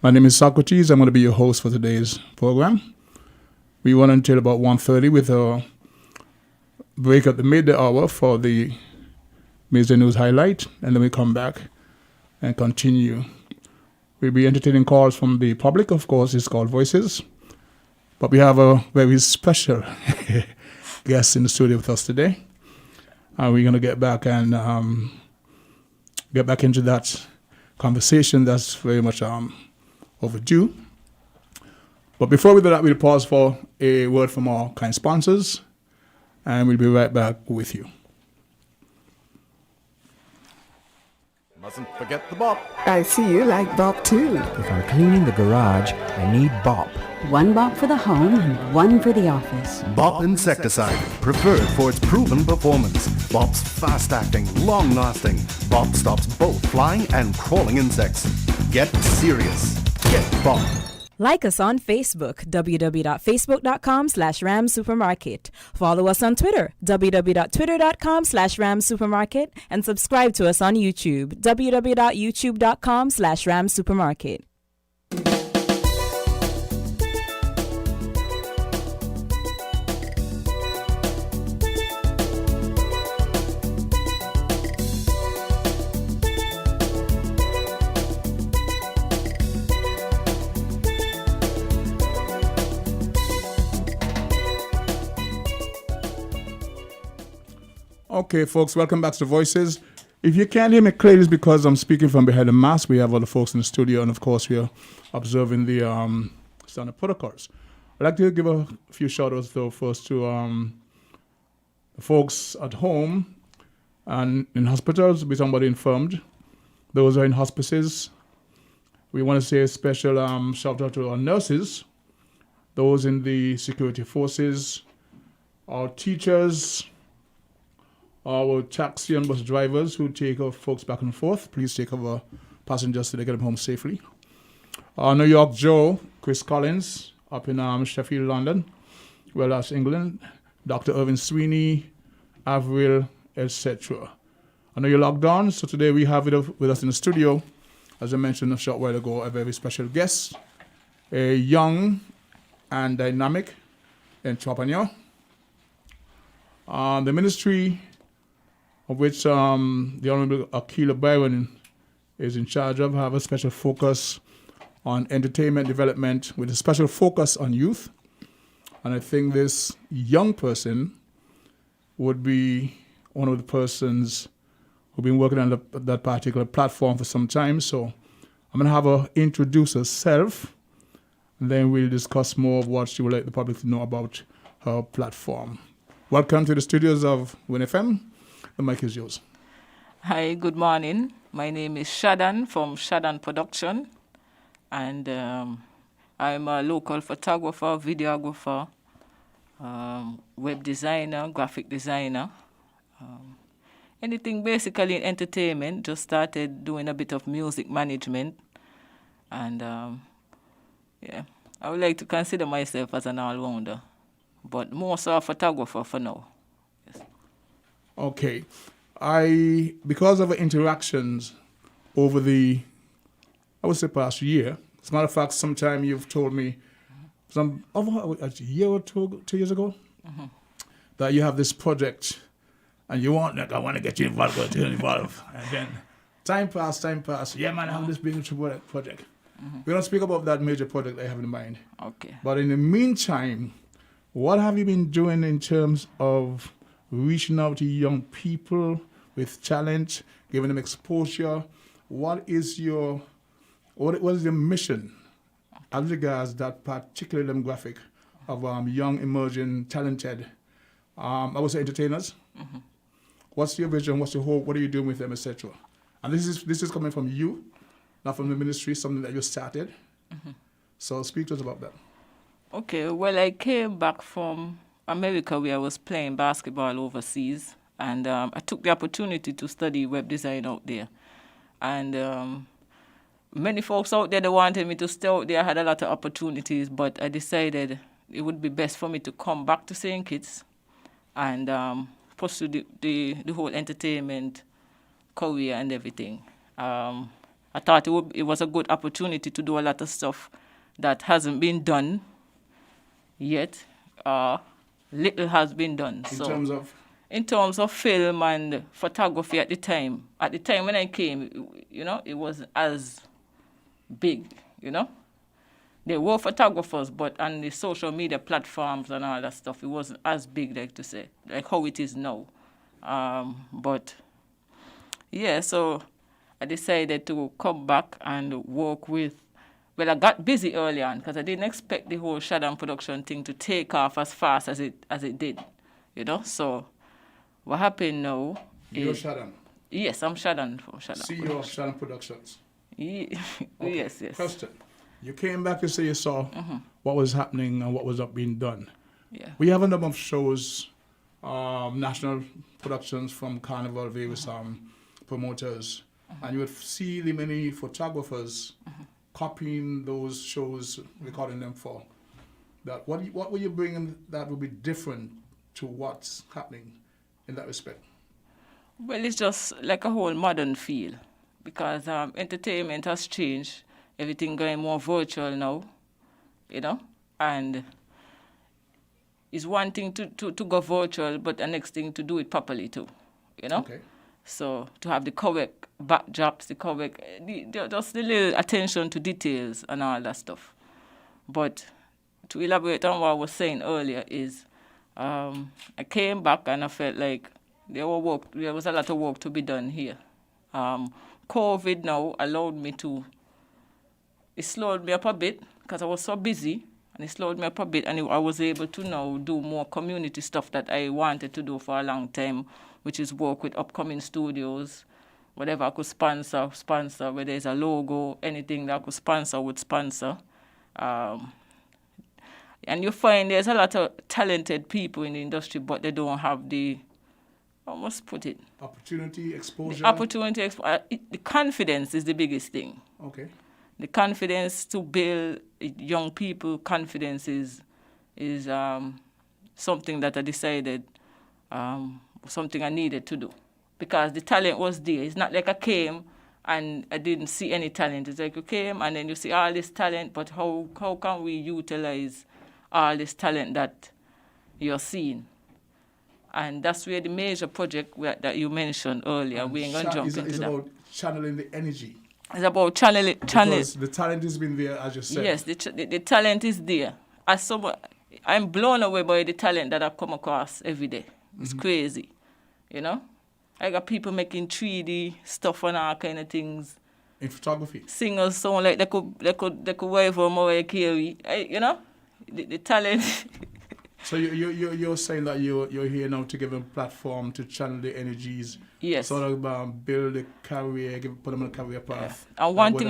My name is Socrates. I'm going to be your host for today's program. We run until about 1:30 with a break at the midday hour for the major news highlight, and then we come back and continue. We'll be entertaining calls from the public, of course. It's called Voices. But we have a very special guest in the studio with us today. And we're going to get back into that conversation that's very much overdue. But before we do that, we'll pause for a word from our kind sponsors, and we'll be right back with you. Mustn't forget the bop. I see you like bop too. If I'm cleaning the garage, I need bop. One bop for the home and one for the office. Bop insecticide, preferred for its proven performance. Bop's fast-acting, long-lasting. Bop stops both flying and crawling insects. Get serious. Get Bop. Like us on Facebook, www.facebook.com/ramsupermarket. Follow us on Twitter, www.twitter.com/ramsupermarket. And subscribe to us on YouTube, www.youtube.com/ramsupermarket. Okay, folks, welcome back to Voices. If you can't hear me clearly, it's because I'm speaking from behind the mask. We have other folks in the studio, and of course, we are observing the standard protocols. I'd like to give a few shout-outs, though, first to the folks at home and in hospitals with somebody infirmed. Those who are in hospices. We want to say a special shout-out to our nurses, those in the security forces, our teachers, our taxi and bus drivers who take our folks back and forth. Please take our passengers so they get them home safely. New York Joe, Chris Collins, up in Sheffield, London, well as England, Dr. Irvin Sweeney, Avril, etc. I know you're logged on, so today we have with us in the studio, as I mentioned a short while ago, a very special guest, a young and dynamic entrepreneur. The ministry of which the Honorable Akila Byron is in charge of, have a special focus on entertainment development with a special focus on youth. And I think this young person would be one of the persons who've been working on that particular platform for some time. So I'm going to have her introduce herself, and then we'll discuss more of what she would like the public to know about her platform. Welcome to the studios of WinFM. The mic is yours. Hi, good morning. My name is Shadan from Shadan Production, and I'm a local photographer, videographer, web designer, graphic designer. Anything basically in entertainment. Just started doing a bit of music management, and I would like to consider myself as an all-rounder, but more so a photographer for now. Okay. Because of our interactions over the, I would say, past year, as a matter of fact, sometime you've told me, over a year or 2 years ago, that you have this project and I want to get you involved, And then time passed. Yeah, man, I have this big project. We don't speak about that major project I have in mind. Okay. But in the meantime, what have you been doing in terms of reaching out to young people with talent, giving them exposure? What is your mission as regards that particular demographic of young, emerging, talented, I would say entertainers? What's your vision? What's your hope? What are you doing with them, etc.? And this is coming from you, not from the ministry, something that you started. So speak to us about that. Okay, well, I came back from America where I was playing basketball overseas, and I took the opportunity to study web design out there. And many folks out there that wanted me to stay out there. I had a lot of opportunities, but I decided it would be best for me to come back to St. Kitts and pursue the whole entertainment career and everything. I thought it was a good opportunity to do a lot of stuff that hasn't been done yet. Little has been done. In terms of film and photography at the time when I came, it wasn't as big, There were photographers, but on the social media platforms and all that stuff, it wasn't as big, like how it is now. But yeah, so I decided to come back and work with. Well, I got busy early on because I didn't expect the whole Shadow production thing to take off as fast as it did, So what happened now You're is... Shadow? Yes, I'm Shadow from Shadow. CEO of Shadow Productions? Okay. Yes. Question. You came back to say you saw what was happening and what was not being done. Yeah. We have a number of shows, national productions from Carnival, various promoters, and you would see the many photographers copying those shows, recording them for that. What were you bringing that would be different to what's happening in that respect? Well, it's just like a whole modern feel because entertainment has changed. Everything going more virtual now, and it's one thing to go virtual, but the next thing to do it properly too, Okay. So to have the correct backdrops, just the little attention to details and all that stuff. But to elaborate on what I was saying earlier is, I came back and I felt like there was a lot of work to be done here. COVID now allowed me to. It slowed me up a bit because I was so busy, and it slowed me up a bit, and I was able to now do more community stuff that I wanted to do for a long time, which is work with upcoming studios, whatever I could sponsor, whether it's a logo, anything that I could sponsor, would sponsor. And you find there's a lot of talented people in the industry, but they don't have the, I must put it? Opportunity, exposure? The confidence is the biggest thing. Okay. The confidence to build young people, confidence is something that I decided, something I needed to do. Because the talent was there. It's not like I came and I didn't see any talent. It's like you came and then you see all this talent, but how can we utilize all this talent that you're seeing? And that's where the major project that you mentioned earlier, we ain't going to jump into that. It's about channeling the energy. It's about channeling. Because the talent has been there, as you said. Yes, the talent is there. I'm blown away by the talent that I come across every day. It's crazy, I got people making 3D stuff and all kind of things. In photography. Singers sound like they could wave on Mariah Carey. The talent. So you're saying that you're here now to give them a platform to channel the energies. Yes. Sort of build a career, put them on a career path. Yeah. And one thing,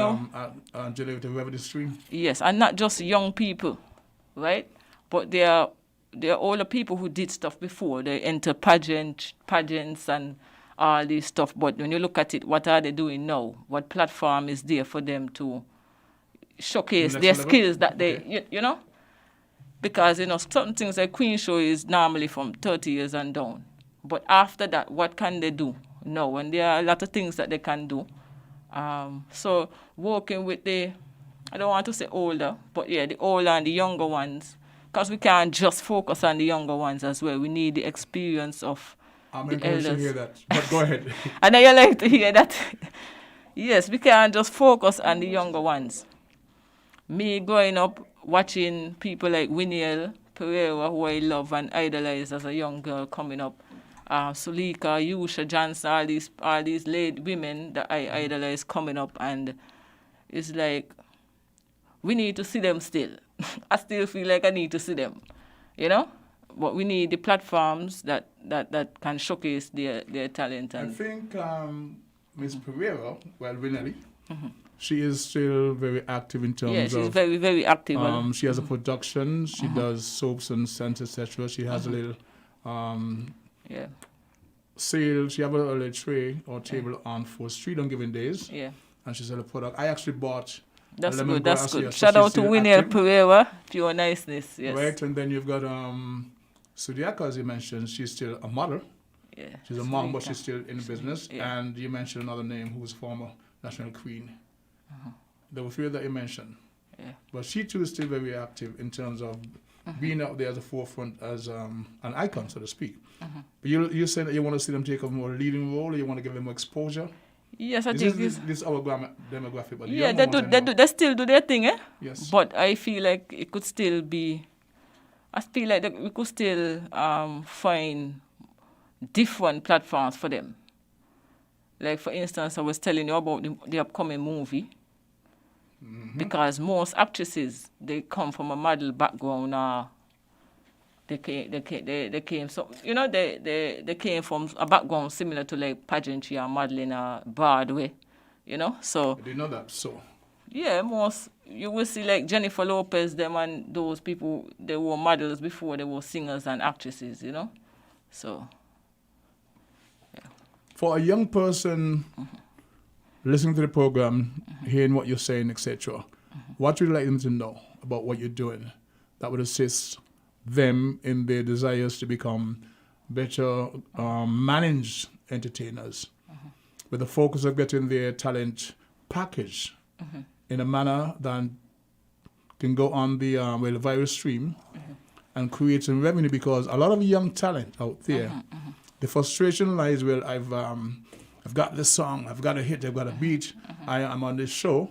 generate a revenue stream. Yes, and not just young people, right? But there are older people who did stuff before. They enter pageants and all this stuff. But when you look at it, what are they doing now? What platform is there for them to showcase their skills that they, Because, certain things like Queen Show is normally from 30 years and down. But after that, what can they do? No, and there are a lot of things that they can do. So working with I don't want to say older, but yeah, the older and the younger ones, because we can't just focus on the younger ones as well. We need the experience of the elders. To hear that, but go ahead. I know you like to hear that. Yes, we can't just focus on the younger ones. Me growing up, watching people like Winnie Pereira, who I love and idolize as a young girl coming up, Sulika, Yusha, Johnson, all these late women that I idolize coming up, and it's like we need to see them still. I still feel like I need to see them, But we need the platforms that can showcase their talent. And I think Ms. Pereira, Winnie, she is still very active in terms of... Yeah, she's very, very active. She has a production. She does soaps and scents, etc. She has a little sale. She has a little tray or table on 4th Street on given days. Yeah. And she sells a product. I actually bought That's a good, that's lemongrass good. here, so Shout she's out to still Winnie active. Pereira, pure niceness, yes. Right, and then you've got Sudiaka, as you mentioned. She's still a mother. Yeah. She's a mom, but she's still in the business. Yeah. And you mentioned another name who's former national queen. There were three that you mentioned. Yeah. But she too is still very active in terms of being out there as a forefront, as an icon, so to speak. But you're saying that you want to see them take a more leading role, or you want to give them more exposure? Yes, I This think is this our demographic, but the yeah, young they ones do. I They know. do. They still do their thing, eh? Yes. But I feel like it could still be. I feel like that we could still find different platforms for them. Like for instance, I was telling you about the upcoming movie. Because most actresses, they come from a model background. They came so they came from a background similar to like pageantry or modeling or Broadway, So I didn't know that. So yeah, most you will see like Jennifer Lopez, them and those people. They were models before they were singers and actresses, So for a young person listening to the program, hearing what you're saying, etc., what would you like them to know about what you're doing that would assist them in their desires to become better managed entertainers with the focus of getting their talent packaged in a manner that can go on the viral stream and create some revenue? Because a lot of young talent out there, the frustration lies, well, I've got this song, I've got a hit, I've got a beat, I am on this show,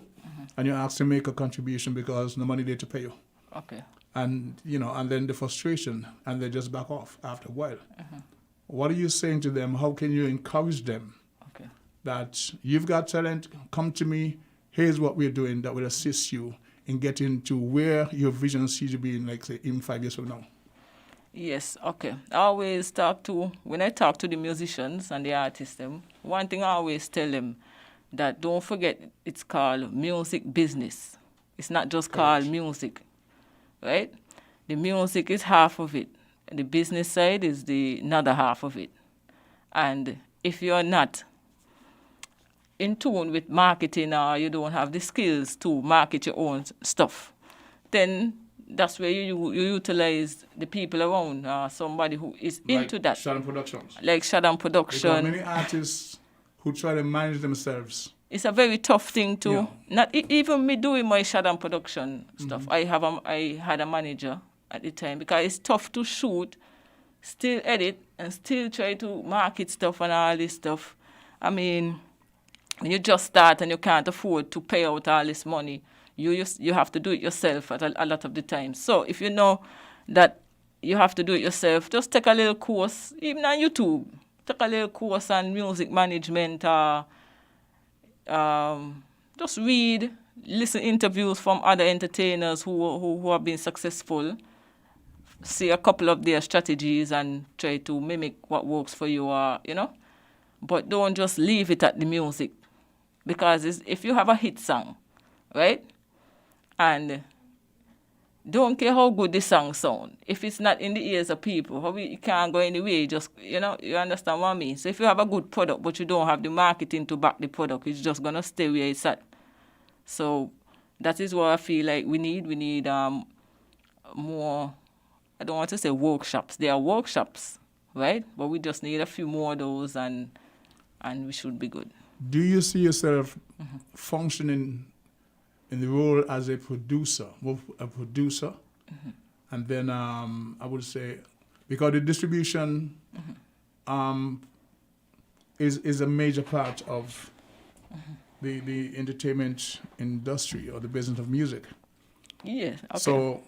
and you're asked to make a contribution because no money there to pay you. okay. And and then the frustration, and they just back off after a while. What are you saying to them? How can you encourage them Okay. that you've got talent, come to me, here's what we're doing that will assist you in getting to where your vision sees you being, like, say, in 5 years from now? Yes, okay. When I talk to the musicians and the artists, one thing I always tell them, that don't forget it's called music business. It's not just called music, right? The music is half of it. The business side is the another half of it. And if you're not in tune with marketing, or you don't have the skills to market your own stuff, then that's where you utilize the people around, somebody who is into that. Shadow Productions. Like Shadow Because Production. many artists who try to manage themselves. It's a very tough thing to, Yeah. not even me doing my Shadow Production stuff. I had a manager at the time, because it's tough to shoot, still edit, and still try to market stuff and all this stuff. I mean, when you just start and you can't afford to pay out all this money, you have to do it yourself at a lot of the time. So if you know that you have to do it yourself, just take a little course, even on YouTube. Take a little course on music management. Just read, listen interviews from other entertainers who have been successful. See a couple of their strategies and try to mimic what works for you, But don't just leave it at the music. Because if you have a hit song, right? And don't care how good the song sound. If it's not in the ears of people, it can't go anywhere. Just, you understand what I mean? So if you have a good product, but you don't have the marketing to back the product, it's just going to stay where it's at. So that is what I feel like we need. We need more, I don't want to say workshops. There are workshops, right? But we just need a few more of those, and we should be good. Do you see yourself functioning in the role as a producer, and then I would say, because the distribution is a major part of the entertainment industry or the business of music. Yeah. Okay. So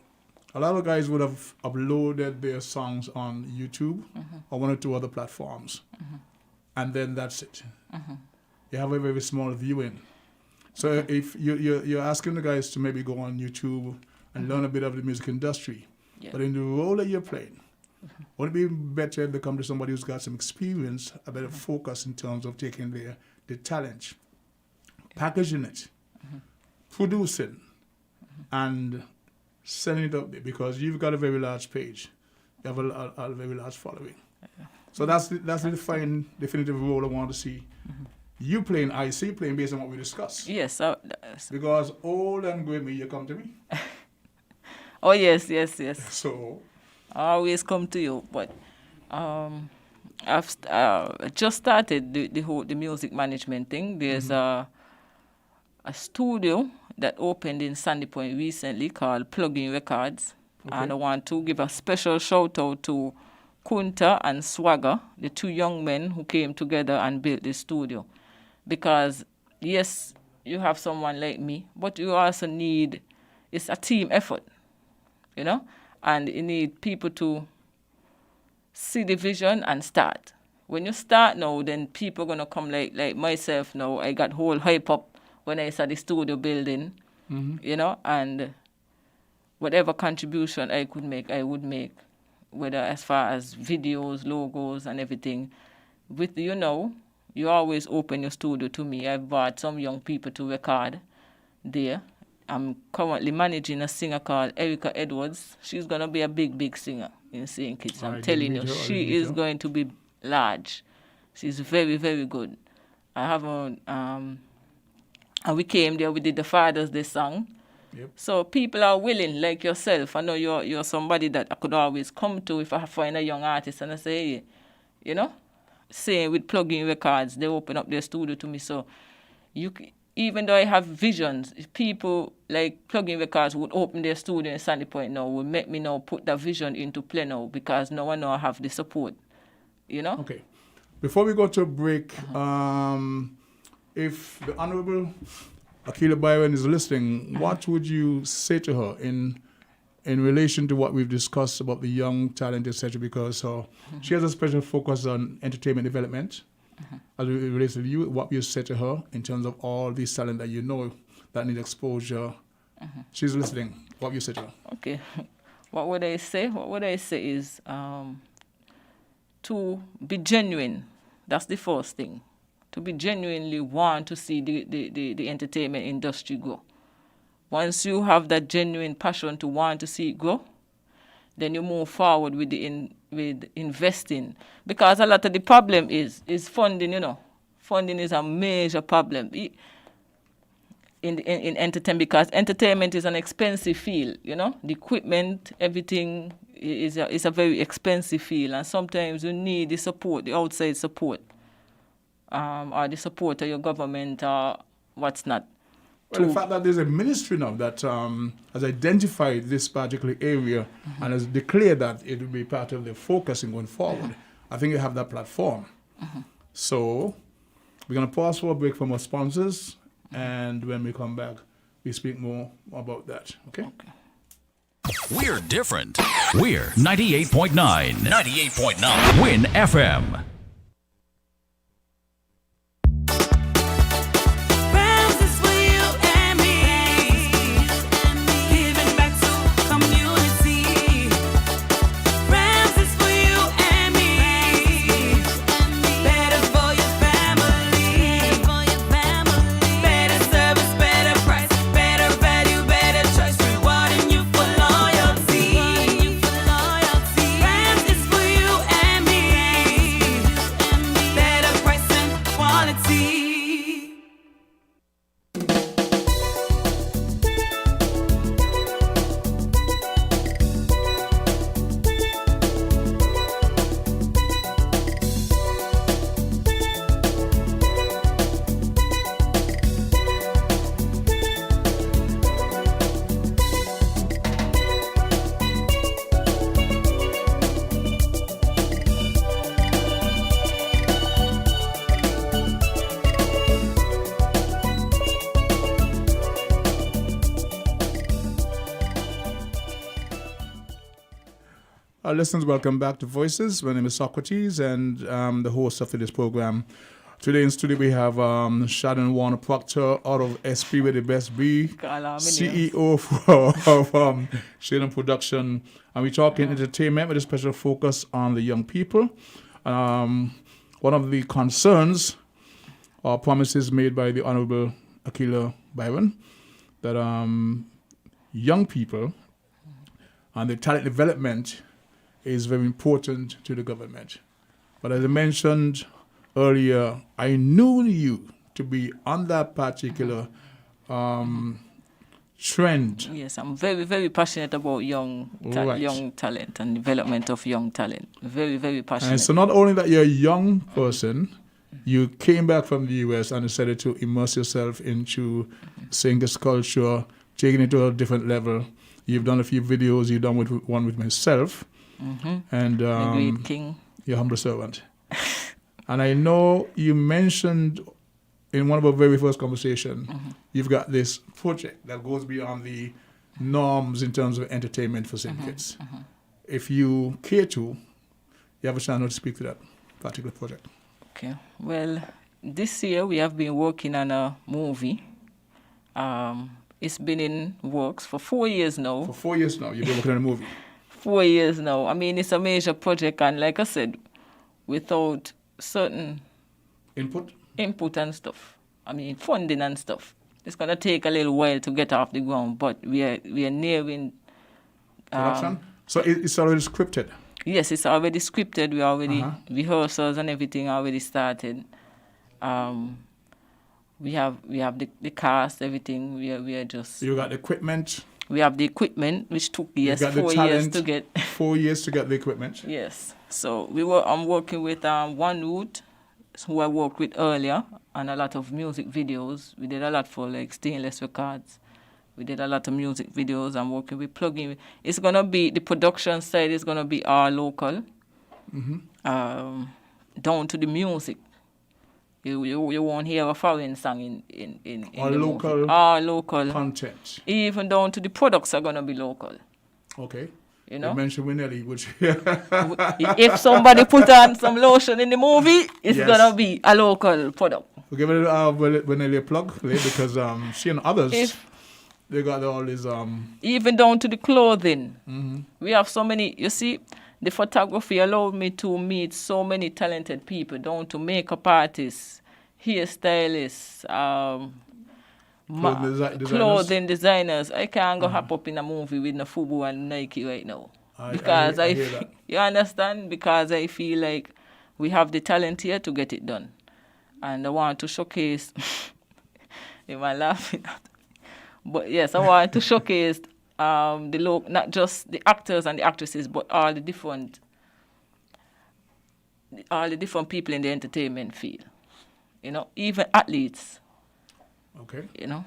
a lot of guys would have uploaded their songs on YouTube or one or two other platforms, and then that's it. You have a very small viewing. So if you're asking the guys to maybe go on YouTube and learn a bit of the music industry, but in the role that you're playing, would it be better if they come to somebody who's got some experience, a better focus in terms of taking their talent, packaging it, producing, and sending it up there? Because you've got a very large page, you have a very large following. So that's the definitive role I want to see. You playing, I see playing based on what we discussed. Yes. Because old and grimy, you come to me. Oh, yes. So I always come to you. But I've just started the music management thing. There's a a studio that opened in Sandy Point recently called Plug-in Records. And I want to give a special shout out to Kunta and Swagger, the two young men who came together and built this studio. Because, yes, you have someone like me, but you also need, it's a team effort, you know? And you need people to see the vision and start. When you start now, then people are going to come like myself now. I got whole hype up when I saw the studio building, you know, and whatever contribution I could make, I would make, whether as far as videos, logos, and everything. With, you know, you always open your studio to me. I've brought some young people to record there. I'm currently managing a singer called Erica Edwards. She's going to be a big, big singer in St. Kitts. I'm telling you, she is going to be large. She's very, very good. I haven't, and we came there, we did the Father's Day song. Yep. So people are willing, like yourself. I know you're somebody that I could always come to if I find a young artist and I say, hey, you know, same with Plug-in Records, they open up their studio to me. So even though I have visions, if people like Plug-in Records would open their studio in Sandy Point now, would make me now put that vision into play now, because no one now have the support, you know? Okay. Before we go to a break, if the Honorable Akila Byron is listening, what would you say to her in relation to what we've discussed about the young talent, etc.? Because she has a special focus on entertainment development. As it relates to you, what you say to her in terms of all these talent that you know that need exposure. She's listening. What you say to her? Okay. What would I say? What would I say is to be genuine. That's the first thing. To be genuinely want to see the entertainment industry grow. Once you have that genuine passion to want to see it grow, then you move forward with with investing. Because a lot of the problem is funding, you know. Funding is a major problem in entertainment, because entertainment is an expensive field, you know. The equipment, everything is a very expensive field, and sometimes you need the support, the outside support. Or the support of your government or what's not. Well, the fact that there's a ministry now that has identified this particular area and has declared that it will be part of the focusing going forward, I think you have that platform. So we're going to pause for a break from our sponsors, and when we come back, we speak more about that. Okay? We're different. We're 98.9. 98.9. Win FM. Listeners, welcome back to Voices. My name is Socrates, and I'm the host of today's program. Today in studio we have Shannon Warner Proctor out of SP with the Best B, CEO of Shannon Production, and we're talking entertainment with a special focus on the young people. One of the concerns or promises made by the Honorable Akila Byron that young people and the talent development is very important to the government. But as I mentioned earlier, I knew you to be on that particular trend. Yes, I'm very, very passionate about young talent and development of young talent. Very, very passionate. And so not only that you're a young person, You came back from the US and decided to immerse yourself into singer culture, taking it to a different level. You've done a few videos. You've done one with myself. And The Great King. your humble servant. And I know you mentioned in one of our very first conversation, you've got this project that goes beyond the norms in terms of entertainment for syndicates. If you care to, you have a chance to speak to that particular project. Okay. Well, this year we have been working on a movie. It's been in works for 4 years now. For 4 years now, you've been working on a movie. 4 years now. I mean, it's a major project, and like I said, without certain Input? input and stuff, I mean, funding and stuff, it's gonna take a little while to get off the ground. But we are nearing Production? So it's already scripted? Yes, it's already scripted. We already rehearsals and everything already started. We have the cast, everything. We are just. You got the equipment? We have the equipment, which took You got the 4 years talent, to get. 4 years to get the equipment? Yes. So I'm working with One Root, who I worked with earlier, and a lot of music videos. We did a lot for like Stainless Records. We did a lot of music videos. I'm working with plugin. It's gonna be the production side is gonna be all local, down to the music. You won't hear a foreign song in All the local movie. All local content. Even down to the products are gonna be local. Okay. You know, You mentioned Winelli, which if somebody put on some lotion in the movie, it's Yes. gonna be a local product. we'll give it Winelli a plug because she and others, they got all these Even down to the clothing. We have so many, you see, the photography allowed me to meet so many talented people, down to makeup artists, hairstylists, clothing designers. I can't go hop up in a movie with a Fubu and Nike right now. Because I hear that. you understand? Because I feel like we have the talent here to get it done. And I want to showcase, am I laughing at? But yes, I want to showcase not just the actors and the actresses, but all the different people in the entertainment field. You know, even athletes. Okay. You know.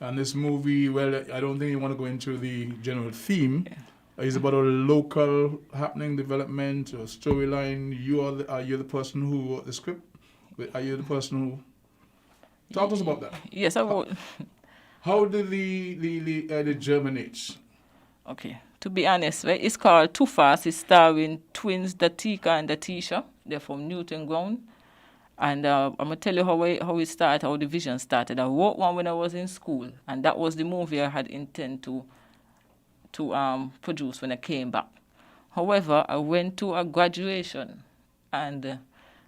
And this movie, well, I don't think you want to go into the general theme. It's about a local happening, development, or storyline. Are you the person who wrote the script? Are you the person who... Talk to us about that. Yes, I wrote. How did the edit germinate? Okay. To be honest, right, it's called Too Fast. It's starring twins Datika and Datisha. They're from Newton Ground. And I'm going to tell you how it started, how the vision started. I wrote one when I was in school, and that was the movie I had intent to produce when I came back. However, I went to a graduation, and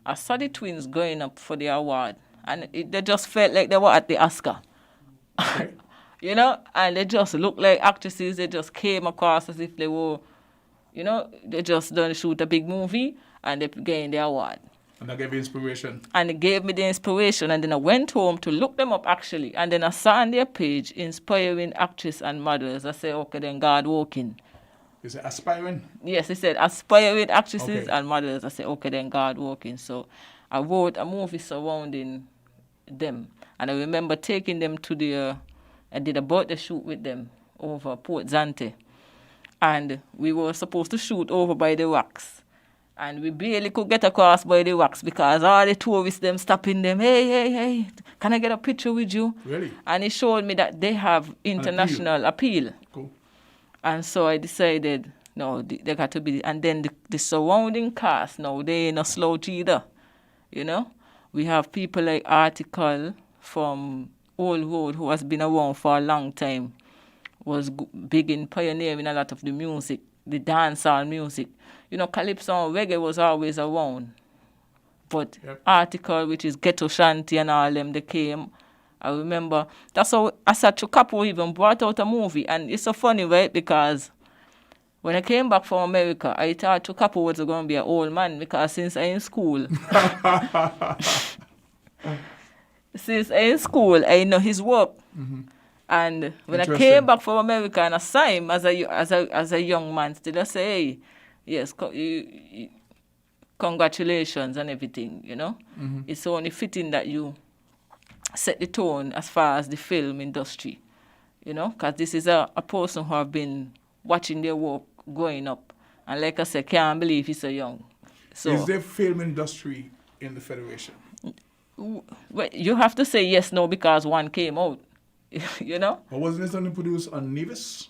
I saw the twins going up for the award, and they just felt like they were at the Oscar. Okay. You know, and they just looked like actresses. They just came across as if they were, you know, they just done shoot a big movie, and they gained the award. And that gave you inspiration. And it gave me the inspiration. And then I went home to look them up, actually. And then I saw on their page, inspiring actress and models. I said, okay, then God walking. You say aspiring? Yes, it said aspiring actresses Okay. and models. I said, okay, then God walking. So I wrote a movie surrounding them. And I remember taking them to I did a birthday shoot with them over Port Zante. And we were supposed to shoot over by the rocks. And we barely could get across by the rocks because all the tourists, them stopping them, hey, can I get a picture with you? Really? And it showed me that they have international appeal. Cool. And so I decided, no, they got to be, and then the surrounding cast, no, they ain't no slouch either. You know? We have people like Article from Old Road, who has been around for a long time, was big in pioneering a lot of the music, the dancehall music. You know, calypso and reggae was always around. But Article, which is Ghetto Shanty and all them, they came. I remember, that's how Asa Chukapo even brought out a movie. And it's so funny, right? Because when I came back from America, I thought Chukapo was going to be an old man because since I in school, I know his work. Mm-hmm. And when I came back from America and I saw him as a young man, still I say, hey, yes, congratulations and everything, It's only fitting that you set the tone as far as the film industry, because this is a person who have been watching their work growing up. And like I said, can't believe he's so young. So Is there film industry in the Federation? well, you have to say yes, no, because one came out, Or wasn't there something produced on Nevis?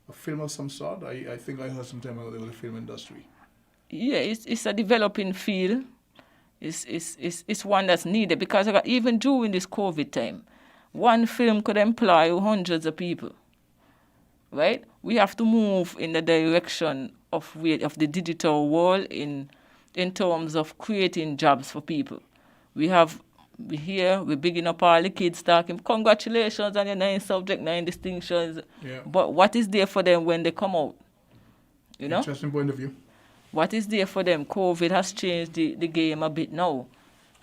A film of some sort? I think I heard some time ago there was a film industry. Yeah, it's a developing field. It's one that's needed because even during this COVID time, one film could employ hundreds of people, right? We have to move in the direction of the digital world in terms of creating jobs for people. We're bigging up all the kids talking, congratulations on your 9 subject, 9 distinctions. Yeah. But what is there for them when they come out? Interesting point of view. What is there for them? COVID has changed the game a bit now,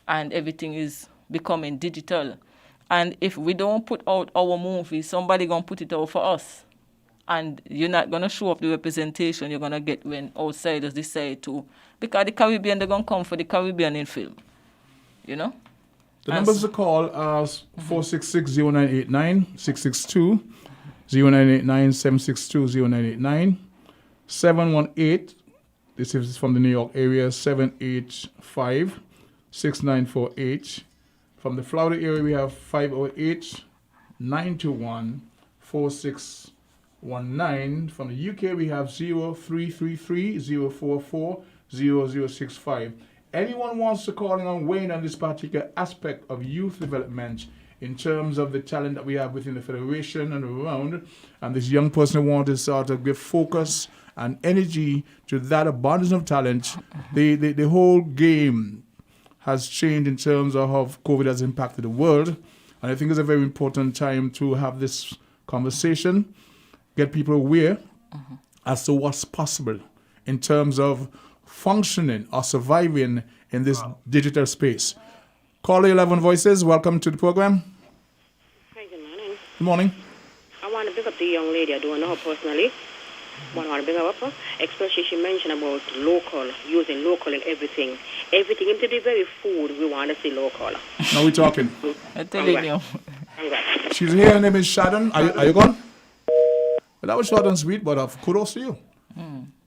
and everything is becoming digital. And if we don't put out our movies, somebody going to put it out for us. And you're not going to show up the representation you're going to get when outsiders decide to. Because the Caribbean, they're going to come for the Caribbean in film. The numbers to call are 466-0989, 662-0989, 762-0989, 718, this is from the New York area, 785-6948. From the Florida area, we have 508-921-4619. From the UK, we have 0333-044-0065. Anyone wants to call in and weigh in on this particular aspect of youth development in terms of the talent that we have within the Federation and around, and this young person who wants to sort of give focus and energy to that abundance of talent, the whole game has changed in terms of how COVID has impacted the world. And I think it's a very important time to have this conversation, get people aware as to what's possible in terms of functioning or surviving in this digital space. Caller 11 Voices, welcome to the program. Hi, good morning. Good morning. I want to pick up the young lady. I don't know her personally. But I want to bring her up, especially she mentioned about local, using local in everything. Everything seems to be very food. We want to see local. Now we're talking. I'm telling you. She's here, her name is Sharon. Are you gone? Well, that was short and sweet, but kudos to you.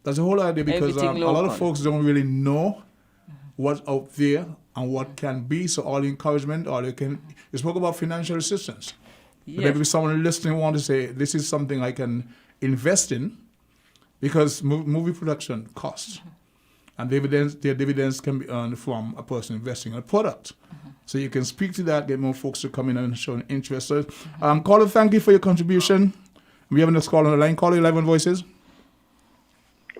That's the whole idea, because a lot of folks don't really know what's out there and what can be. So all the encouragement, you spoke about financial assistance. Yes. Maybe someone listening want to say, this is something I can invest in, because movie production costs. And their dividends can be earned from a person investing in a product. So you can speak to that, get more folks to come in and show an interest. So, caller, thank you for your contribution. We have another call on the line. Caller 11 Voices.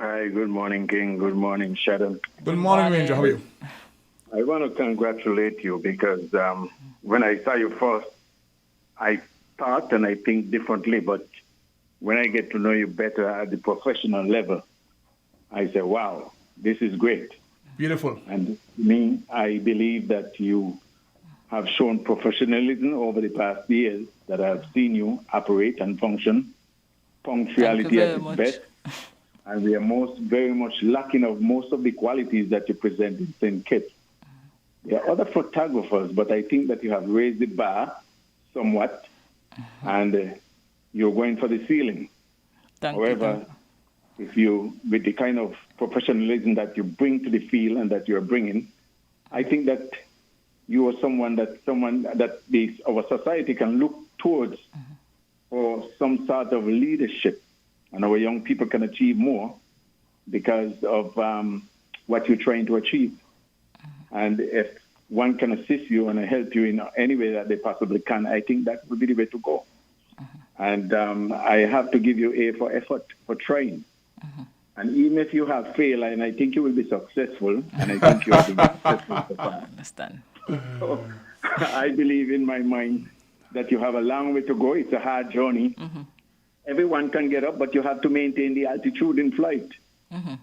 Hi, good morning, King. Good morning, Sharon. Good morning, Ranger. How are you? I want to congratulate you because when I saw you first, I thought and I think differently, but when I get to know you better at the professional level, I say, wow, this is great. Beautiful. And me, I believe that you have shown professionalism over the past years that I've seen you operate and function. Punctuality at its best. And we are very much lacking of most of the qualities that you present in St. Kitts. There are other photographers, but I think that you have raised the bar somewhat, and you're going for the ceiling. However, if you, with the kind of professionalism that you bring to the field and that you're bringing, I think that you are someone that our society can look towards for some sort of leadership, and our young people can achieve more because of what you're trying to achieve. And if one can assist you and help you in any way that they possibly can, I think that would be the way to go. And I have to give you A for effort, for trying. And even if you have failed, and I think you will be successful, and I think you have been successful so far. I understand. So, I believe in my mind that you have a long way to go. It's a hard journey. Everyone can get up, but you have to maintain the altitude in flight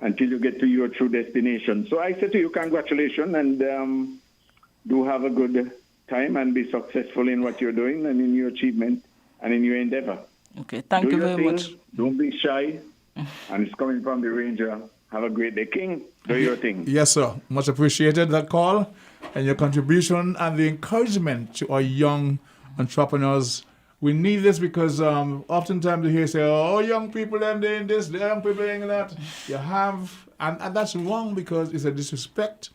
until you get to your true destination. So I say to you, congratulations, and do have a good time and be successful in what you're doing and in your achievement and in your endeavor. Okay, thank you very much. Don't be shy. And it's coming from the Ranger. Have a great day, King. Do your thing. Yes, sir. Much appreciated, that call and your contribution and the encouragement to our young entrepreneurs. We need this because oftentimes you hear say, oh, young people them doing this, the young people doing that. You have, and that's wrong because it's a disrespect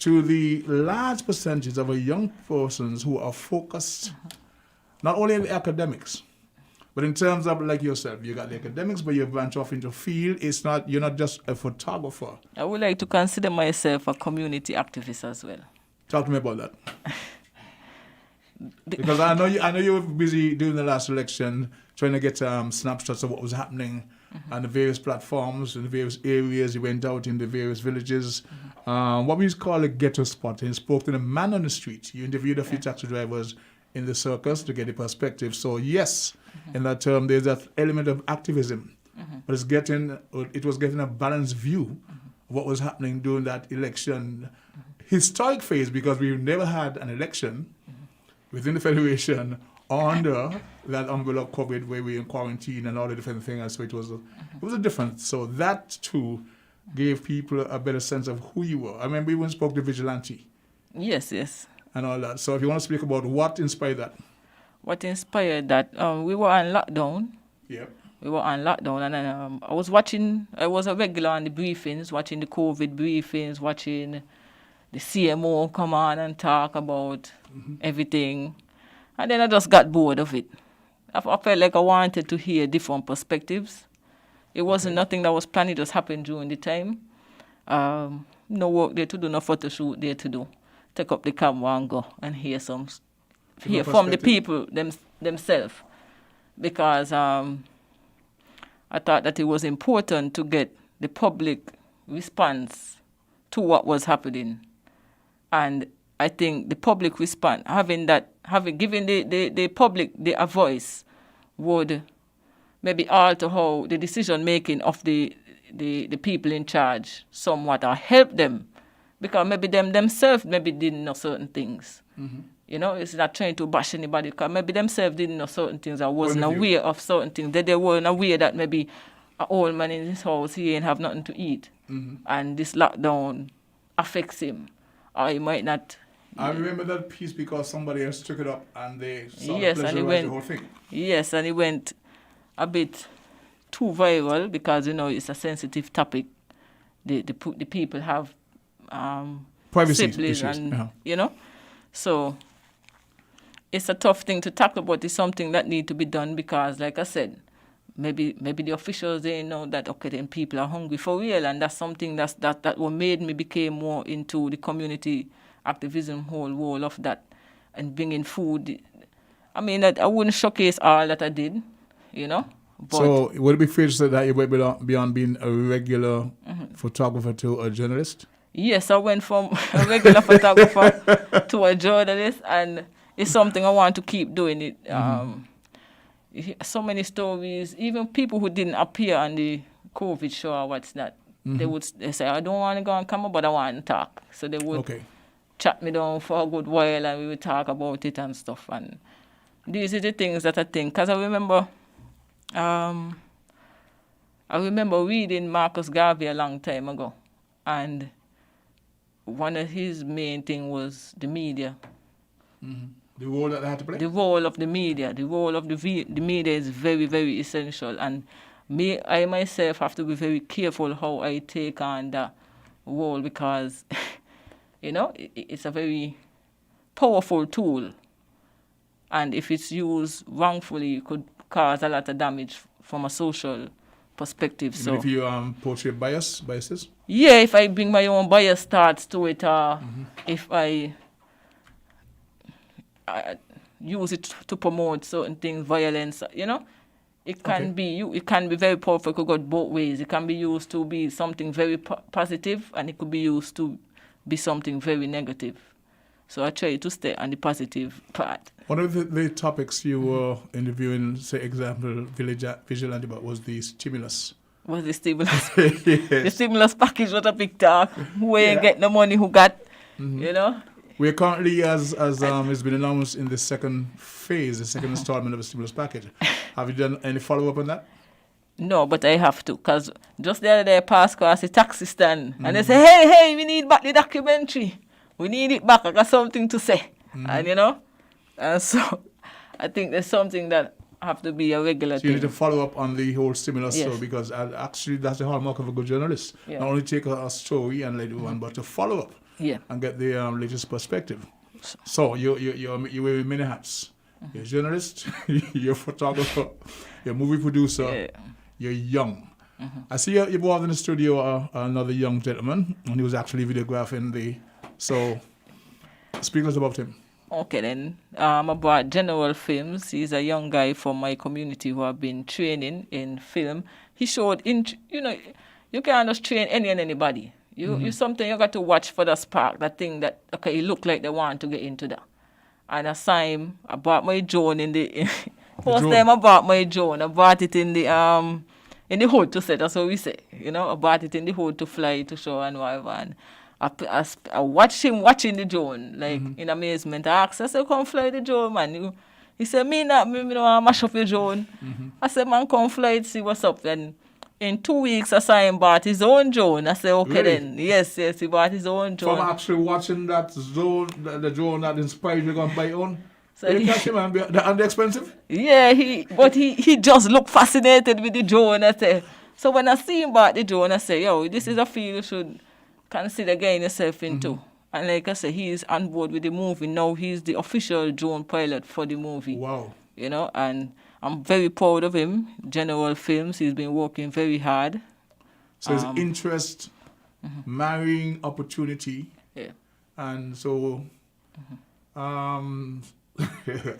to the large percentage of our young persons who are focused not only in the academics, but in terms of like yourself, you got the academics, but you branch off into field. It's not, you're not just a photographer. I would like to consider myself a community activist as well. Talk to me about that. Because I know you were busy during the last election trying to get snapshots of what was happening on the various platforms, in the various areas. You went out in the various villages. What we call a ghetto spot. And spoke to the man on the street. You interviewed a few taxi drivers in the circus to get the perspective. So yes, in that term, there's that element of activism. But it was getting a balanced view of what was happening during that election. Historic phase, because we've never had an election within the Federation under that umbrella of COVID where we were in quarantine and all the different things. So it was a difference. So that too gave people a better sense of who you were. I remember we even spoke to Vigilante. Yes. And all that. So if you want to speak about what inspired that. What inspired that? We were on lockdown. Yep. We were on lockdown, and then I was a regular on the briefings, watching the COVID briefings, watching the CMO come on and talk about everything. And then I just got bored of it. I felt like I wanted to hear different perspectives. It wasn't nothing that was planned, it just happened during the time. No work there to do, no photo shoot there to do. Take up the camera and go and hear from the people themselves. Because I thought that it was important to get the public response to what was happening. And I think the public response, giving the public a voice would maybe alter how the decision making of the people in charge somewhat, or help them, because maybe themselves didn't know certain things. You know, it's not trying to bash anybody, because maybe themselves didn't know certain things or wasn't aware of certain things. They weren't aware that maybe an old man in his house, he ain't have nothing to eat. And this lockdown affects him. Or he might not. I remember that piece because somebody else took it up and they saw the whole thing. Yes, and it went a bit too viral because, you know, it's a sensitive topic. The people have privacy siblings issues, and, you know. So it's a tough thing to tackle, but it's something that needs to be done because, like I said, maybe the officials, they know that, okay, then people are hungry for real, and that's something that what made me became more into the community activism whole role of that and bringing food. I mean, that I wouldn't showcase all that I did, you know. But so would it be fair to say that you went beyond being a regular photographer to a journalist? Yes, I went from a regular photographer to a journalist, and it's something I want to keep doing it. So many stories, even people who didn't appear on the COVID show or what's not, they say, I don't want to go on camera, but I want to talk. So they would chat me down for a good while, and we would talk about it and stuff. And these are the things that I think, because I remember reading Marcus Garvey a long time ago, and one of his main thing was the media. The role that they had to play? The role of the media. The role of the media is very, very essential. And I myself have to be very careful how I take on that role because, you know, it's a very powerful tool. And if it's used wrongfully, it could cause a lot of damage from a social perspective. Even if you portray biases? Yeah, if I bring my own bias thoughts to it, if I use it to promote certain things, violence, you know, it can be very powerful. It could go both ways. It can be used to be something very positive, and it could be used to be something very negative. So I try to stay on the positive part. One of the topics you were interviewing, say, example, Vigilante, but was the stimulus. Was the stimulus? Yes. The stimulus package was a big talk. Who ain't get the money, who got, you know? We're currently, as it's been announced, in the second phase, the second installment of the stimulus package. Have you done any follow-up on that? No, but I have to, because just the other day I passed across the taxi stand and they say, hey, we need back the documentary. We need it back. I got something to say. And and so I think there's something that have to be a regular So you thing. need to follow up on the whole stimulus Yes. show, because actually that's the hallmark of a good journalist. Yeah. Not only take a story and let it run, but to follow up Yeah. and get the latest perspective. So you wear many hats. You're a journalist, you're a photographer, you're a movie producer, you're young. I see you brought in the studio another young gentleman, and he was actually videographing so speak to us about him. Okay, then. About General Films. He's a young guy from my community who have been training in film. He showed, you can't just train any and anybody. You something you got to watch for the spark, that thing that, okay, it look like they want to get into that. And I saw him, I bought my drone first time I bought my drone, I bought it in the hood to set, that's what we say. I bought it in the hood to fly to show and whatever. And I watched him watching the drone, like in amazement. I asked, I said, come fly the drone, man. He said, me don't want to mash up your drone. I said, man, come fly it, see what's up. And in 2 weeks, I saw him bought his own drone. I said, okay Really? then. Yes, he bought his own drone. From actually watching that drone, the drone that inspired you to buy your own. So Did you catch him, man? Are they expensive? Yeah, he just looked fascinated with the drone. I said, so when I see him bought the drone, I say, yo, this is a field you should consider getting yourself into. And like I said, he's on board with the movie. Now he's the official drone pilot for the movie. Wow. And I'm very proud of him. General Films, he's been working very hard. So his interest, marrying opportunity. Yeah. And so, I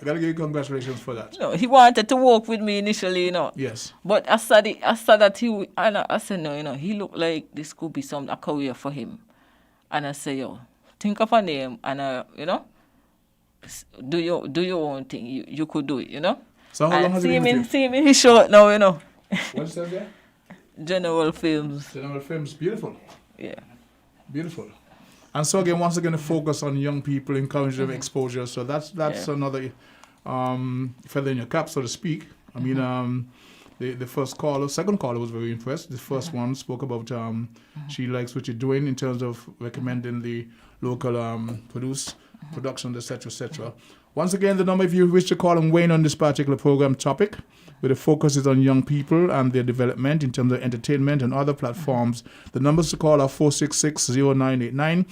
gotta give you congratulations for that. No, he wanted to work with me initially, Yes. But I saw that I said, no, he looked like this could be a career for him. And I said, yo, think of a name and, do your own thing. You could do it, So how long has he been with you? See him in his short now, What's that there? General Films. General Films, beautiful. Yeah. Beautiful. And so again, once again, the focus on young people, encourage them exposure. So that's another feather in your cap, so to speak. I mean, the second caller was very impressed. The first one spoke about she likes what you're doing in terms of recommending the local production, etc., etc. Once again, the number if you wish to call and weigh in on this particular program topic, where the focus is on young people and their development in terms of entertainment and other platforms. The numbers to call are 466-0989,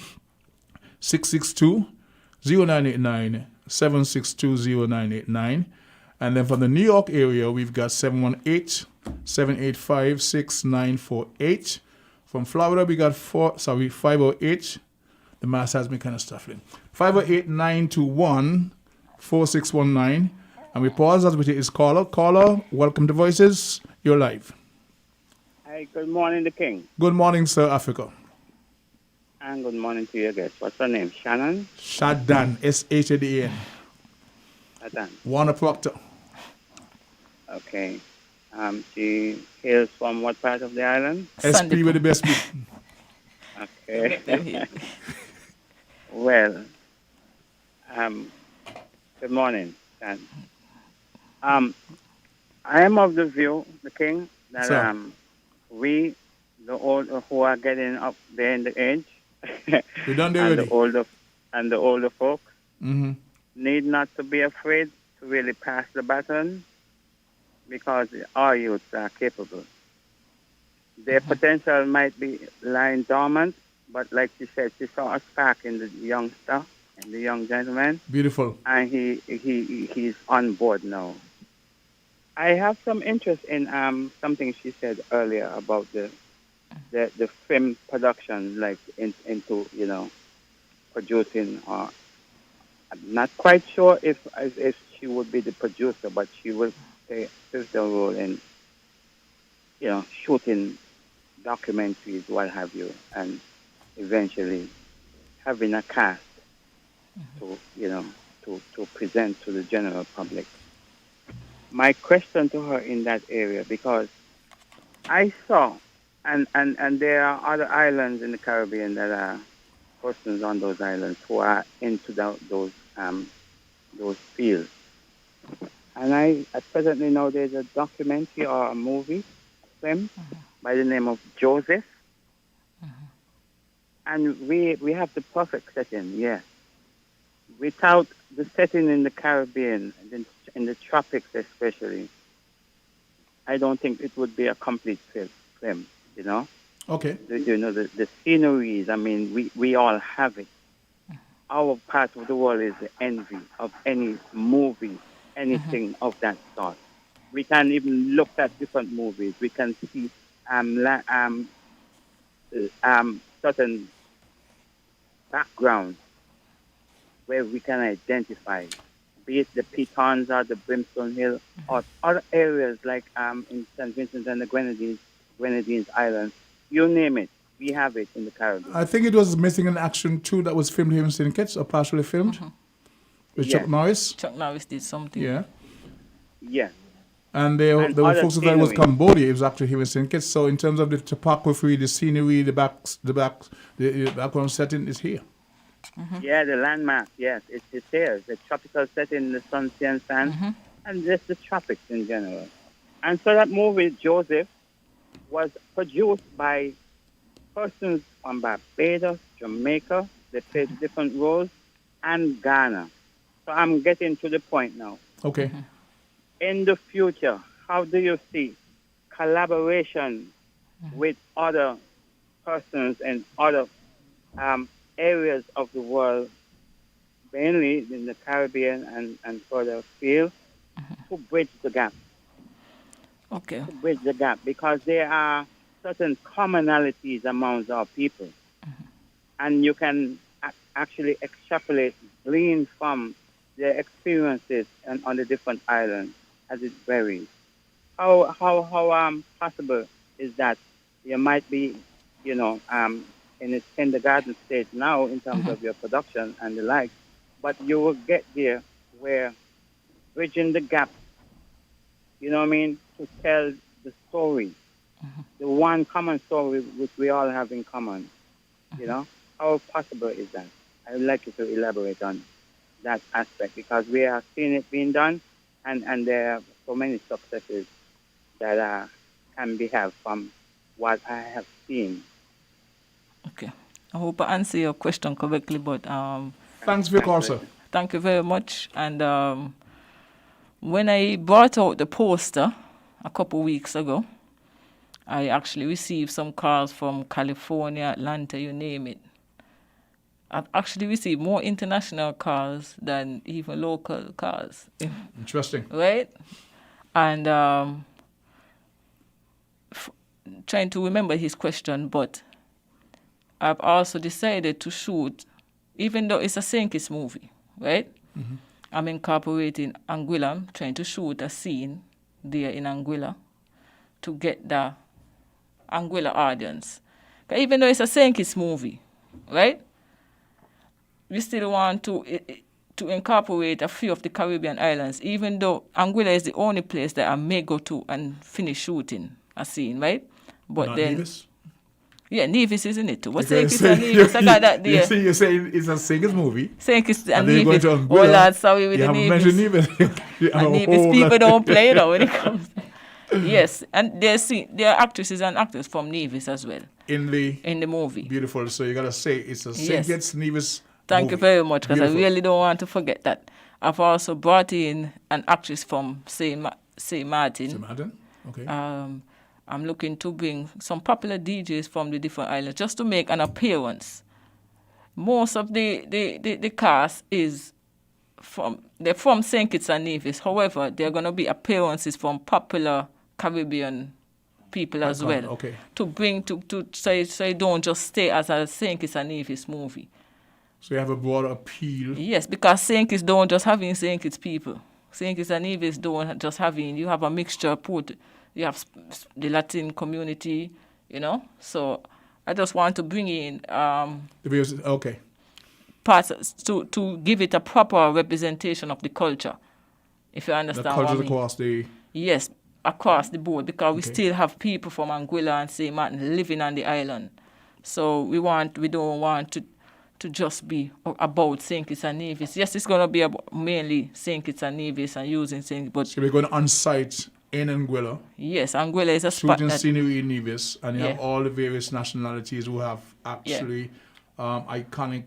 662-0989, 762-0989. And then from the New York area, we've got 718-785-6948. From Florida, we got 508. The math has me kind of stuffing. 508-921-4619. And we pause as we take this caller. Caller, welcome to Voices. You're live. Hi, good morning, the King. Good morning, Sir Africa. And good morning to your guest. What's her name? Shannon? Shadan, S-H-A-D-A-N. Shadan. Warner Proctor. Okay. She hails from what part of the island? SP with the best beat. Okay. Well, good morning, Shan. I am of the view, the King, that we, the older who are getting up there in the age, we done there already. the older folks, need not to be afraid to really pass the baton, because our youths are capable. Their potential might be lying dormant, but like she said, she saw a spark in the youngster, in the young gentleman. Beautiful. And he's on board now. I have some interest in something she said earlier about the film production, like into producing. I'm not quite sure if she would be the producer, but she will play a pivotal role in shooting documentaries, what have you, and eventually having a cast to present to the general public. My question to her in that area, because I saw, and there are other islands in the Caribbean that are persons on those islands who are into those fields. And I presently know there's a documentary or a movie film by the name of Joseph. And we have the perfect setting, yes. Without the setting in the Caribbean, in the tropics especially, I don't think it would be a complete film, you know? Okay. The sceneries, I mean, we all have it. Our part of the world is the envy of any movie, anything of that sort. We can even look at different movies. We can see certain backgrounds where we can identify, be it the Pitons or the Brimstone Hill or other areas like in St. Vincent and the Grenadines Islands. You name it, we have it in the Caribbean. I think it was Missing in Action 2 that was filmed here in St. Kitts, or partially filmed, with Chuck Norris. Chuck Norris did something. Yeah. Yes. And there were folks who thought it was Cambodia. It was actually here in St. Kitts. So in terms of the topography, the scenery, the background setting is here. Yeah, the landmass, yes, it's here. The tropical setting, the sun, sea, and sand, and just the tropics in general. And so that movie, Joseph, was produced by persons from Barbados, Jamaica. They played different roles, and Ghana. So I'm getting to the point now. Okay. In the future, how do you see collaboration with other persons and other areas of the world, mainly in the Caribbean and further afield, to bridge the gap? Okay. To bridge the gap, because there are certain commonalities amongst our people. And you can actually extrapolate, glean from their experiences on the different islands as it varies. How possible is that you might be, in its kindergarten stage now in terms of your production and the like, but you will get there where bridging the gap, you know what I mean, to tell the story, the one common story which we all have in common, you know? How possible is that? I would like you to elaborate on that aspect, because we are seeing it being done, and there are so many successes that can be had from what I have seen. Okay. I hope I answer your question correctly, but thanks for your call, sir. Thank you very much. And when I brought out the poster a couple weeks ago, I actually received some calls from California, Atlanta, you name it. I've actually received more international calls than even local calls. Interesting. Right? And trying to remember his question, but I've also decided to shoot, even though it's a St. Kitts movie, right? I'm incorporating Anguilla. I'm trying to shoot a scene there in Anguilla to get the Anguilla audience. But even though it's a St. Kitts movie, right? We still want to incorporate a few of the Caribbean islands, even though Anguilla is the only place that I may go to and finish shooting a scene, right? But Not then, Nevis? Yeah, Nevis, isn't it? What's St. Kitts and Nevis? I got that there. You're saying it's a St. Kitts movie. St. Kitts and then Nevis. You're going to Oh, Anguilla. Lord, sorry with you the haven't Nevis. mentioned Nevis. And Nevis people don't play now when it comes. Yes, and there are actresses and actors from Nevis as well. In the movie. Beautiful. So you got to say it's a St. Kitts Nevis Thank movie. you very much, because I Beautiful. really don't want to forget that. I've also brought in an actress from St. Martin. St. Martin? Okay. I'm looking to bring some popular DJs from the different islands just to make an appearance. Most of the cast is from St. Kitts and Nevis. However, there are going to be appearances from popular Caribbean people as well. Okay. To bring so you don't just stay as a St. Kitts and Nevis movie. So you have a broader appeal. Yes, because St. Kitts don't just having St. Kitts people. St. Kitts and Nevis don't just having, you have a mixture put. You have the Latin community, So I just want to bring in parts to give it a proper representation of the culture, if you understand the culture what I mean. Across the... Yes, across the board, because we still have people from Anguilla and St. Martin living on the island. So we don't want to just be about St. Kitts and Nevis. Yes, it's going to be about mainly St. Kitts and Nevis and using St. Kitts. So we're going on site in Anguilla. Yes, Anguilla is a spot shooting that... scenery in Nevis, and you Yeah. have all the various nationalities who have actually iconic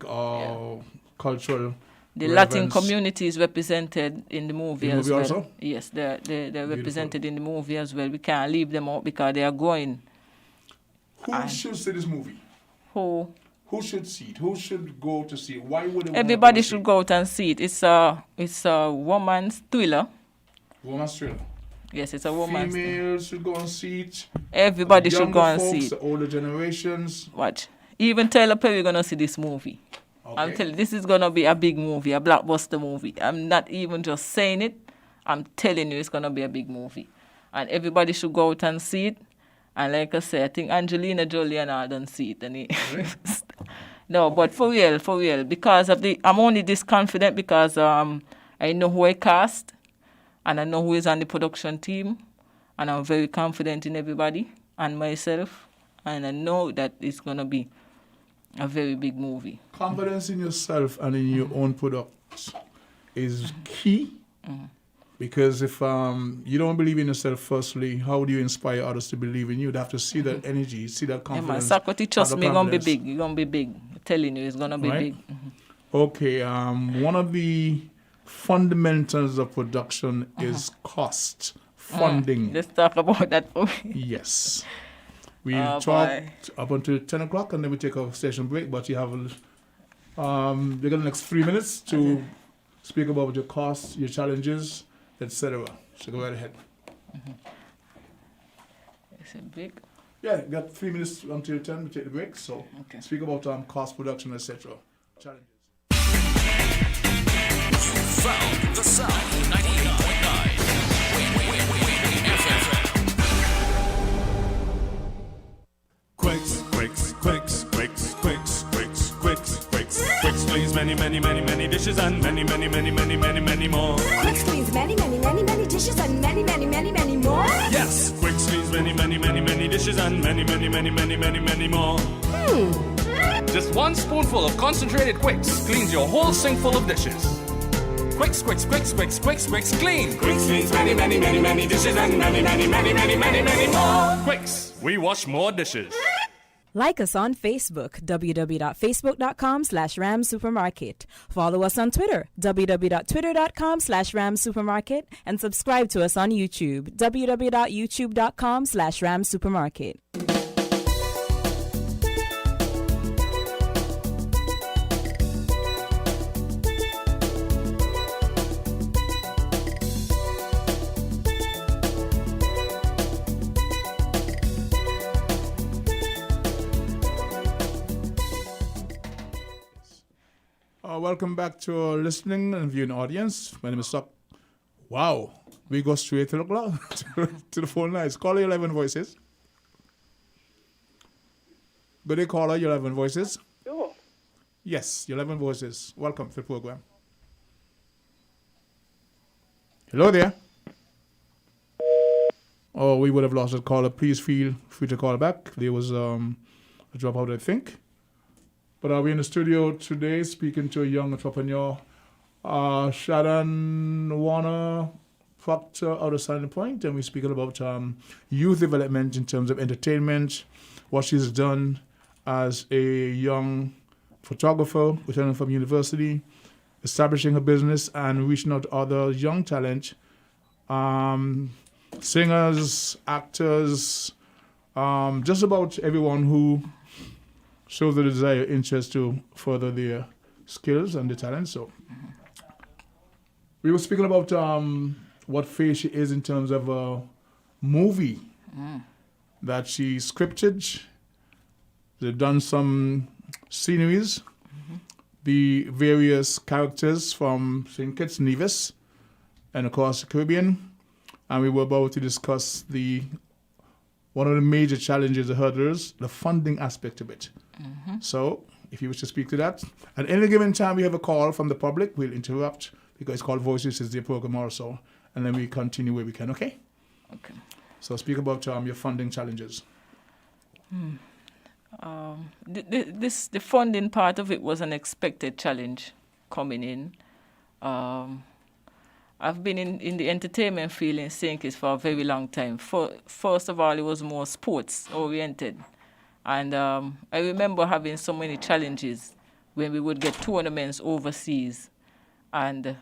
cultural The Latin relevance. community is represented in the movie In the as movie well. also? Yes, they're represented in the movie as well. We can't leave them out because they are growing. Who should see this movie? Who? Who should see it? Who should go to see it? Why would they Everybody should go out and see it. It's a romance thriller. Romance thriller. Yes, it's a romance. Females should go and see it. Everybody should go and Younger see folks, it. the older generations. Watch. Even Tyler Perry gonna see this movie. Okay. I'm telling you, this is gonna be a big movie, a blockbuster movie. I'm not even just saying it. I'm telling you, it's gonna be a big movie, and everybody should go out and see it. And like I said, I think Angelina Jolie and I don't see it. And no, but for real, because of I'm only this confident because I know who I cast, and I know who is on the production team, and I'm very confident in everybody and myself, and I know that it's gonna be a very big movie. Confidence in yourself and in your own products is key. Because if you don't believe in yourself, firstly, how do you inspire others to believe in you? You'd have to see that energy, see that Yeah, man, confidence. Socrates, trust have me, the it's gonna be confidence. big. It's gonna be big. I'm telling you, it's gonna be Right? big. Okay, one of the fundamentals of production is cost, funding. Let's talk about that. Yes. We Oh, talked up until 10 o'clock and then we take a station break, but you have you got the next 3 minutes to speak about your costs, your challenges, etc. So go right ahead. Is it big? Yeah, you got 3 minutes until 10 we take the break, so speak about cost, production, etc. Challenges. Found the sound 98.9 FM. Quicks, please, many dishes and many more. Quicks cleans many dishes and many more. Yes, Quicks cleans many dishes and many more. Just one spoonful of concentrated Quicks cleans your whole sink full of dishes. Quicks clean. Quicks cleans many dishes and many more. Quicks, we wash more dishes. Like us on Facebook, www.facebook.com/ramsupermarket. Follow us on Twitter, www.twitter.com/ramsupermarket. And subscribe to us on YouTube, www.youtube.com/ramsupermarket. Welcome back to our listening and viewing audience. My name is Sock. Wow, we go straight to the clock, to the phone lines. Call your 11 voices. Good day, caller, your 11 voices. Sure. Yes, your 11 voices. Welcome to the program. Hello there. Oh, we would have lost a caller. Please feel free to call back. There was a dropout, I think. But we're in the studio today speaking to a young entrepreneur, Sharon Warner Proctor out of Silent Point, and we're speaking about youth development in terms of entertainment, what she's done as a young photographer returning from university, establishing her business and reaching out to other young talent, singers, actors, just about everyone who shows the desire, interest to further their skills and their talent. So we were speaking about what phase she is in terms of a movie that she scripted. They've done some sceneries, the various characters from St. Kitts, Nevis, and across the Caribbean. And we were about to discuss one of the major challenges, the hurdles, the funding aspect of it. So, if you wish to speak to that, at any given time we have a call from the public, we'll interrupt because it's called Voices, is their program also, and then we continue where we can, okay? Okay. So speak about your funding challenges. The funding part of it was an expected challenge coming in. And I've been in the entertainment field in St. Kitts for a very long time. First of all, it was more sports oriented. And I remember having so many challenges when we would get tournaments overseas, and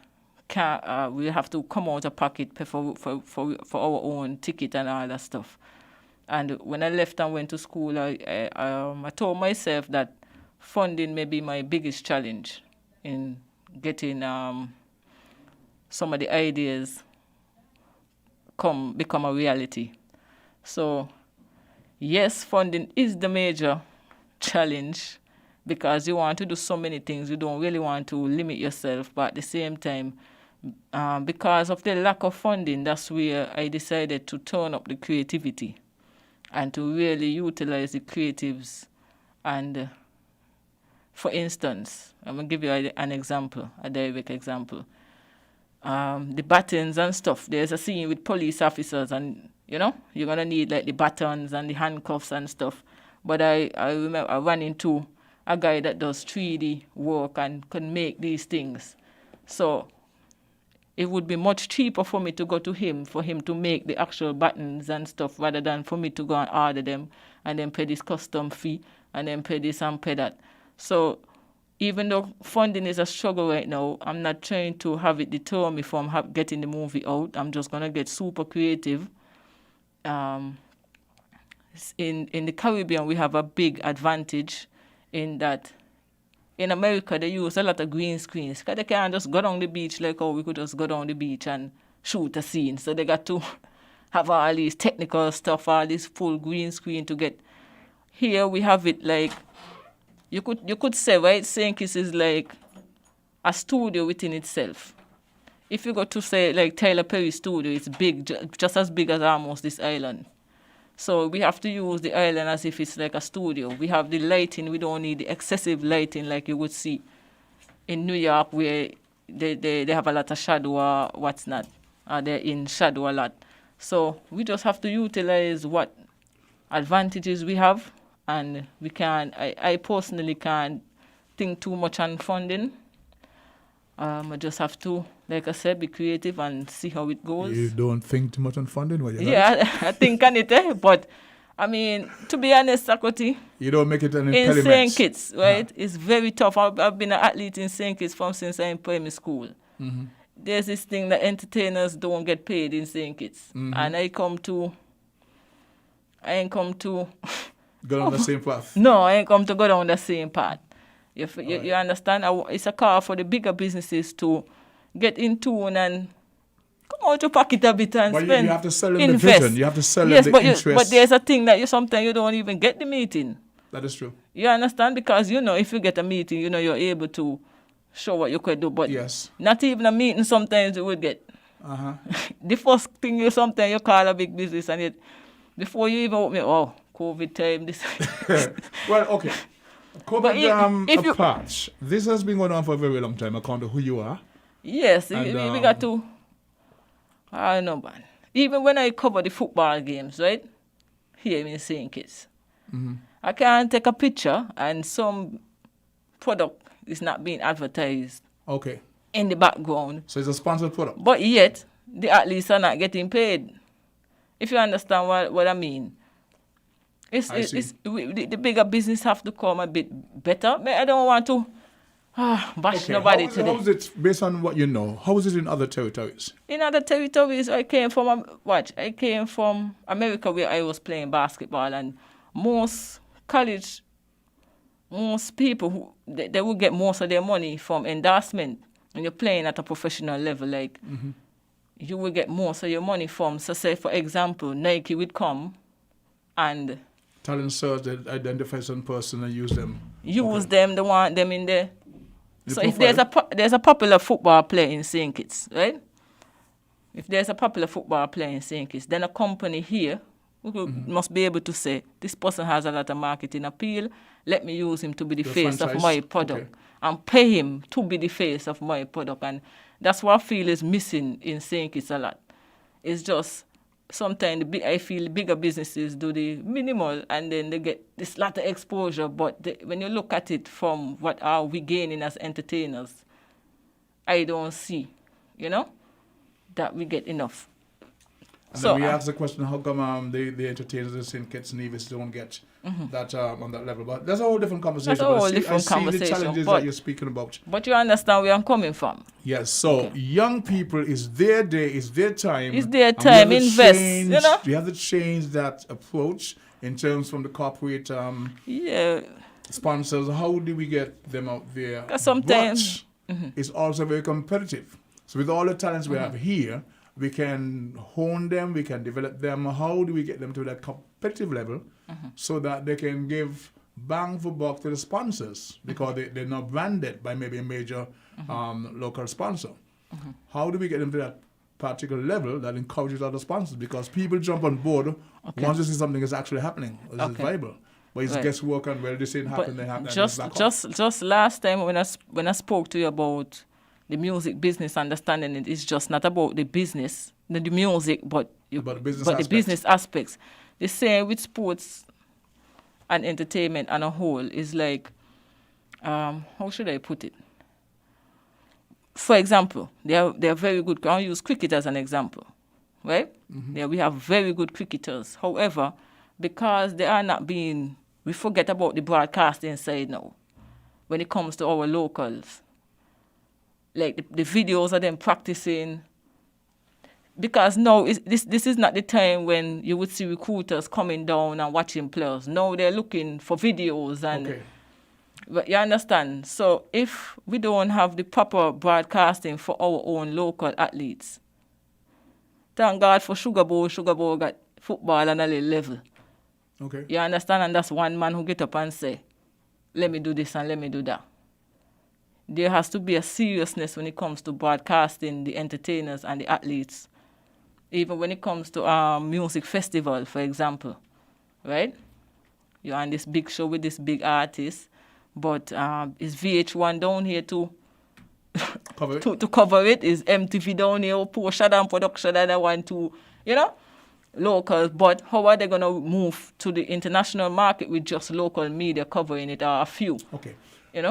we have to come out of pocket pay for our own ticket and all that stuff. And when I left and went to school, I told myself that funding may be my biggest challenge in getting some of the ideas become a reality. So yes, funding is the major challenge, because you want to do so many things. You don't really want to limit yourself, but at the same time, because of the lack of funding, that's where I decided to turn up the creativity and to really utilize the creatives. And for instance, I'm going to give you an example, a direct example. The buttons and stuff. There's a scene with police officers, and you're going to need like the buttons and the handcuffs and stuff. But I remember I ran into a guy that does 3D work and can make these things. So it would be much cheaper for me to go to him, for him to make the actual buttons and stuff, rather than for me to go and order them and then pay this custom fee and then pay this and pay that. So even though funding is a struggle right now, I'm not trying to have it deter me from getting the movie out. I'm just going to get super creative. In the Caribbean, we have a big advantage in that in America, they use a lot of green screens, because they can't just go down the beach like how we could just go down the beach and shoot a scene. So they got to have all these technical stuff, all this full green screen to get. Here we have it like, you could say, right, St. Kitts is like a studio within itself. If you go to, say, like Tyler Perry studio, it's big, just as big as almost this island. So we have to use the island as if it's like a studio. We have the lighting. We don't need the excessive lighting like you would see in New York, where they have a lot of shadow or what's not. They're in shadow a lot. So we just have to utilize what advantages we have. And we can. I personally can't think too much on funding. I just have to, like I said, be creative and see how it goes. You don't think too much on funding? Yeah, I think on it, but I mean, to be honest, Socrates, you don't make it an impediment. In St. Kitts, right? Uh-huh. It's very tough. I've been an athlete in St. Kitts since I'm in primary school. Mm-hmm. There's this thing that entertainers don't get paid in St. Kitts. Mm-hmm. And I ain't come to go down the same path. No, I ain't come to go down the same path. You understand? It's a call for the bigger businesses to get in tune and come out your pocket a bit and but spend. You have to sell them the vision. You have to sell them the interest. But there's a thing that sometimes you don't even get the meeting. That is true. You understand? Because, if you get a meeting, you're able to show what you could do. But yes. Not even a meeting sometimes you would get. Uh-huh. The first thing sometimes you call a big business, and yet before you even open it, COVID time, this. Well, okay. COVID apart, this has been going on for a very long time, according to who you are. Yes, and, we got to. I don't know, man. Even when I cover the football games, right? Here in St. Kitts, I can't take a picture and some product is not being advertised. Okay. In the background. So it's a sponsored product. But yet, the athletes are not getting paid. If you understand what I mean. The bigger business have to come a bit better. But I don't want to bash nobody today. How is it, based on what you know, how is it in other territories? In other territories, I came from America, where I was playing basketball, and most people, they will get most of their money from endorsement. When you're playing at a professional level, like, you will get most of your money from, so say, for example, Nike would come and talent search, they identify some person and use them. Use them, they want them in there. So if there's a popular football player in St. Kitts, right? If there's a popular football player in St. Kitts, then a company here must be able to say, this person has a lot of marketing appeal, let me use him to be the face of my product. And pay him to be the face of my product. And that's what I feel is missing in St. Kitts a lot. It's just sometimes I feel bigger businesses do the minimal and then they get this lot of exposure. But when you look at it from what are we gaining as entertainers, I don't see, that we get enough. And So then we ask the question, how come the entertainers in St. Kitts Nevis don't get that on that level? But that's a whole different conversation. That's a whole different I see conversation. the challenges that you're speaking about. But you understand where I'm coming from. Yes, so young people, is their day, is their time. It's their time, invest, you know. We have to change that approach in terms from the corporate sponsors. How do we get them out there? Because sometimes it's also very competitive. So with all the talents we have here, we can hone them, we can develop them. How do we get them to that competitive level so that they can give bang for buck to the sponsors because they're not branded by maybe a major local sponsor? How do we get them to that particular level that encourages other sponsors? Because people jump on board once they see something is actually happening, this is viable. But it's guesswork and well, this ain't happen, they happen. Just last time when I spoke to you about the music business, understanding it is just not about the business, the music, but the business aspects. The same with sports and entertainment on a whole is like, how should I put it? For example, they are very good. I'll use cricket as an example, right? Yeah, we have very good cricketers. However, because they are not being, we forget about the broadcasting side now when it comes to our locals. Like the videos of them practicing. Because now, this is not the time when you would see recruiters coming down and watching players. No, they're looking for videos. But you understand? So if we don't have the proper broadcasting for our own local athletes, thank God for Sugar Bowl. Sugar Bowl got football on a little level. Okay. You understand? And that's one man who get up and say, let me do this and let me do that. There has to be a seriousness when it comes to broadcasting the entertainers and the athletes. Even when it comes to music festival, for example, right? You're on this big show with this big artist, but is VH1 down here to cover it? to cover it? Is MTV down here, Porsche and production and I want to, local. But how are they going to move to the international market with just local media covering it, or a few? Okay.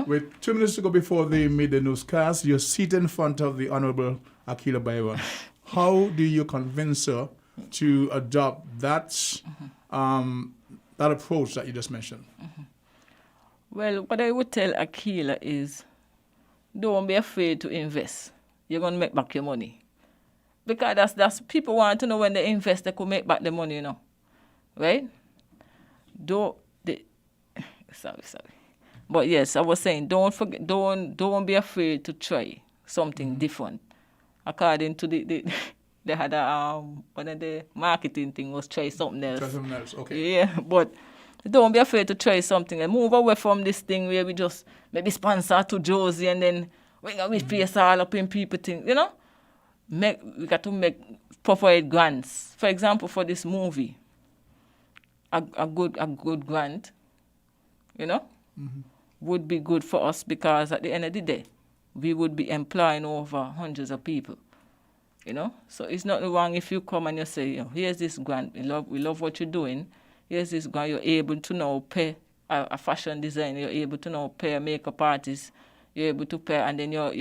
With 2 minutes to go before the midday newscast, you're seated in front of the Honorable Akila Byron. How do you convince her to adopt that that approach that you just mentioned? Well, what I would tell Akila is, don't be afraid to invest. You're going to make back your money. Because that's people want to know when they invest, they could make back the money, right? Sorry. But yes, I was saying, don't be afraid to try something different. According to they had one of the marketing thing was try something else. Try something else, okay. Yeah, but don't be afraid to try something and move away from this thing where we just maybe sponsor to Josie and then we face all up in people thing, we got to provide grants. For example, for this movie, a good grant, would be good for us because at the end of the day, we would be employing over hundreds of people, So it's not wrong if you come and you say, here's this grant, we love what you're doing. Here's this grant, you're able to now pay a fashion designer, you're able to now pay a makeup artist, you're able to pay, and then you're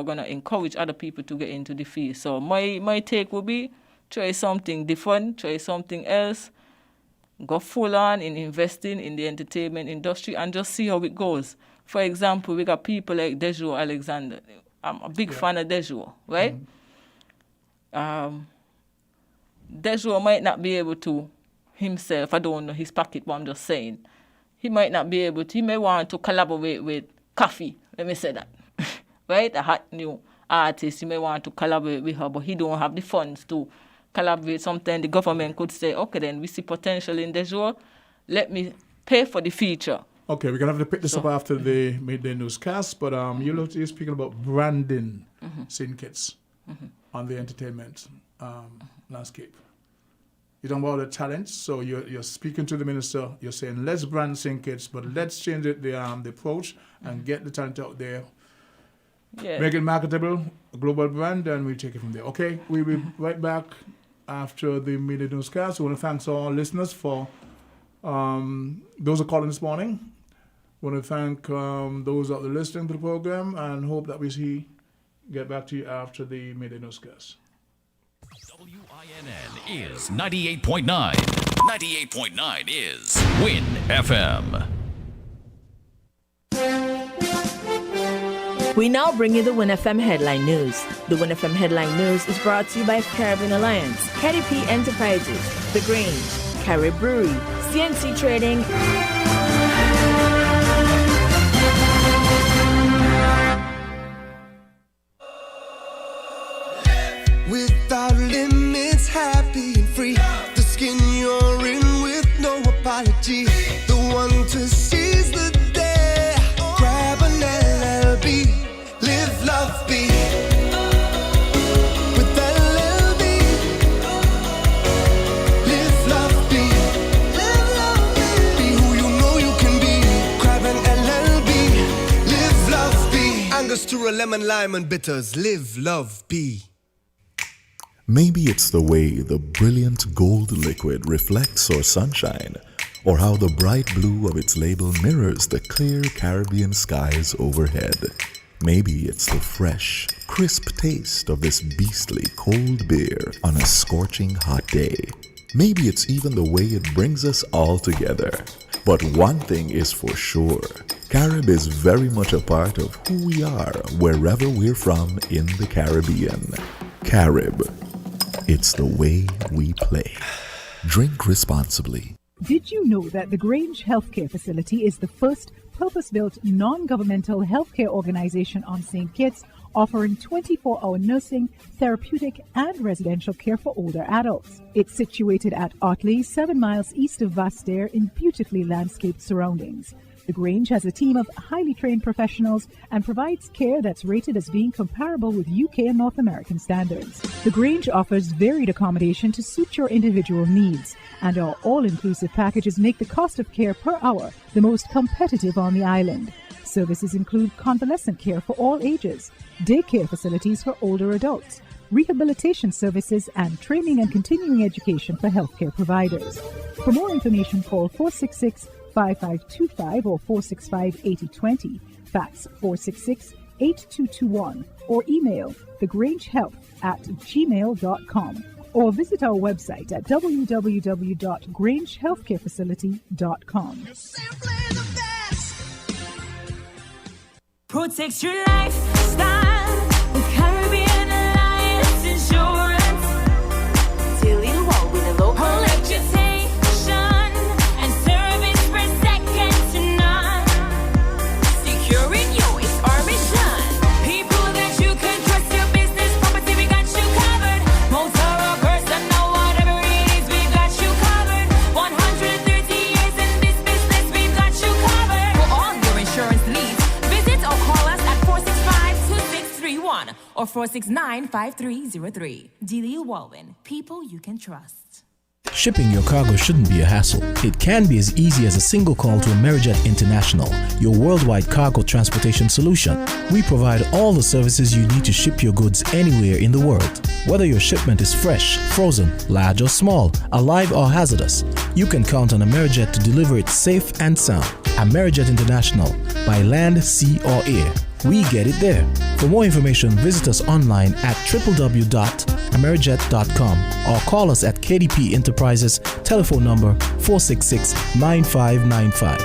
going to encourage other people to get into the field. So my take would be, try something different, try something else, go full on in investing in the entertainment industry and just see how it goes. For example, we got people like Dejo Alexander. I'm a big fan of Dejo, right? Dejo might not be able to himself, I don't know his pocket, but I'm just saying. He might not be able to, he may want to collaborate with Coffee, let me say that, right? A hot new artist, he may want to collaborate with her, but he don't have the funds to collaborate. Sometimes the government could say, okay, then we see potential in Dejo, let me pay for the feature. Okay, we're going to have to pick this up after the midday newscast, but you're speaking about branding St. Kitts on the entertainment landscape. You're talking about the talents, so you're speaking to the minister, you're saying, let's brand St. Kitts, but let's change the approach and get the talent out there. Yeah. Make it marketable, a global brand, and we take it from there. Okay, we'll be right back after the midday newscast. We want to thank all listeners for those who are calling this morning. We want to thank those that are listening to the program and hope that we get back to you after the midday newscast. WINN is 98.9. 98.9 is Win FM. We now bring you the Win FM Headline News. The Win FM Headline News is brought to you by Caribbean Alliance, KDP Enterprises, The Grange, Carib Brewery, CNC Trading. Without limits, happy and free. The skin you're in with no apology. The one to seize the day. Grab an LLB. Live, love, be. With LLB. Live, love, be. Live, love, be. Be who you know you can be. Grab an LLB. Live, love, be. Angostura, lemon, lime, and bitters. Live, love, be. Maybe it's the way the brilliant gold liquid reflects our sunshine, or how the bright blue of its label mirrors the clear Caribbean skies overhead. Maybe it's the fresh, crisp taste of this beastly cold beer on a scorching hot day. Maybe it's even the way it brings us all together. But one thing is for sure, Carib is very much a part of who we are wherever we're from in the Caribbean. Carib. It's the way we play. Drink responsibly. Did you know that the Grange Healthcare Facility is the first purpose-built non-governmental healthcare organization on St. Kitts, offering 24-hour nursing, therapeutic, and residential care for older adults? It's situated at Otley, 7 miles east of Vastair in beautifully landscaped surroundings. The Grange has a team of highly trained professionals and provides care that's rated as being comparable with UK and North American standards. The Grange offers varied accommodation to suit your individual needs, and our all-inclusive packages make the cost of care per hour the most competitive on the island. Services include convalescent care for all ages, daycare facilities for older adults, rehabilitation services, and training and continuing education for healthcare providers. For more information, call 466-5525 or 465-8020, fax 466-8221, or email thegrangehealth@gmail.com, or visit our website at www.grangehealthcarefacility.com. Protect your lifestyle with Caribbean Alliance Insurance. Till you walk with a local reputation and service for second to none. Securing you is our mission. People that you can trust, your business, property, we got you covered. Motor or personal, whatever it is, we got you covered. 130 years in this business, we've got you covered. For all your insurance needs, visit or call us at 465-2631 or 469-5303. Dealey Walwyn, people you can trust. Shipping your cargo shouldn't be a hassle. It can be as easy as a single call to Amerijet International, your worldwide cargo transportation solution. We provide all the services you need to ship your goods anywhere in the world. Whether your shipment is fresh, frozen, large or small, alive or hazardous, you can count on Amerijet to deliver it safe and sound. Amerijet International, by land, sea or air. We get it there. For more information, visit us online at www.amerijet.com or call us at KDP Enterprises, telephone number 466-9595.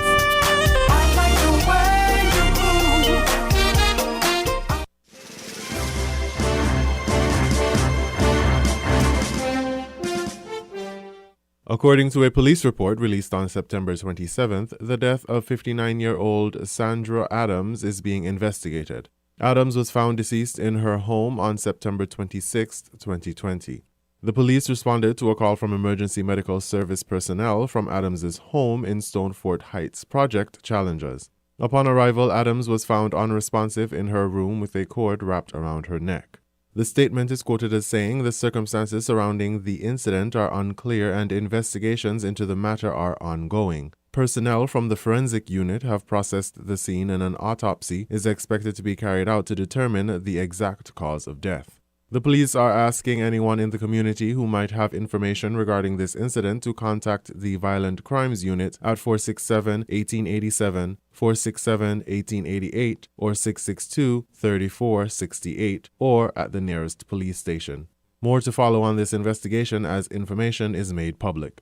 According to a police report released on September 27th, the death of 59-year-old Sandra Adams is being investigated. Adams was found deceased in her home on September 26, 2020. The police responded to a call from emergency medical service personnel from Adams's home in Stonefort Heights Project Challengers. Upon arrival, Adams was found unresponsive in her room with a cord wrapped around her neck. The statement is quoted as saying the circumstances surrounding the incident are unclear and investigations into the matter are ongoing. Personnel from the forensic unit have processed the scene and an autopsy is expected to be carried out to determine the exact cause of death. The police are asking anyone in the community who might have information regarding this incident to contact the Violent Crimes Unit at 467-1887, 467-1888, or 662-3468, or at the nearest police station. More to follow on this investigation as information is made public.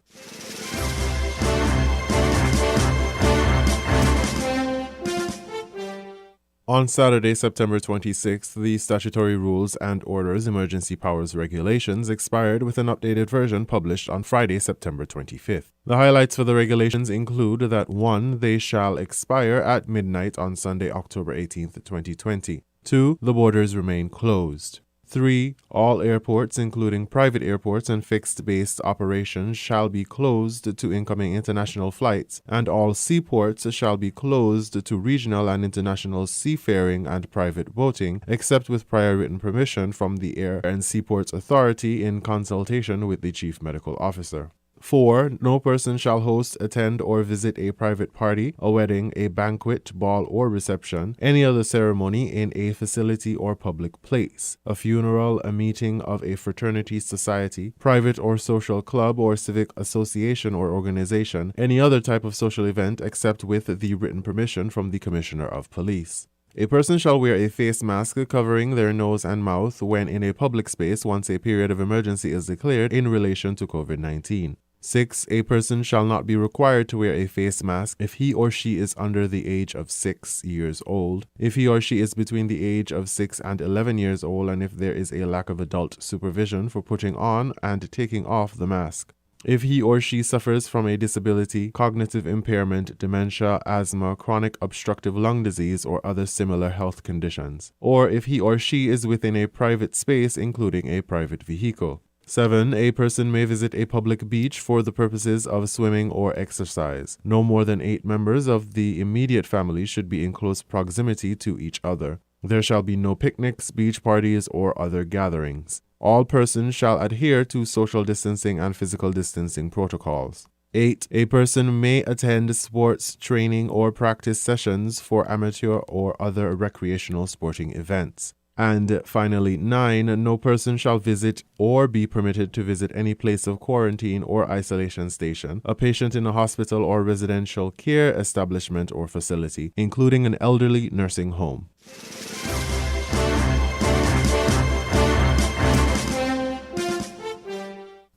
On Saturday, September 26th, the Statutory Rules and Orders Emergency Powers Regulations expired with an updated version published on Friday, September 25th. The highlights for the regulations include that 1. They shall expire at midnight on Sunday, October 18th, 2020. 2. The borders remain closed. 3. All airports, including private airports and fixed-based operations, shall be closed to incoming international flights, and all seaports shall be closed to regional and international seafaring and private boating, except with prior written permission from the Air and Seaports Authority in consultation with the Chief Medical Officer. 4. No person shall host, attend, or visit a private party, a wedding, a banquet, ball, or reception, any other ceremony in a facility or public place, a funeral, a meeting of a fraternity, society, private or social club or civic association or organization, any other type of social event except with the written permission from the Commissioner of Police. A person shall wear a face mask covering their nose and mouth when in a public space once a period of emergency is declared in relation to COVID-19. 6. A person shall not be required to wear a face mask if he or she is under the age of 6 years old, if he or she is between the age of 6 and 11 years old, and if there is a lack of adult supervision for putting on and taking off the mask. If he or she suffers from a disability, cognitive impairment, dementia, asthma, chronic obstructive lung disease, or other similar health conditions. Or if he or she is within a private space, including a private vehicle. 7. A person may visit a public beach for the purposes of swimming or exercise. No more than 8 members of the immediate family should be in close proximity to each other. There shall be no picnics, beach parties, or other gatherings. All persons shall adhere to social distancing and physical distancing protocols. 8. A person may attend sports, training, or practice sessions for amateur or other recreational sporting events. And finally, 9. No person shall visit or be permitted to visit any place of quarantine or isolation station, a patient in a hospital or residential care establishment or facility, including an elderly nursing home.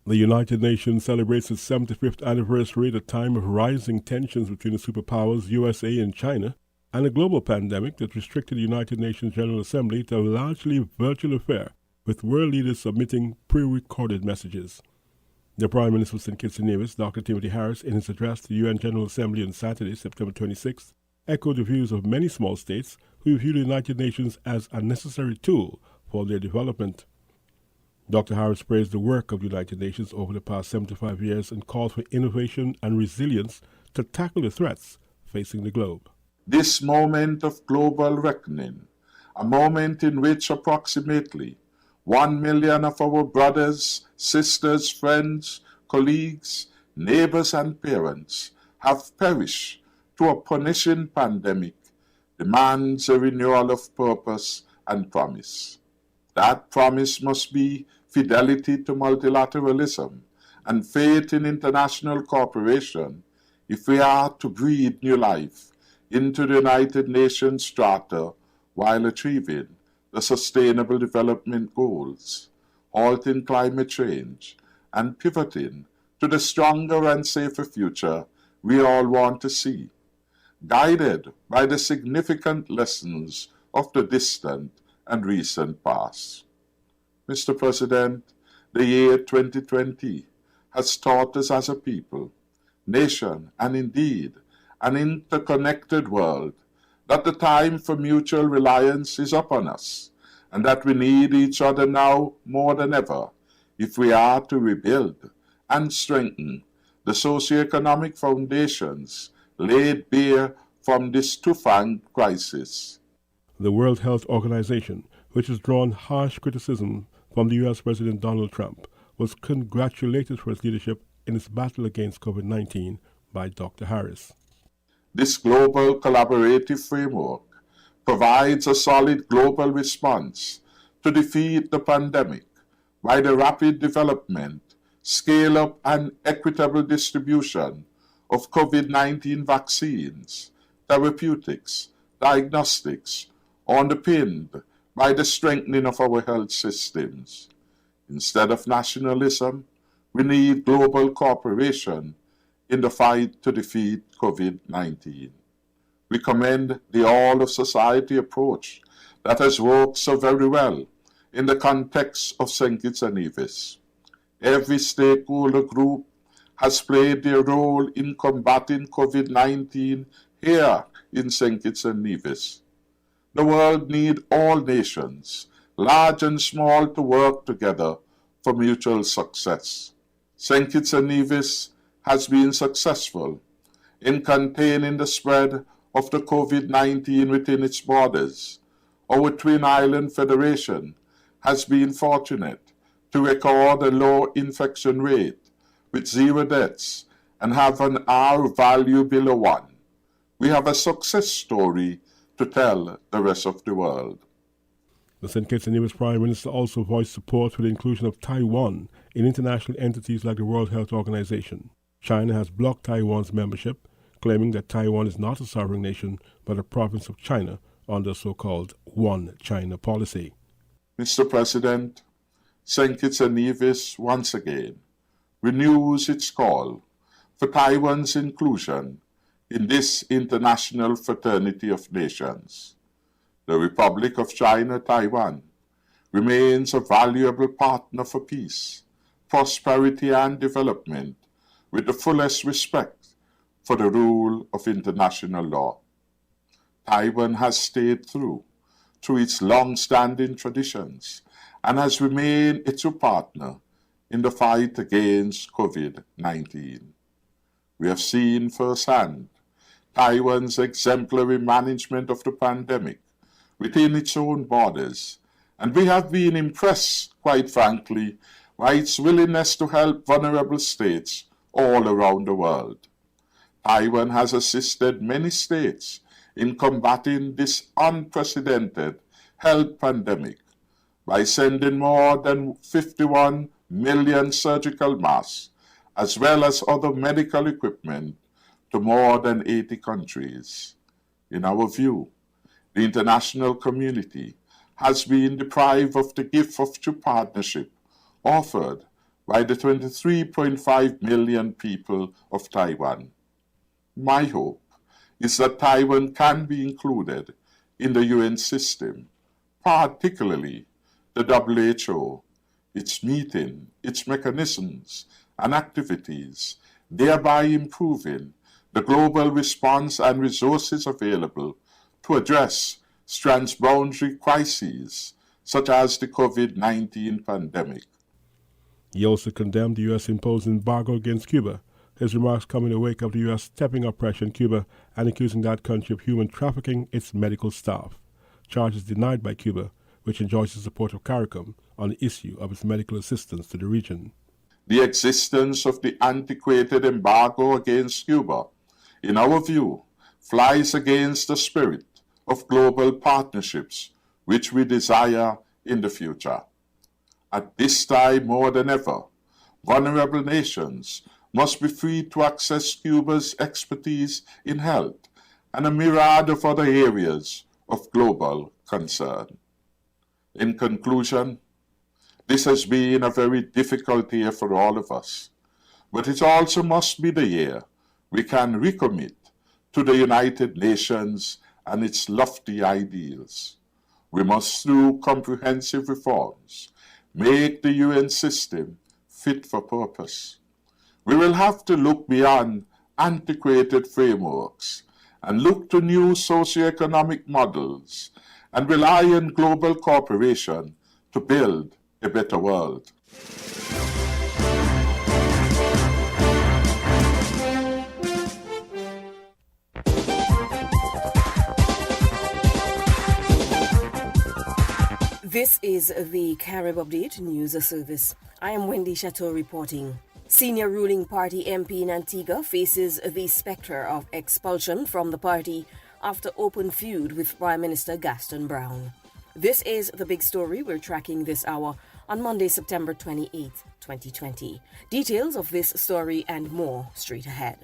The United Nations celebrates its 75th anniversary at a time of rising tensions between the superpowers USA and China, and a global pandemic that restricted the United Nations General Assembly to a largely virtual affair, with world leaders submitting pre-recorded messages. The Prime Minister of St. Kitts and Nevis, Dr. Timothy Harris, in his address to the UN General Assembly on Saturday, September 26th, echoed the views of many small states who view the United Nations as a necessary tool for their development. Dr. Harris praised the work of the United Nations over the past 75 years and called for innovation and resilience to tackle the threats facing the globe. This moment of global reckoning, a moment in which approximately 1 million of our brothers, sisters, friends, colleagues, neighbors, and parents have perished to a punishing pandemic, demands a renewal of purpose and promise. That promise must be fidelity to multilateralism and faith in international cooperation if we are to breathe new life into the United Nations Charter while achieving the Sustainable Development Goals, halting climate change, and pivoting to the stronger and safer future we all want to see, guided by the significant lessons of the distant and recent past. Mr. President, the year 2020 has taught us as a people, nation, and indeed an interconnected world that the time for mutual reliance is upon us and that we need each other now more than ever if we are to rebuild and strengthen the socioeconomic foundations laid bare from this two-fanged crisis. The World Health Organization, which has drawn harsh criticism from the U.S. President Donald Trump, was congratulated for its leadership in its battle against COVID-19 by Dr. Harris. This global collaborative framework provides a solid global response to defeat the pandemic by the rapid development, scale-up, and equitable distribution of COVID-19 vaccines, therapeutics, diagnostics, underpinned by the strengthening of our health systems. Instead of nationalism, we need global cooperation in the fight to defeat COVID-19. We commend the all-of-society approach that has worked so very well in the context of St. Kitts and Nevis. Every stakeholder group has played their role in combating COVID-19 here in St. Kitts and Nevis. The world needs all nations, large and small, to work together for mutual success. St. Kitts and Nevis has been successful in containing the spread of the COVID-19 within its borders. Our Twin Island Federation has been fortunate to record a low infection rate with 0 deaths and have an R value below 1. We have a success story to tell the rest of the world. The St. Kitts and Nevis Prime Minister also voiced support for the inclusion of Taiwan in international entities like the World Health Organization. China has blocked Taiwan's membership, claiming that Taiwan is not a sovereign nation but a province of China under so-called One China policy. Mr. President, St. Kitts and Nevis once again renews its call for Taiwan's inclusion in this international fraternity of nations. The Republic of China, Taiwan, remains a valuable partner for peace, prosperity, and development, with the fullest respect for the rule of international law. Taiwan has stayed true to its long-standing traditions and has remained a true partner in the fight against COVID-19. We have seen firsthand Taiwan's exemplary management of the pandemic within its own borders, and we have been impressed, quite frankly, by its willingness to help vulnerable states all around the world. Taiwan has assisted many states in combating this unprecedented health pandemic by sending more than 51 million surgical masks, as well as other medical equipment, to more than 80 countries. In our view, the international community has been deprived of the gift of true partnership offered by the 23.5 million people of Taiwan. My hope is that Taiwan can be included in the UN system, particularly the WHO, its meeting, its mechanisms and activities, thereby improving the global response and resources available to address transboundary crises such as the COVID-19 pandemic. He also condemned the U.S. imposed embargo against Cuba. His remarks come in the wake of the U.S. stepping up pressure in Cuba and accusing that country of human trafficking its medical staff. Charges denied by Cuba, which enjoys the support of CARICOM on the issue of its medical assistance to the region. The existence of the antiquated embargo against Cuba, in our view, flies against the spirit of global partnerships which we desire in the future. At this time more than ever, vulnerable nations must be free to access Cuba's expertise in health and a myriad of other areas of global concern. In conclusion, this has been a very difficult year for all of us, but it also must be the year we can recommit to the United Nations and its lofty ideals. We must, through comprehensive reforms, make the UN system fit for purpose. We will have to look beyond antiquated frameworks and look to new socioeconomic models and rely on global cooperation to build a better world. This is the Carib Update News Service. I am Wendy Chateau reporting. Senior ruling party MP in Antigua faces the spectre of expulsion from the party after open feud with Prime Minister Gaston Brown. This is the big story we're tracking this hour on Monday, September 28, 2020. Details of this story and more straight ahead.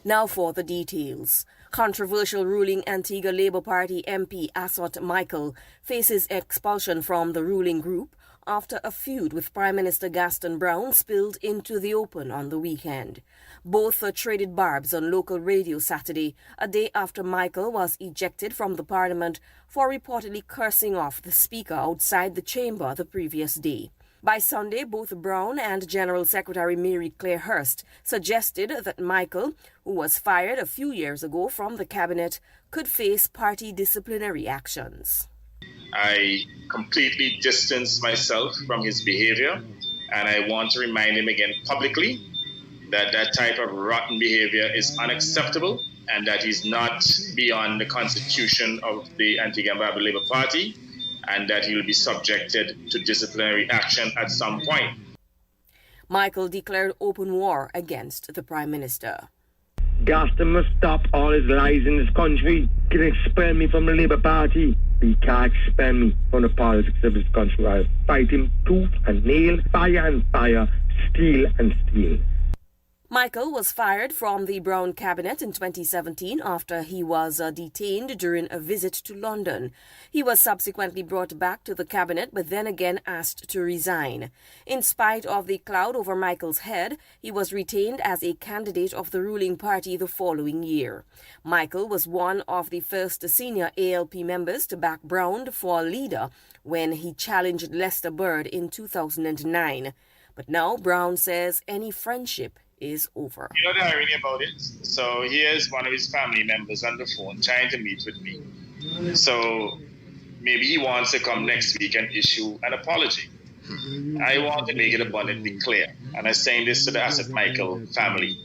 Now for the details. Controversial ruling Antigua Labour Party MP Asot Michael faces expulsion from the ruling group after a feud with Prime Minister Gaston Brown spilled into the open on the weekend. Both traded barbs on local radio Saturday, a day after Michael was ejected from the parliament for reportedly cursing off the speaker outside the chamber the previous day. By Sunday, both Brown and General Secretary Mary Claire Hurst suggested that Michael, who was fired a few years ago from the cabinet, could face party disciplinary actions. I completely distanced myself from his behavior, and I want to remind him again publicly that that type of rotten behavior is unacceptable and that he's not beyond the constitution of the Antigua and Barbuda Labour Party, and that he will be subjected to disciplinary action at some point. Michael declared open war against the Prime Minister. Gaston must stop all his lies in this country. He can expel me from the Labour Party. He can't expel me from the politics of this country. I'll fight him tooth and nail, fire and fire, steel and steel. Michael was fired from the Brown cabinet in 2017 after he was detained during a visit to London. He was subsequently brought back to the cabinet but then again asked to resign. In spite of the cloud over Michael's head, he was retained as a candidate of the ruling party the following year. Michael was one of the first senior ALP members to back Brown for leader when he challenged Lester Bird in 2009. But now Brown says any friendship is over. You know the irony about it? So here's one of his family members on the phone trying to meet with me. So maybe he wants to come next week and issue an apology. I want to make it abundantly clear, and I'm saying this to the Asset Michael family,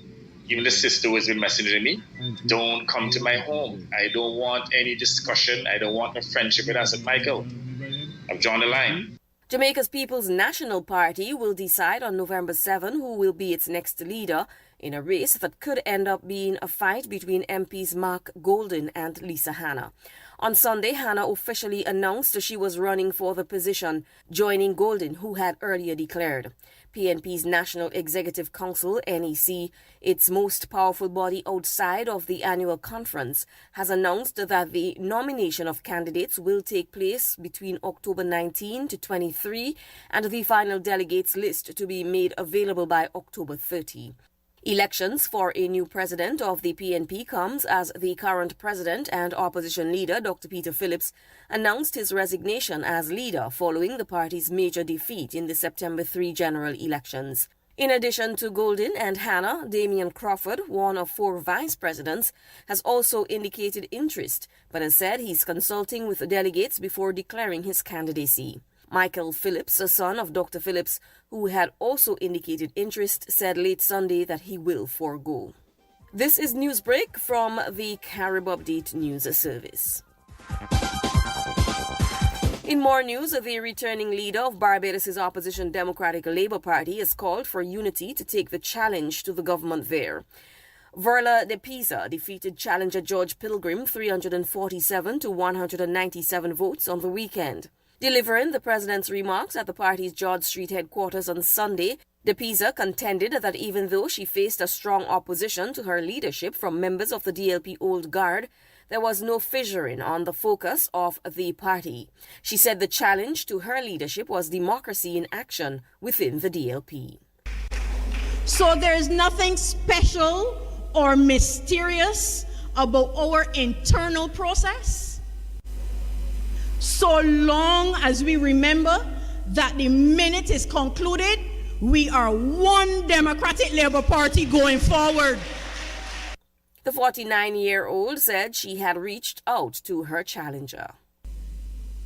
even the sister who has been messaging me, don't come to my home. I don't want any discussion. I don't want a friendship with Asset Michael. I've drawn the line. Jamaica's People's National Party will decide on November 7 who will be its next leader in a race that could end up being a fight between MPs Mark Golden and Lisa Hanna. On Sunday, Hanna officially announced she was running for the position, joining Golden, who had earlier declared. PNP's National Executive Council, NEC, its most powerful body outside of the annual conference, has announced that the nomination of candidates will take place between October 19 to 23 and the final delegates list to be made available by October 30. Elections for a new president of the PNP comes as the current president and opposition leader, Dr. Peter Phillips, announced his resignation as leader following the party's major defeat in the September 3 general elections. In addition to Golden and Hanna, Damian Crawford, one of 4 vice presidents, has also indicated interest, but has said he's consulting with the delegates before declaring his candidacy. Michael Phillips, a son of Dr. Phillips, who had also indicated interest, said late Sunday that he will forego. This is Newsbreak from the Carib Update News Service. In more news, the returning leader of Barbados' opposition Democratic Labour Party has called for unity to take the challenge to the government there. Verla de Pisa defeated challenger George Pilgrim 347 to 197 votes on the weekend. Delivering the president's remarks at the party's George Street headquarters on Sunday, De Pisa contended that even though she faced a strong opposition to her leadership from members of the DLP Old Guard, there was no fissuring on the focus of the party. She said the challenge to her leadership was democracy in action within the DLP. So there is nothing special or mysterious about our internal process, so long as we remember that the minute is concluded, we are one Democratic Labour Party going forward. The 49-year-old said she had reached out to her challenger.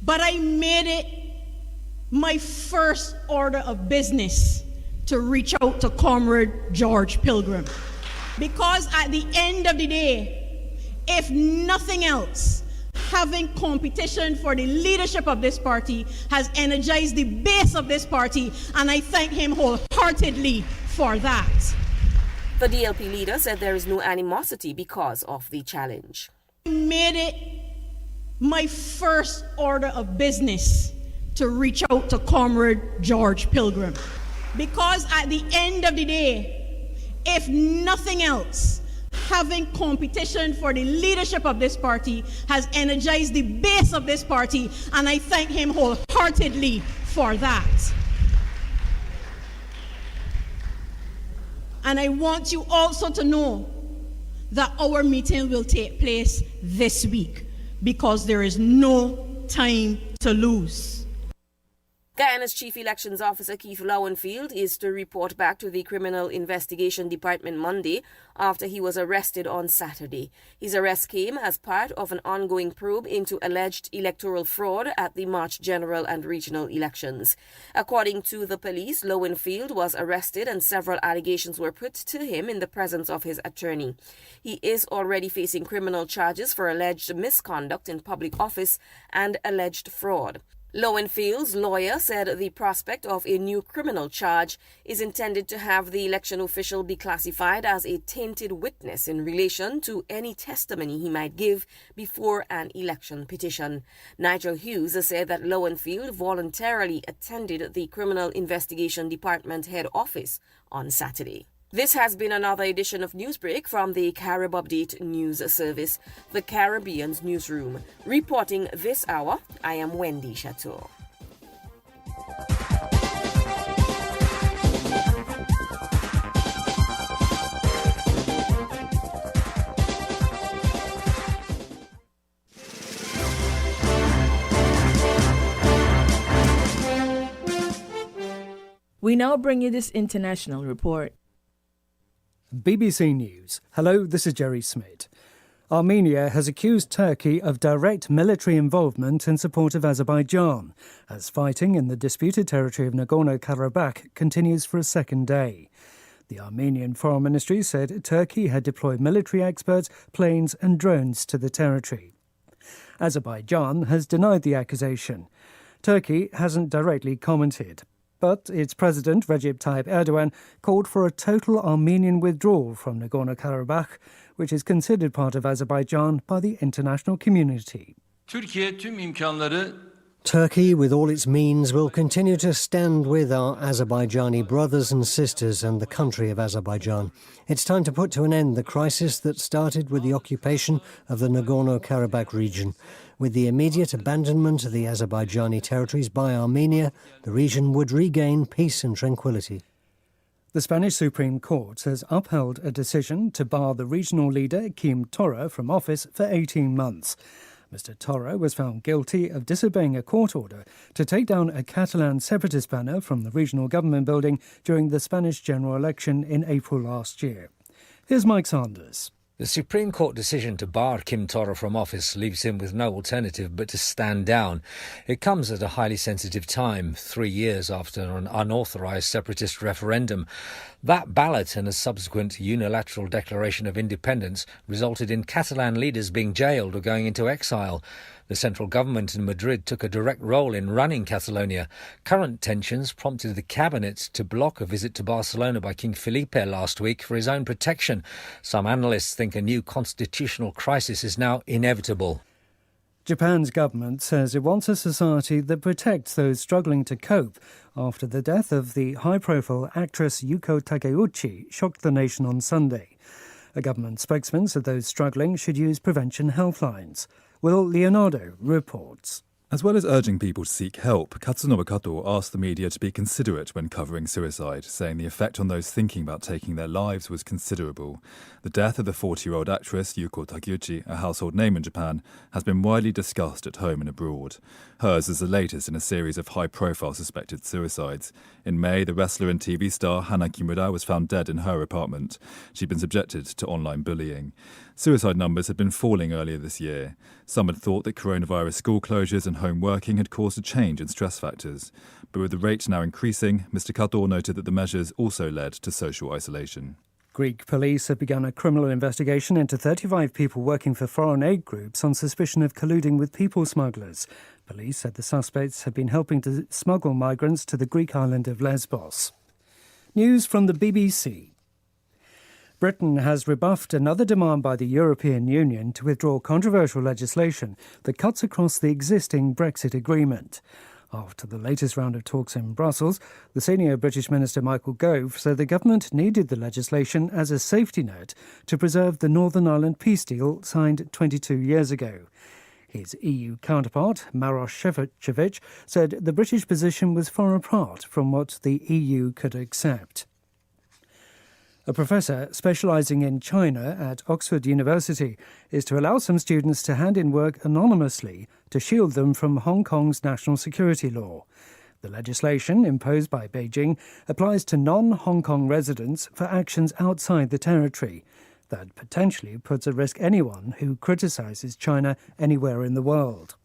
But I made it my first order of business to reach out to Comrade George Pilgrim. Because at the end of the day, if nothing else, having competition for the leadership of this party has energized the base of this party, and I thank him wholeheartedly for that. The DLP leader said there is no animosity because of the challenge. I made it my first order of business to reach out to Comrade George Pilgrim. Because at the end of the day, if nothing else, having competition for the leadership of this party has energized the base of this party, and I thank him wholeheartedly for that. And I want you also to know that our meeting will take place this week because there is no time to lose. Guyana's Chief Elections Officer Keith Lowenfield is to report back to the Criminal Investigation Department Monday after he was arrested on Saturday. His arrest came as part of an ongoing probe into alleged electoral fraud at the March general and regional elections. According to the police, Lowenfield was arrested and several allegations were put to him in the presence of his attorney. He is already facing criminal charges for alleged misconduct in public office and alleged fraud. Lowenfield's lawyer said the prospect of a new criminal charge is intended to have the election official be classified as a tainted witness in relation to any testimony he might give before an election petition. Nigel Hughes said that Lowenfield voluntarily attended the Criminal Investigation Department head office on Saturday. This has been another edition of Newsbreak from the Carib Update News Service, the Caribbean's newsroom. Reporting this hour, I am Wendy Chateau. We now bring you this international report. BBC News. Hello, this is Jerry Smith. Armenia has accused Turkey of direct military involvement in support of Azerbaijan, as fighting in the disputed territory of Nagorno-Karabakh continues for a second day. The Armenian Foreign Ministry said Turkey had deployed military experts, planes and drones to the territory. Azerbaijan has denied the accusation. Turkey hasn't directly commented. But its president, Recep Tayyip Erdogan, called for a total Armenian withdrawal from Nagorno-Karabakh, which is considered part of Azerbaijan by the international community. Turkey, with all its means, will continue to stand with our Azerbaijani brothers and sisters and the country of Azerbaijan. It's time to put to an end the crisis that started with the occupation of the Nagorno-Karabakh region. With the immediate abandonment of the Azerbaijani territories by Armenia, the region would regain peace and tranquility. The Spanish Supreme Court has upheld a decision to bar the regional leader, Quim Torra, from office for 18 months. Mr. Torra was found guilty of disobeying a court order to take down a Catalan separatist banner from the regional government building during the Spanish general election in April last year. Here's Mike Sanders. The Supreme Court decision to bar Quim Torra from office leaves him with no alternative but to stand down. It comes at a highly sensitive time, 3 years after an unauthorised separatist referendum. That ballot and a subsequent unilateral declaration of independence resulted in Catalan leaders being jailed or going into exile. The central government in Madrid took a direct role in running Catalonia. Current tensions prompted the cabinet to block a visit to Barcelona by King Felipe last week for his own protection. Some analysts think a new constitutional crisis is now inevitable. Japan's government says it wants a society that protects those struggling to cope after the death of the high-profile actress Yuko Takeuchi shocked the nation on Sunday. A government spokesman said those struggling should use prevention helplines. Will Leonardo reports. As well as urging people to seek help, Katsunobu Kato asked the media to be considerate when covering suicide, saying the effect on those thinking about taking their lives was considerable. The death of the 40-year-old actress Yuko Takeuchi, a household name in Japan, has been widely discussed at home and abroad. Hers is the latest in a series of high-profile suspected suicides. In May, the wrestler and TV star Hana Kimura was found dead in her apartment. She'd been subjected to online bullying. Suicide numbers had been falling earlier this year. Some had thought that coronavirus school closures and home working had caused a change in stress factors. But with the rate now increasing, Mr. Kato noted that the measures also led to social isolation. Greek police have begun a criminal investigation into 35 people working for foreign aid groups on suspicion of colluding with people smugglers. Police said the suspects had been helping to smuggle migrants to the Greek island of Lesbos. News from the BBC. Britain has rebuffed another demand by the European Union to withdraw controversial legislation that cuts across the existing Brexit agreement. After the latest round of talks in Brussels, the senior British Minister Michael Gove said the government needed the legislation as a safety net to preserve the Northern Ireland peace deal signed 22 years ago. His EU counterpart, Maroš Šefčovič, said the British position was far apart from what the EU could accept. A professor specialising in China at Oxford University is to allow some students to hand in work anonymously to shield them from Hong Kong's national security law. The legislation imposed by Beijing applies to non-Hong Kong residents for actions outside the territory. That potentially puts at risk anyone who criticises China anywhere in the world.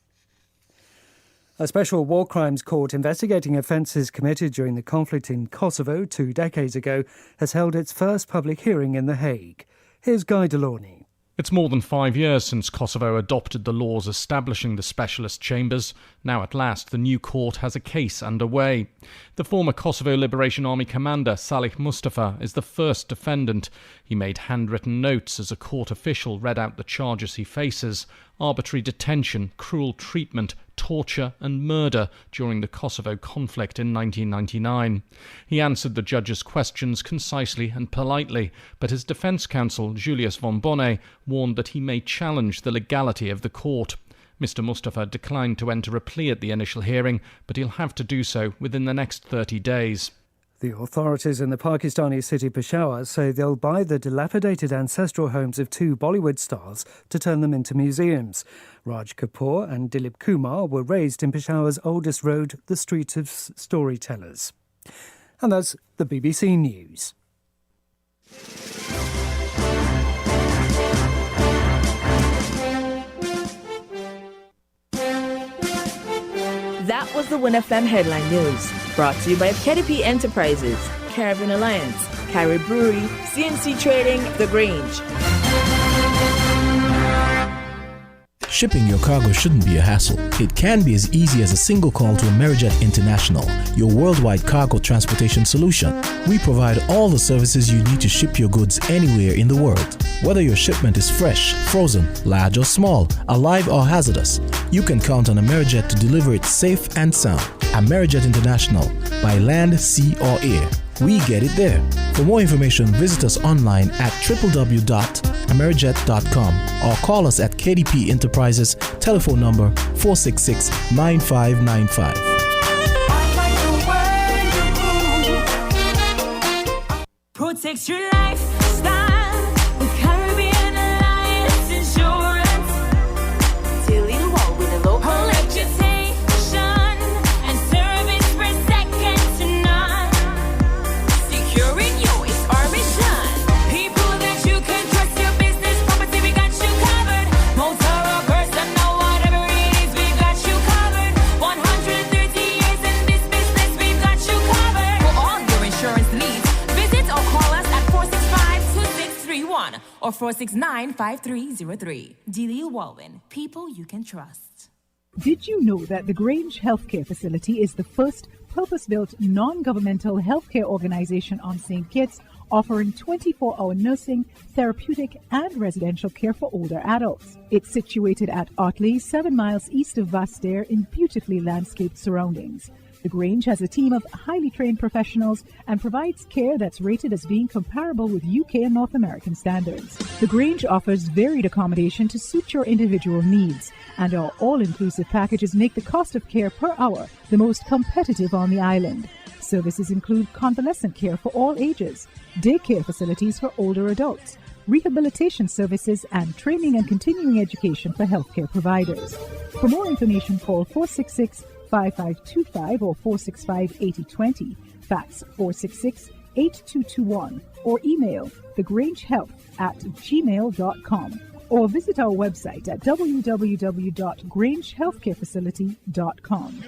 A special war crimes court investigating offences committed during the conflict in Kosovo 2 decades ago has held its first public hearing in The Hague. Here's Guy Delorney. It's more than 5 years since Kosovo adopted the laws establishing the specialist chambers. Now at last the new court has a case underway. The former Kosovo Liberation Army commander Salih Mustafa is the first defendant. He made handwritten notes as a court official read out the charges he faces: arbitrary detention, cruel treatment, torture and murder during the Kosovo conflict in 1999. He answered the judge's questions concisely and politely, but his defence counsel, Julius von Bonnet, warned that he may challenge the legality of the court. Mr. Mustafa declined to enter a plea at the initial hearing, but he'll have to do so within the next 30 days. The authorities in the Pakistani city Peshawar say they'll buy the dilapidated ancestral homes of 2 Bollywood stars to turn them into museums. Raj Kapoor and Dilip Kumar were raised in Peshawar's oldest road, the Street of Storytellers. And that's the BBC News. That was the WinFM Headline News, brought to you by KDP Enterprises, Caribbean Alliance, Carib Brewery, CNC Trading, The Grange. Shipping your cargo shouldn't be a hassle. It can be as easy as a single call to Amerijet International, your worldwide cargo transportation solution. We provide all the services you need to ship your goods anywhere in the world. Whether your shipment is fresh, frozen, large or small, alive or hazardous, you can count on Amerijet to deliver it safe and sound. Amerijet International, by land, sea or air. We get it there. For more information, visit us online at www.amerijet.com or call us at KDP Enterprises, telephone number 466-9595. Protect your lifestyle with Caribbean Alliance Insurance. Till you walk with a low reputation and service for second to none. Securing you is our mission. People that you can trust, your business, property, we got you covered. Motor or personal, whatever it is, we got you covered. 130 years in this business, we've got you covered. For all your insurance needs, visit or call us at 465-2631 or 469-5303. Delia Walwyn, people you can trust. Did you know that the Grange Healthcare Facility is the first purpose-built non-governmental healthcare organization on St. Kitts, offering 24-hour nursing, therapeutic and residential care for older adults? It's situated at Otley, 7 miles east of Vastair in beautifully landscaped surroundings. The Grange has a team of highly trained professionals and provides care that's rated as being comparable with UK and North American standards. The Grange offers varied accommodation to suit your individual needs, and our all-inclusive packages make the cost of care per hour the most competitive on the island. Services include convalescent care for all ages, daycare facilities for older adults, rehabilitation services, and training and continuing education for healthcare providers. For more information, call 466-5525 or 465-8020, fax 466-8221, or email thegrangehealth@gmail.com, or visit our website at www.grangehealthcarefacility.com.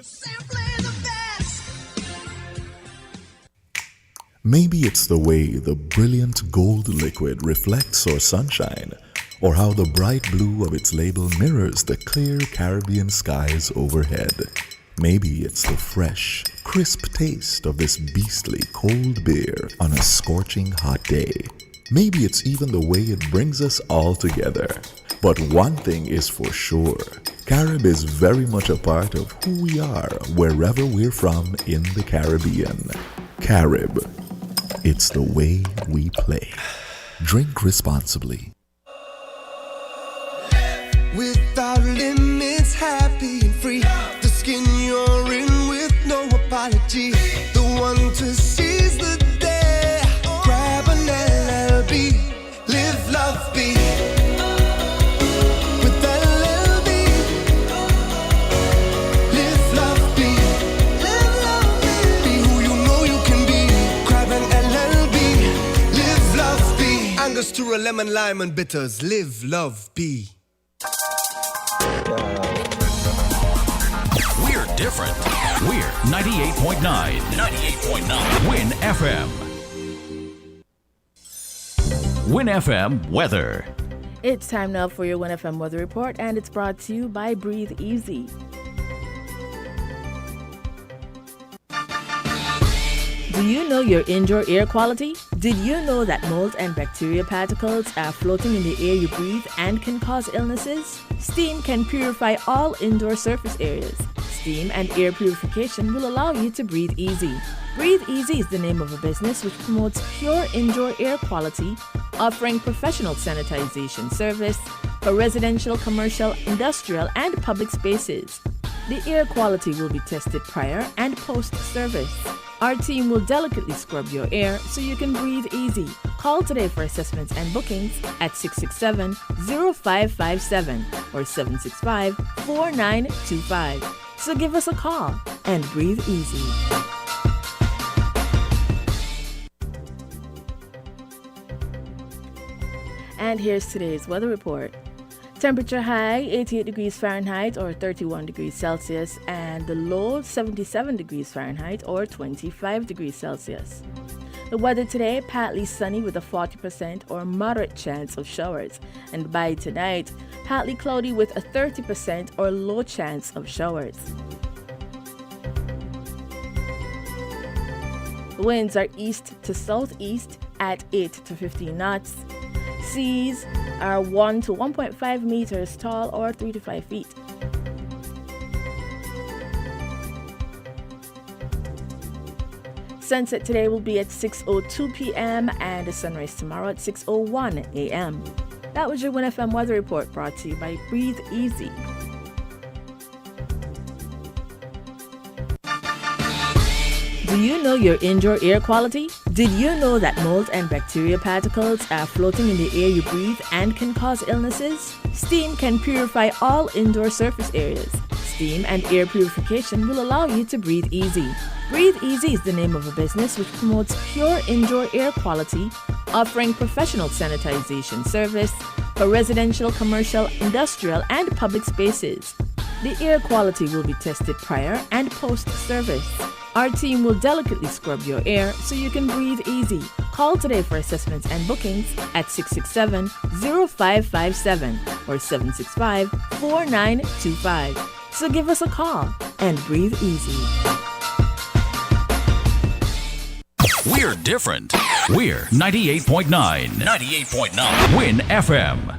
Maybe it's the way the brilliant gold liquid reflects our sunshine, or how the bright blue of its label mirrors the clear Caribbean skies overhead. Maybe it's the fresh, crisp taste of this beastly cold beer on a scorching hot day. Maybe it's even the way it brings us all together. But one thing is for sure, Carib is very much a part of who we are wherever we're from in the Caribbean. Carib. It's the way we play. Drink responsibly. Without limits, happy and free. The skin you're in with no apology. The one to seize the day. Grab an LLB. Live, love, be. With LLB. Live, love, be. Live, love, be. Be who you know you can be. Grab an LLB. Live, love, be. Angostura, lemon, lime, and bitters. Live, love, be. We're different. We're 98.9. 98.9. Win FM. Win FM weather. It's time now for your 1FM weather report, and it's brought to you by Breathe Easy. Do you know your indoor air quality? Did you know that mold and bacteria particles are floating in the air you breathe and can cause illnesses? Steam can purify all indoor surface areas. Steam and air purification will allow you to breathe easy. Breathe Easy is the name of a business which promotes pure indoor air quality, offering professional sanitization service for residential, commercial, industrial, and public spaces. The air quality will be tested prior and post-service. Our team will delicately scrub your air so you can breathe easy. Call today for assessments and bookings at 667-0557 or 765-4925. So give us a call and breathe easy. And here's today's weather report. Temperature high 88 degrees Fahrenheit or 31 degrees Celsius, and the low 77 degrees Fahrenheit or 25 degrees Celsius. The weather today, partly sunny with a 40% or moderate chance of showers, and by tonight, partly cloudy with a 30% or low chance of showers. Winds are east to southeast at 8 to 15 knots. Seas are 1 to 1.5 meters tall or 3 to 5 feet. Sunset today will be at 6:02 p.m. and the sunrise tomorrow at 6:01 a.m. That was your WinFM weather report brought to you by Breathe Easy. Do you know your indoor air quality? Did you know that mold and bacteria particles are floating in the air you breathe and can cause illnesses? Steam can purify all indoor surface areas. Steam and air purification will allow you to breathe easy. Breathe Easy is the name of a business which promotes pure indoor air quality, offering professional sanitization service for residential, commercial, industrial, and public spaces. The air quality will be tested prior and post-service. Our team will delicately scrub your air so you can breathe easy. Call today for assessments and bookings at 667-0557 or 765-4925. So give us a call and breathe easy. We're different. We're 98.9. 98.9. Win FM.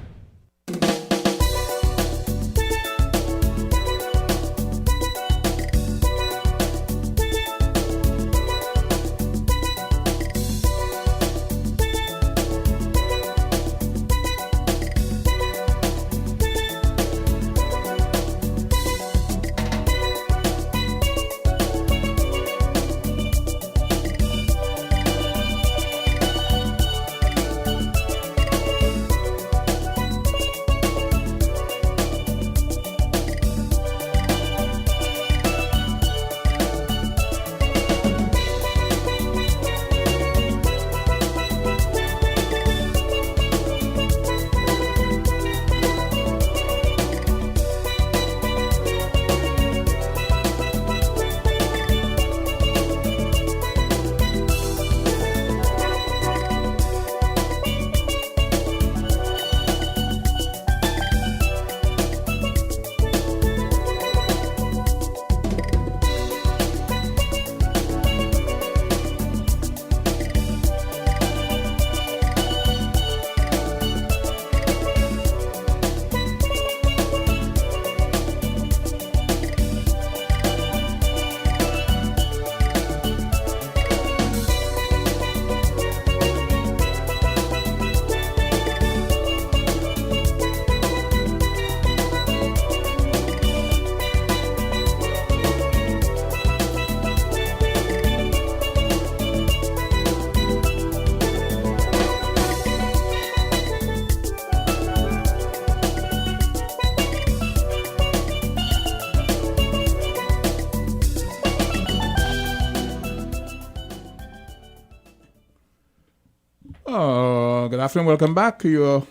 Good afternoon. Welcome back. You're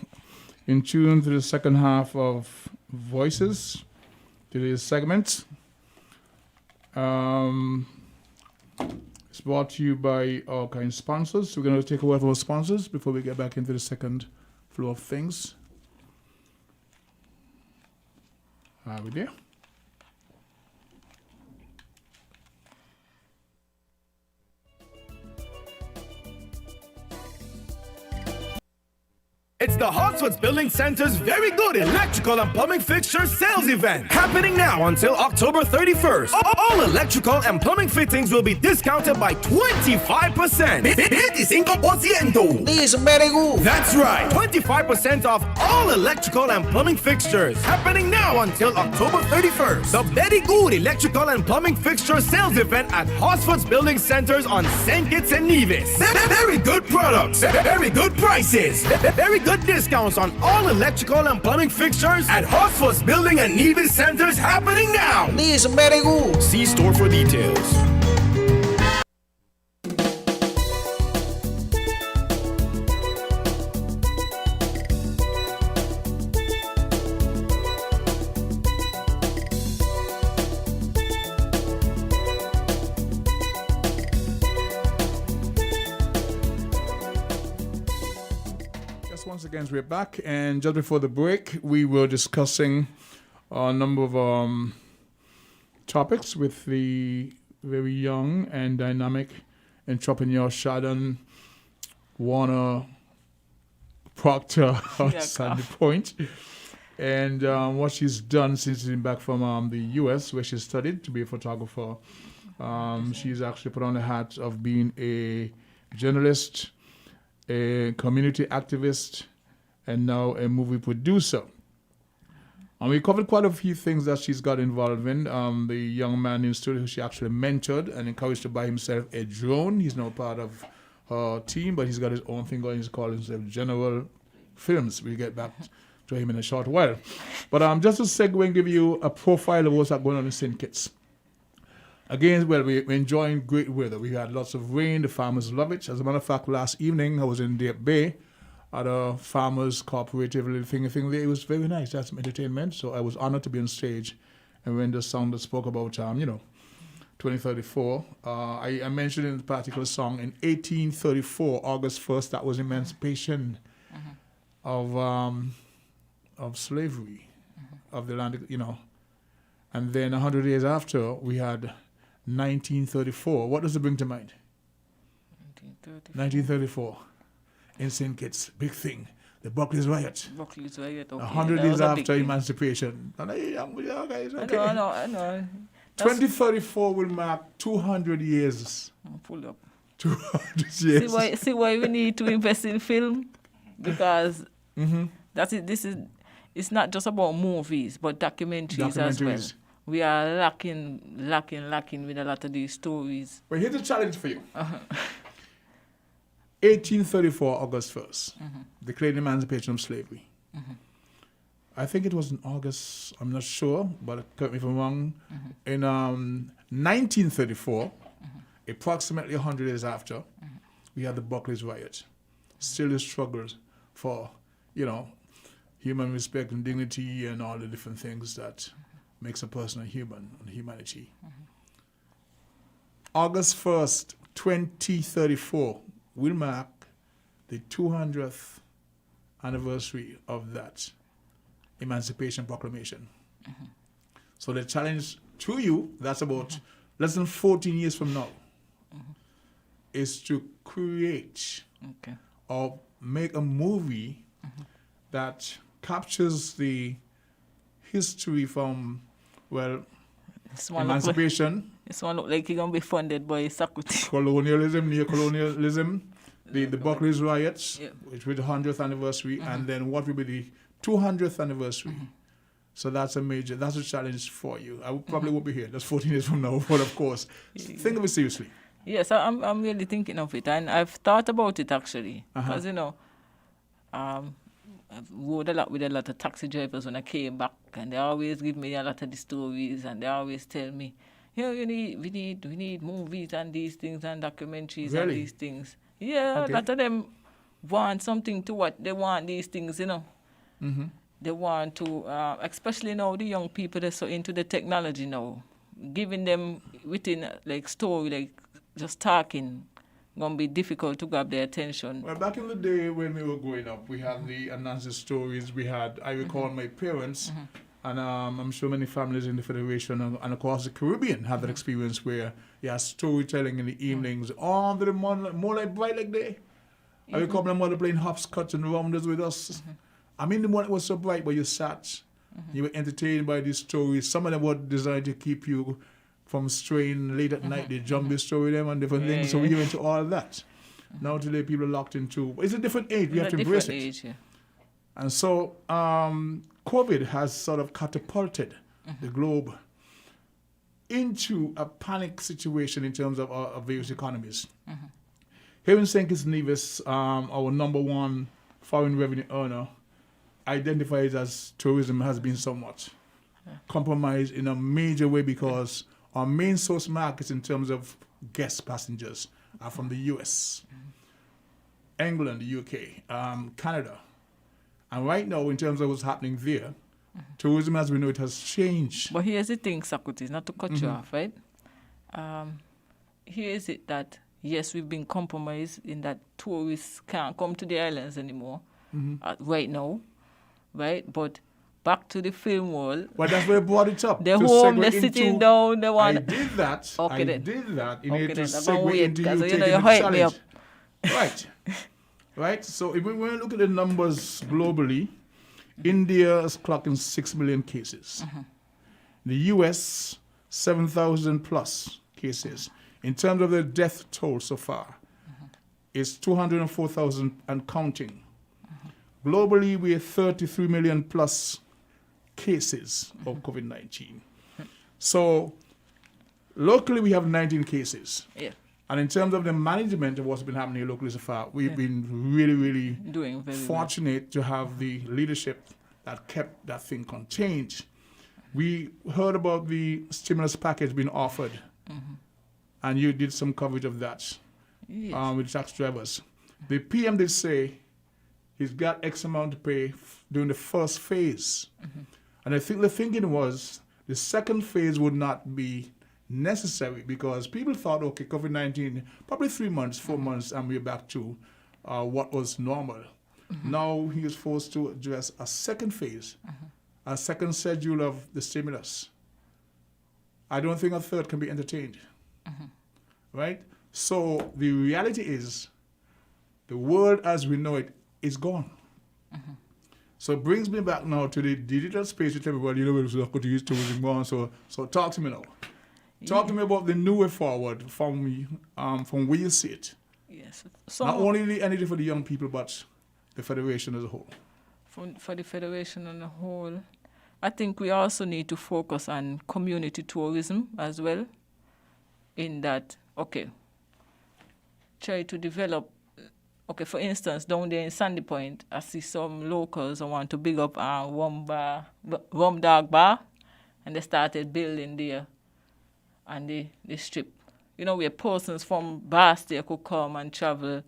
in tune to the second half of Voices, today's segment. It's brought to you by our kind sponsors. We're going to take a word from our sponsors before we get back into the second flow of things. Are we there? It's the Hartsford's Building Center's Very Good Electrical and Plumbing Fixtures Sales Event, happening now until October 31st. All electrical and plumbing fittings will be discounted by 25%. That's right, 25% off all electrical and plumbing fixtures, happening now until October 31st. The Very Good Electrical and Plumbing Fixtures Sales Event at Hartsford's Building Centers on St. Kitts and Nevis. Very good products, very good prices, very good discounts on all electrical and plumbing fixtures at Hartsford's Building and Nevis Centers, happening now. This is very good. See store for details. Once again, we're back, and just before the break, we were discussing a number of topics with the very young and dynamic entrepreneur Sharon Warner Proctor of Sandy Point, and what she's done since she's been back from the U.S., where she studied to be a photographer. She's actually put on the hat of being a journalist, a community activist, and now a movie producer. And we covered quite a few things that she's got involved in. The young man in the studio who she actually mentored and encouraged to buy himself a drone. He's now part of her team, but he's got his own thing going. He's called himself General Films. We'll get back to him in a short while. But just to segue and give you a profile of what's going on in St. Kitts. Again, well, we're enjoying great weather. We had lots of rain. The farmers love it. As a matter of fact, last evening I was in Deep Bay at a farmers cooperative little thing there. It was very nice. That's some entertainment. So I was honored to be on stage. And when the song that spoke about, 2034, I mentioned in the particular song in 1834, August 1st, that was emancipation of slavery, of the land, And then 100 years after, we had 1934. What does it bring to mind? 1934. In St. Kitts, big thing. The Buckley's Riot. Buckley's Riot, okay. 100 years after emancipation. I know. 2034 will mark 200 years. Pull up. 200 years. See why we need to invest in film? Because it's not just about movies, but documentaries as well. We are lacking with a lot of these stories. Well, here's a challenge for you. 1834, August 1st, declared emancipation of slavery. I think it was in August, I'm not sure, but correct me if I'm wrong. In 1934, approximately 100 years after, we had the Buckley's Riot. Still the struggles for, human respect and dignity and all the different things that makes a person a human and humanity. August 1st, 2034 will mark the 200th anniversary of that Emancipation Proclamation. So the challenge to you, that's about less than 14 years from now, is to create or make a movie that captures the history from, emancipation. This one look like it's going to be funded by Socrates. Colonialism, neocolonialism, the Buckley's riots, which was the 100th anniversary, and then what will be the 200th anniversary. So that's a challenge for you. I probably won't be here. That's 14 years from now, but of course, think of it seriously. Yes, I'm really thinking of it, and I've thought about it actually, because I've rode a lot with a lot of taxi drivers when I came back, and they always give me a lot of the stories, and they always tell me, we need movies and these things and documentaries and these things. Yeah, a lot of them want something to what they want these things, you know. Mm-hmm. They want to, especially now the young people that's so into the technology now, giving them within like story, like just talking, gonna be difficult to grab their attention. Well, back in the day when we were growing up, we had the Anansi stories. I recall my parents, and I'm sure many families in the Federation and across the Caribbean have that experience where you have storytelling in the evenings, all the moonlight bright like day. I recall my mother playing hopscotch and rounders with us. I mean, the morning was so bright, but you sat, you were entertained by these stories. Some of them were designed to keep you from straying late at night. They zombie story them and different things. So we went into all of that. Now today, people are locked into. It's a different age. We have to embrace it. And so, COVID has sort of catapulted the globe into a panic situation in terms of our various economies. Here in St. Kitts and Nevis, our number one foreign revenue earner identifies as tourism has been somewhat compromised in a major way because our main source markets in terms of guest passengers are from the US, England, the UK, Canada. And right now, in terms of what's happening there, tourism as we know it has changed. But here's the thing, Socrates, not to cut you off, right? Here is it that, yes, we've been compromised in that tourists can't come to the islands anymore right now, right? But back to the film world. Well, that's where I brought it up. They're home, they're sitting down, they want... I did that. Okay, I then. did that in Okay, order to then. I'm gonna segue wait, into you 'cause, taking you the hype me up. challenge. Right? So if we want to look at the numbers globally, India is clocking 6 million cases. The US, 7,000 plus cases. In terms of the death toll so far, it's 204,000 and counting. Globally, we have 33 million plus cases of COVID-19. So locally, we have 19 cases. Yeah. And in terms of the management of what's been happening locally so far, we've been really, really doing very fortunate to have the leadership that kept that thing contained. We heard about the stimulus package being offered, and you did some coverage of that with tax drivers. The PM did say he's got X amount to pay during the first phase. And I think the thinking was the second phase would not be necessary because people thought, okay, COVID-19, probably 3 months, 4 months, and we're back to what was normal. Now he is forced to address a second phase, a second schedule of the stimulus. I don't think a third can be entertained, right? So the reality is the world as we know it is gone. So it brings me back now to the digital space which everybody, could use tourism on. So talk to me now. Talk to me about the new way forward from where you see it. Yes. So not only the energy for the young people, but the Federation as a whole. For the Federation as a whole, I think we also need to focus on community tourism as well. In that, try to develop. For instance, down there in Sandy Point, I see some locals who want to big up Rum Dog Bar, and they started building there on the strip. Where persons from bars there could come and travel,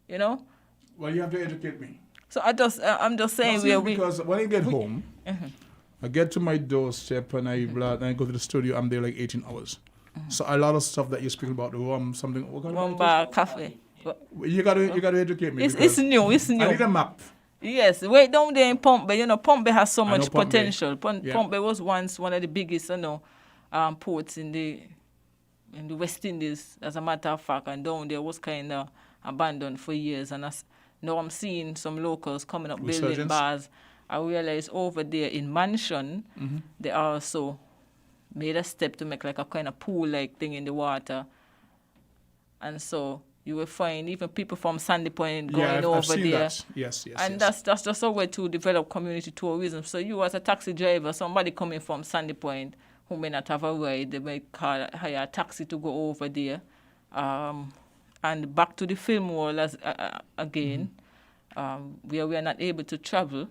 Well, you have to educate me. So I'm just saying because when I get home, I get to my doorstep and I go to the studio. I'm there like 18 hours. So a lot of stuff that you're speaking about, the rum, something. Rum Bar Cafe. You gotta educate me. It's new. It's new. I need a map. Yes, way down there in Pump Bay. Pump Bay has so much Pump potential. Bay. Pump Bay was once one of the biggest, ports in the West Indies, as a matter of fact. And down there was kind of abandoned for years. And now I'm seeing some locals coming up building bars. I realize over there in Mansion, they also made a step to make like a kind of pool-like thing in the water. And so you will find even people from Sandy Point going over I've seen there. That. Yes. And that's just a way to develop community tourism. So you as a taxi driver, somebody coming from Sandy Point who may not have a ride, they may hire a taxi to go over there. And back to the film world again, where we are not able to travel.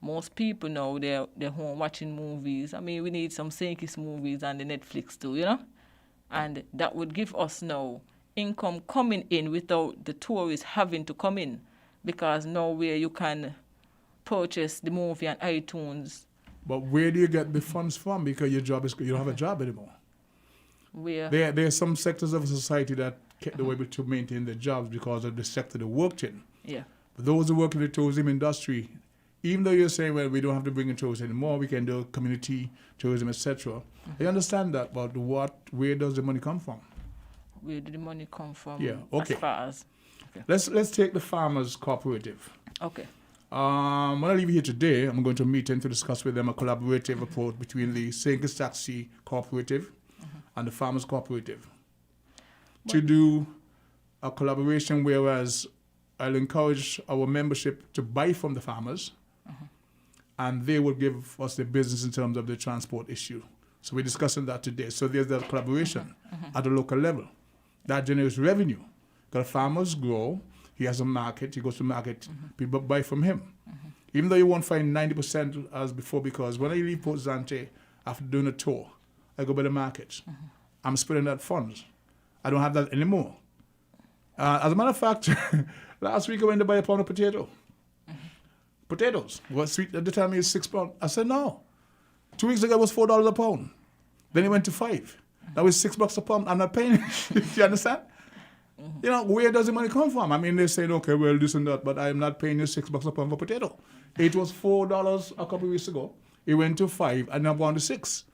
Most people now, they're home watching movies. I mean, we need some St. Kitts movies on the Netflix too, And that would give us now income coming in without the tourists having to come in. because nowhere you can purchase the movie on iTunes. But where do you get the funds from? Because you don't have a job anymore. Where? There are some sectors of society that kept the able to maintain their jobs because of the sector they worked in. Yeah. But those who work in the tourism industry, even though you're saying, well, we don't have to bring in tourism anymore, we can do community tourism, etc. I understand that, but where does the money come from? Where did the money come from? Yeah, okay. As far as... Okay. Let's take the Farmers Cooperative. Okay. When I leave here today, I'm going to meet and to discuss with them a collaborative approach between the St. Kitts Taxi Cooperative and the Farmers Cooperative to do a collaboration, whereas I'll encourage our membership to buy from the farmers and they will give us the business in terms of the transport issue. So we're discussing that today. So there's that collaboration at a local level. That generates revenue. Because farmers grow, he has a market, he goes to market, people buy from him. Even though you won't find 90% as before, because when I leave Port Zante after doing a tour, I go by the market. I'm spending that funds. I don't have that anymore. As a matter of fact, last week I went to buy a pound of potato. Potatoes. What sweet at the time is £6. I said no. 2 weeks ago it was $4 a pound. Then it went to $5. Now it's $6 a pound. I'm not paying it. You understand? You know, where does the money come from? I mean, they're saying, okay, well, this and that, but I'm not paying you $6 a pound for potato. It was $4 a couple of weeks ago. It went to $5 and now gone to $6.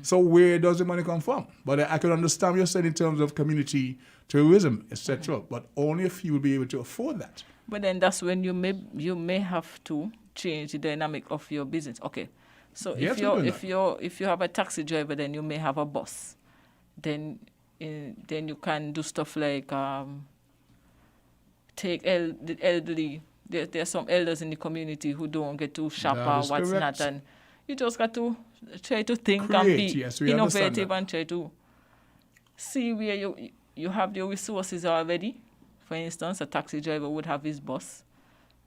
So where does the money come from? But I can understand what you're saying in terms of community tourism, etc. But only a few will be able to afford that. But then that's when you may have to change the dynamic of your business. Okay, so if you have a taxi driver, then you may have a bus. Then you can do stuff like take the elderly. There are some elders in the community who don't get to shop or what's not, and you just got to try to think and be innovative and try to see where you have the resources already. For instance, a taxi driver would have his bus.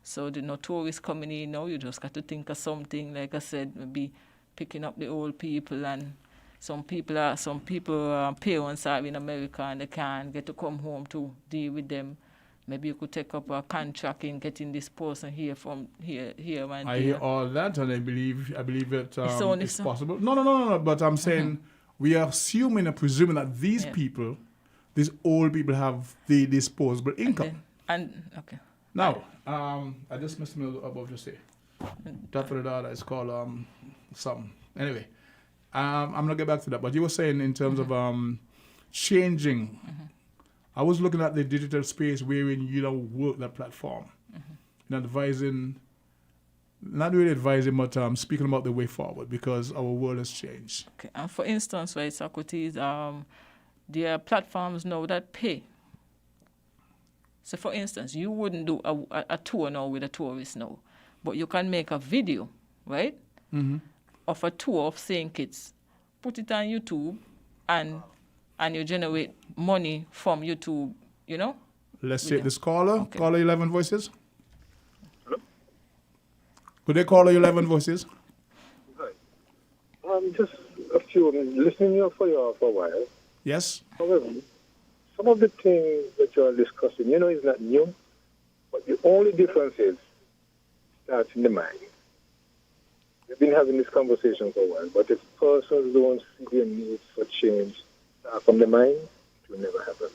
So the no tourists coming in now, you just got to think of something, like I said, maybe picking up the old people, and some people parents are in America and they can't get to come home to deal with them. Maybe you could take up a contract in getting this person here from here and I hear all that, and I believe it it's possible. No. But I'm saying we are assuming and presuming that these people, these old people, have the disposable income. Okay. Now, I just missed me above to say. That for the data is called something. Anyway, I'm gonna get back to that. But you were saying in terms of changing. I was looking at the digital space wherein you don't work that platform. And advising, not really advising, but speaking about the way forward, because our world has changed. Okay, and for instance, right, Socrates, there are platforms now that pay. So for instance, you wouldn't do a tour now with a tourist now, but you can make a video, right, of a tour of St. Kitts, put it on YouTube, and you generate money from YouTube, you know? Let's take this caller. Okay. Caller 11 Voices. Hello? Could they call 11 Voices? Hi. Just a few. I'm listening to you for a while. Yes. However, some of the things that you're discussing, is not new. But the only difference is it starts in the mind. We've been having this conversation for a while, but if persons don't see their needs for change from the mind, it will never happen.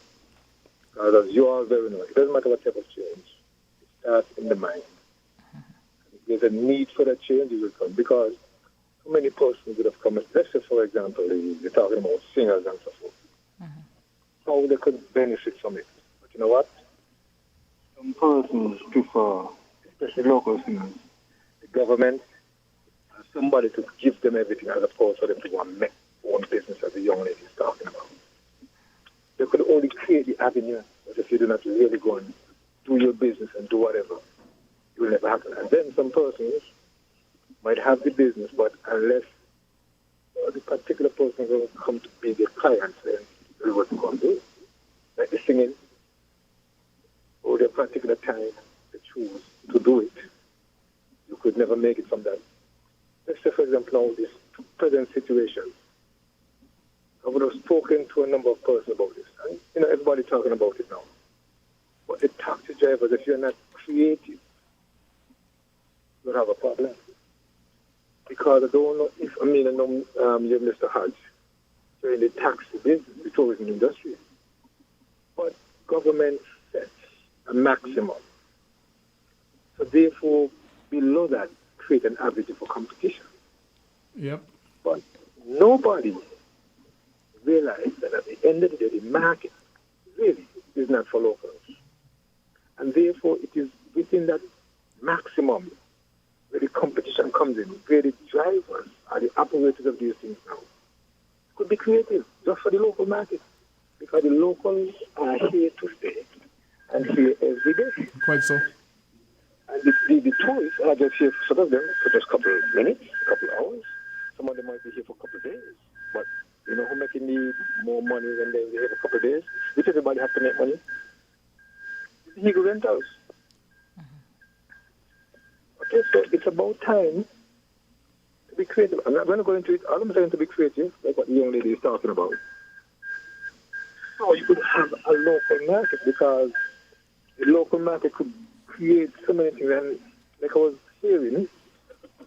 Because as you all very know, it doesn't matter what type of change, it starts in the mind. If there's a need for that change, it will come. Because so many persons would have come, let's say, for example, you're talking about singers and so forth. How they could benefit from it. But you know what? Some persons prefer, especially local singers, the government, somebody to give them everything as opposed to them to go and make own business, as the young lady is talking about. They could only create the avenue, but if you do not really go and do your business and do whatever, it will never happen. And then some persons might have the business, but unless the particular person will come to be their client, then they what they're going to do. Like the singing, or their particular time they choose to do it, you could never make it from that. Let's say, for example, now this present situation. I would have spoken to a number of persons about this. And, everybody talking about it now. But the taxi drivers, if you're not creative, you'll have a problem. Because I don't know if, I know you're Mr. Hodge, so in the taxi business, the tourism industry. But government sets a maximum. So therefore, below that, create an average for competition. Yep. But nobody realized that at the end of the day, the market really is not for locals. And therefore, it is within that maximum where the competition comes in, where the drivers are the operators of these things now. Could be creative just for the local market, because the locals are here to stay and here every day. Quite so. And the tourists are just here, some of them, for just a couple of minutes, a couple of hours. Some of them might be here for a couple of days. But you know who making more money when they're here for a couple of days? Which everybody has to make money? Vehicle rentals. Okay, so it's about time to be creative. I'm not going to go into it. All I'm saying to be creative, like what the young lady is talking about. So you could have a local market, because the local market could create so many things. And like I was hearing,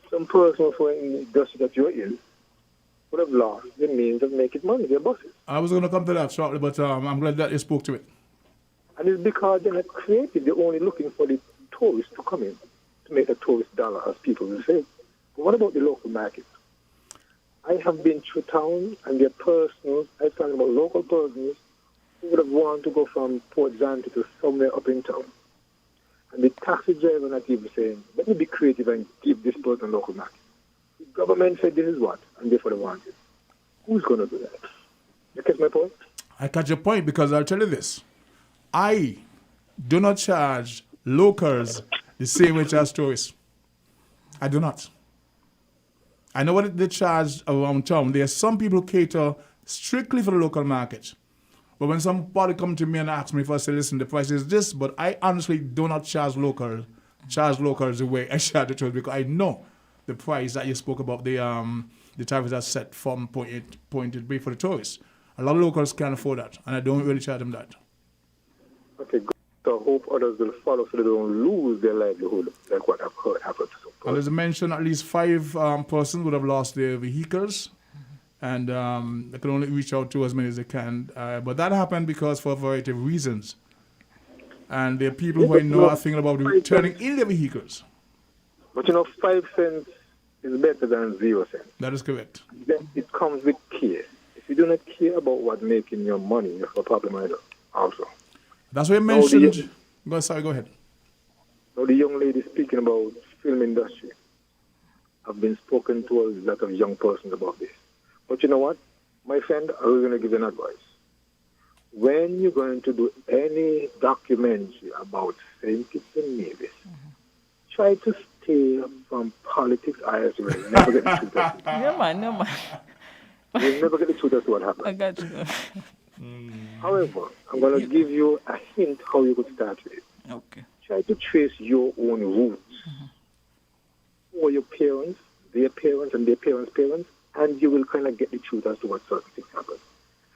some persons who are in the industry that you're in would have lost the means of making money, their bosses. I was going to come to that shortly, but I'm glad that you spoke to it. And it's because they're not creative. They're only looking for the tourists to come in to make a tourist dollar, as people will say. But what about the local market? I have been through town, and there are persons, I'm talking about local persons, who would have wanted to go from Port Zante to somewhere up in town. And the taxi driver not even saying, let me be creative and give this person local market. The government said this is what, and therefore they want it. Who's going to do that? You catch my point? I catch your point, because I'll tell you this. I do not charge locals the same way I charge tourists. I do not. I know what they charge around town. There are some people who cater strictly for the local market. But when somebody come to me and ask me if I say, listen, the price is this, but I honestly do not charge locals the way I charge the tourists, because I know the price that you spoke about, the tariffs are set from point A to B for the tourists. A lot of locals can't afford that, and I don't really charge them that. Okay, good. So I hope others will follow so they don't lose their livelihood, like what I've heard happen to some persons. And as I mentioned, at least 5 persons would have lost their vehicles, and they can only reach out to as many as they can. But that happened because for a variety of reasons. And there are people who I know are thinking about returning in their vehicles. But 5 cents is better than 0 cents. That is correct. Then it comes with care. If you do not care about what making your money, you have a problem either, also. That's what you mentioned. Go ahead. Now, the young lady speaking about film industry. I've been spoken to a lot of young persons about this. But you know what? My friend, I was going to give you an advice. When you're going to do any documentary about St. Kitts and Nevis, try to stay from politics. I will never get the truth of it. No, man. You'll never get the truth as to what happened. I got you. However, I'm going to give you a hint how you could start with it. Okay. Try to trace your own roots. Who are your parents, their parents, and their parents' parents, and you will kind of get the truth as to what certain things happen.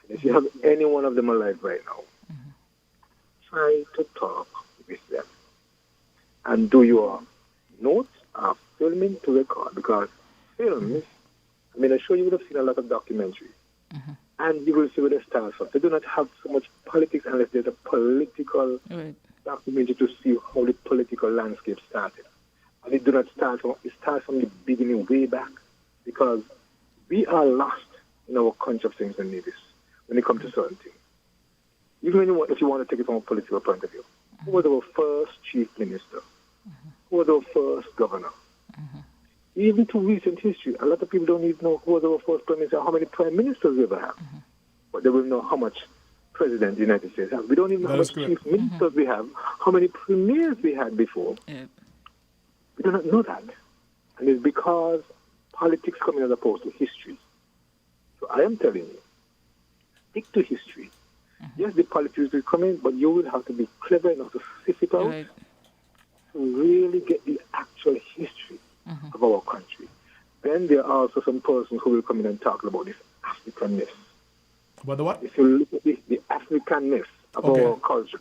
And if you have any one of them alive right now, try to talk with them. And do your notes of filming to record, because films, I'm sure you would have seen a lot of documentaries. And you will see where they start from. They do not have so much politics unless there's a political documentary to see how the political landscape started. And it do not start from, it starts from the beginning way back, because we are lost in our country of St. Nevis when it comes to certain things. Even if you want to take it from a political point of view. Who was our first chief minister? Who was our first governor? Even to recent history, a lot of people don't even know who was our first prime minister, how many prime ministers we ever have. But they will know how much president the United States have. We don't even know how much chief ministers we have, how many premiers we had before. We do not know that. And it's because politics come in as opposed to history. So I am telling you, stick to history. Yes, the politics will come in, but you will have to be clever enough to sift it out to really get the actual history of our country. Then there are also some persons who will come in and talk about this Africanness. About the what? If you look at the Africanness of our culture,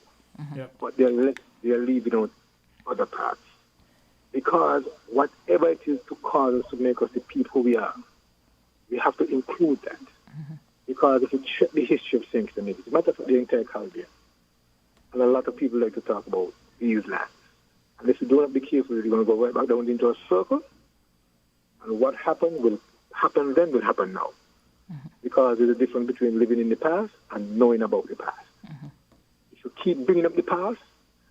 but they're leaving out other parts. Because whatever it is to cause us to make us the people we are, we have to include that. Because if you check the history of St. Kitts and Nevis, matter of the entire Caribbean, and a lot of people like to talk about these lands. And if you do not be careful, you're going to go right back down into a circle. And what happened will happen then will happen now. Because there's a difference between living in the past and knowing about the past. If you keep bringing up the past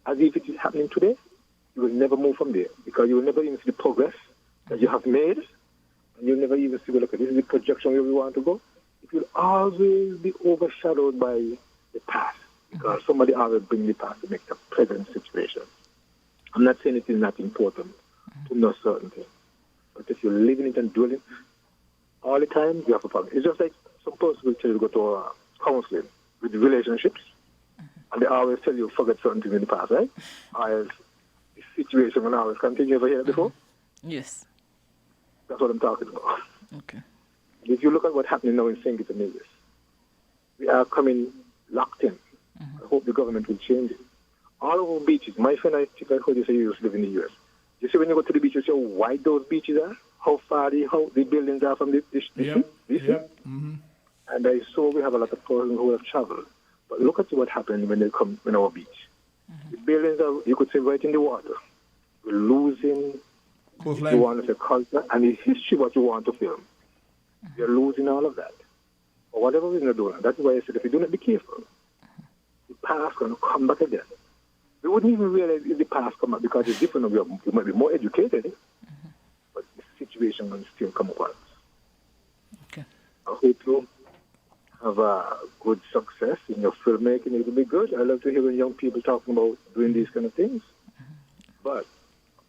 as if it is happening today, you will never move from there. Because you will never even see the progress that you have made. And you'll never even see, look, this is the projection where we want to go. It will always be overshadowed by the past. Because somebody always brings the past to make the present situation. I'm not saying it is not important to know certain things. But if you're living it and dwelling all the time, you have a problem. It's just like some person will tell you to go to counseling with relationships, and they always tell you forget certain things in the past, right? As the situation will always continue. Ever hear that before? Yes. That's what I'm talking about. Okay. If you look at what's happening now in St. Kitts and Nevis, we are coming locked in. I hope the government will change it. All of our beaches, my friend, I think I heard you say you used to live in the U.S. You see when you go to the beach, you see how wide those beaches are, how far the buildings are from the sea. And I saw we have a lot of persons who have traveled. But look at what happened when they come on our beach. The buildings are, you could say, right in the water. We're losing, if you want to say, culture and the history what you want to film. You're losing all of that. For whatever reason you're doing. That's why I said if you do not be careful, the past going to come back again. We wouldn't even realize if the past come back because it's different. We might be more educated, but the situation will still come upon us. Okay. I hope you have a good success in your filmmaking. It will be good. I love to hear when young people talking about doing these kind of things. But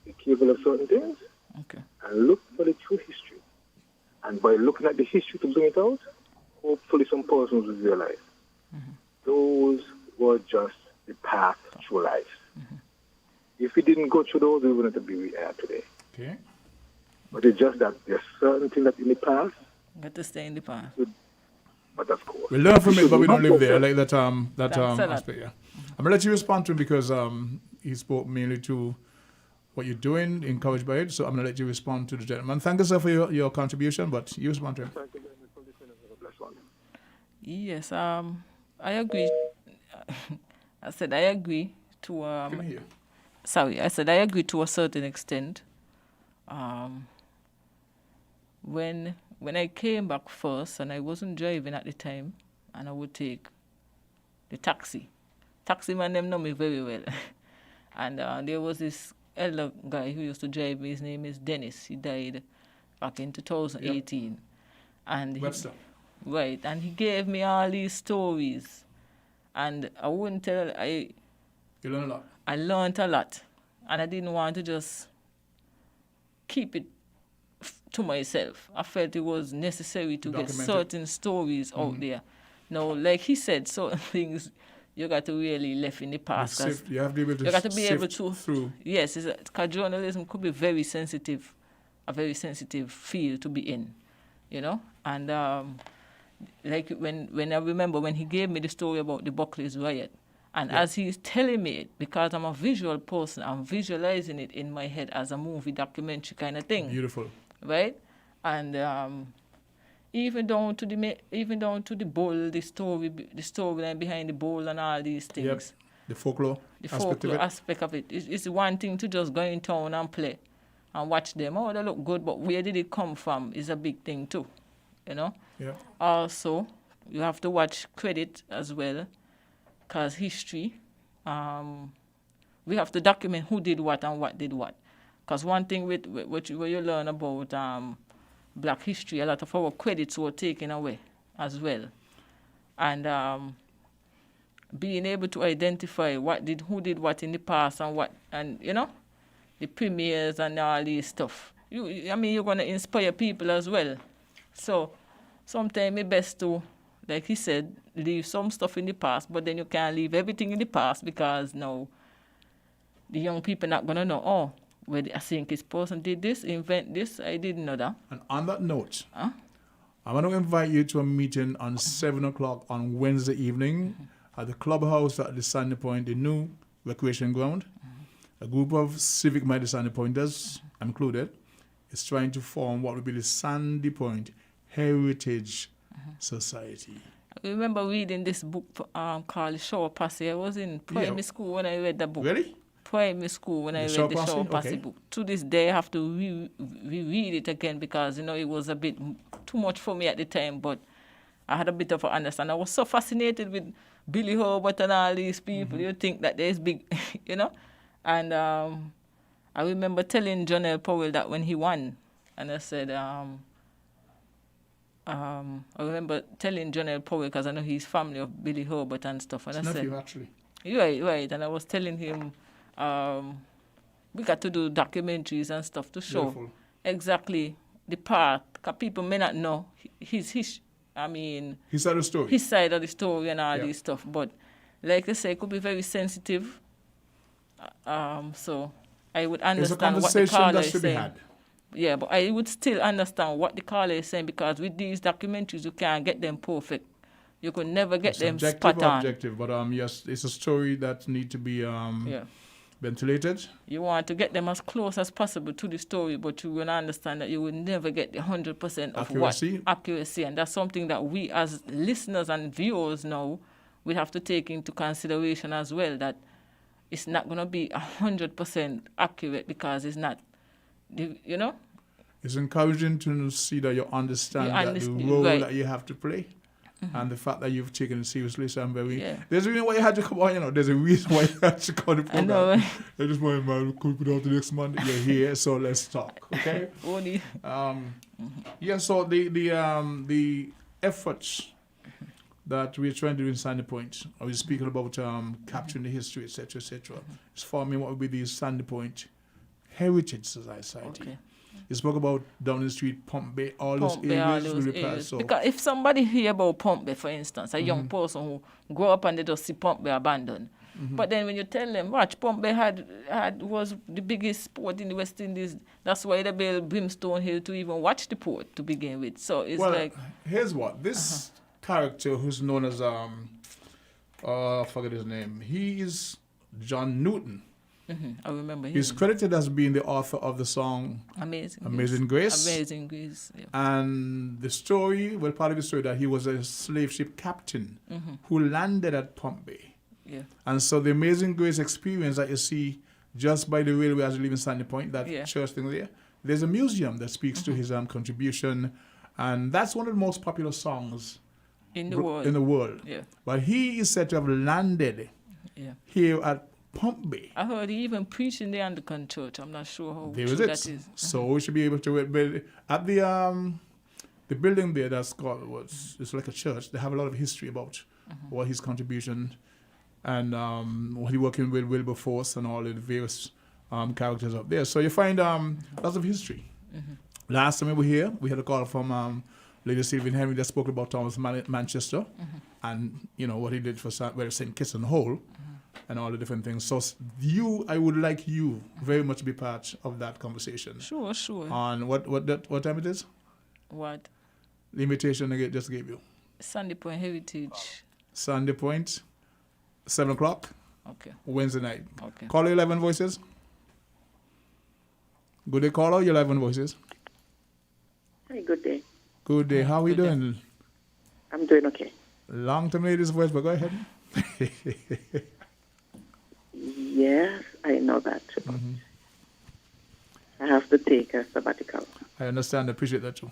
be careful of certain things and look for the true history. And by looking at the history to bring it out, hopefully some persons will realize those were just the path through life. If we didn't go through those, we wouldn't be where we are today. Okay. But it's just that there's certain things that in the past. Got to stay in the past. But of course. We learn from it, but we don't live there. I like that Thanks a lot. aspect, yeah. I'm going to let you respond to him because he spoke mainly to what you're doing, encouraged by it. So I'm going to let you respond to the gentleman. Thank you, sir, for your contribution, but you respond to him. Thank you very much for listening. Have a blessed one. Yes, I agree. I said I agree to I said I agree to a certain extent. When I came back first and I wasn't driving at the time and I would take the taxi. Taxi man them know me very well. And there was this elder guy who used to drive me. His name is Dennis. He died back in 2018. Yep. And Webster. Right, and he gave me all these stories. And I wouldn't tell you learned a lot. I learned a lot. And I didn't want to just keep it to myself. I felt it was necessary to get certain stories out there. Now, like he said, certain things you got to really left in the past. You have to be able to you got to be able to through. Yes, because journalism could be very sensitive, a very sensitive field to be in, you know. And like when I remember when he gave me the story about the Buckley's riot, and as he's telling me it, because I'm a visual person, I'm visualizing it in my head as a movie documentary kind of thing. Beautiful. Right? And even down to the bowl, the storyline behind the bowl and all these things. Yep. The folklore aspect of it. It's one thing to just go in town and play and watch them. Oh, they look good, but where did it come from is a big thing too, you know? Yeah. Also, you have to watch credit as well, because history, we have to document who did what and what did what. Because one thing where you learn about Black history, a lot of our credits were taken away as well. And being able to identify who did what in the past and you know, the premieres and all these stuff. You're going to inspire people as well. So sometimes it's best to, like he said, leave some stuff in the past, but then you can't leave everything in the past because now the young people not going to know, where I think this person did this, invent this, I didn't know that. And on that note, I want to invite you to a meeting on 7 o'clock on Wednesday evening at the clubhouse at the Sandy Point, the new recreation ground. a group of civic-minded Sandy Pointers, included, is trying to form what would be the Sandy Point Heritage Society. I remember reading this book called Shower Posse. I was in primary school when I read the book. Really? Primary school when I read the Shower Posse book. To this day, I have to reread it again because, it was a bit too much for me at the time, but I had a bit of an understanding. I was so fascinated with Billy Hobart and all these people. You think that there's big, And I remember telling John L. Powell that when he won, and I said, I remember telling John L. Powell, because I know he's family of Billy Hobart and stuff. And It's I nephew, said, actually. Right. And I was telling him, we got to do documentaries and stuff to show exactly the path. Because people may not know his side of the story. His side of the story and all this stuff. But like I say, it could be very sensitive. So I would understand what the caller is saying. Yeah, but I would still understand what the caller is saying, because with these documentaries, you can't get them perfect. You could never get them spot on. Objective, but yes, it's a story that need to be ventilated. You want to get them as close as possible to the story, but you will understand that you will never get the 100% of accuracy, and that's something that we as listeners and viewers now we have to take into consideration as well. That it's not going to be 100% accurate because it's not. It's encouraging to see that you understand the role that you have to play, and the fact that you've taken it seriously. So I'm very. There's a reason why you had to come on. There's a reason why you had to come on the program. I know. I just want to could put out the next Monday. You're here, so let's talk. Okay. Only. So the efforts that we're trying to do in Sandy Point, I was speaking about capturing the history, etc., etc. It's forming what would be the Sandy Point Heritage Society. Okay. You spoke about down the street, Pump Bay, all those areas. So because if somebody hear about Pump Bay, for instance, a young person who grew up and they just see Pump Bay abandoned. But then when you tell them, watch, Pump Bay was the biggest port in the West Indies. That's why they built Brimstone Hill to even watch the port to begin with. So it's here's what this character who's known as I forget his name. He is John Newton. I remember him. He's credited as being the author of the song Amazing Grace. Amazing Grace. Yeah. And the story, part of the story, that he was a slave ship captain who landed at Pump Bay. Yeah. And so the Amazing Grace experience that you see just by the railway as you leave in Sandy Point, that church thing there's a museum that speaks to his contribution. And that's one of the most popular songs in the world. Yeah. But he is said to have landed here at Pump Bay. I heard he even preached in the Anglican church. I'm not sure how true that is. So we should be able to build at the building there. That's called it's like a church. They have a lot of history about what his contribution and what he working with Wilberforce and all the various characters up there. So you find lots of history. Last time we were here, we had a call from Lady Sylvian Henry that spoke about Thomas Manchester and what he did for St. Kitts and Hole. And all the different things. So I would like you very much to be part of that conversation. Sure. On what time it is? What? The invitation I just gave you. Sandy Point Heritage. Sandy Point, 7 o'clock. Okay. Wednesday night. Okay. Caller 11 Voices. Good day, caller. 11 Voices. Hi, good day. Good day. How are you doing? I'm doing okay. Long time lady's voice, but go ahead. Yes, I know that. I have to take a sabbatical. I understand. I appreciate that too.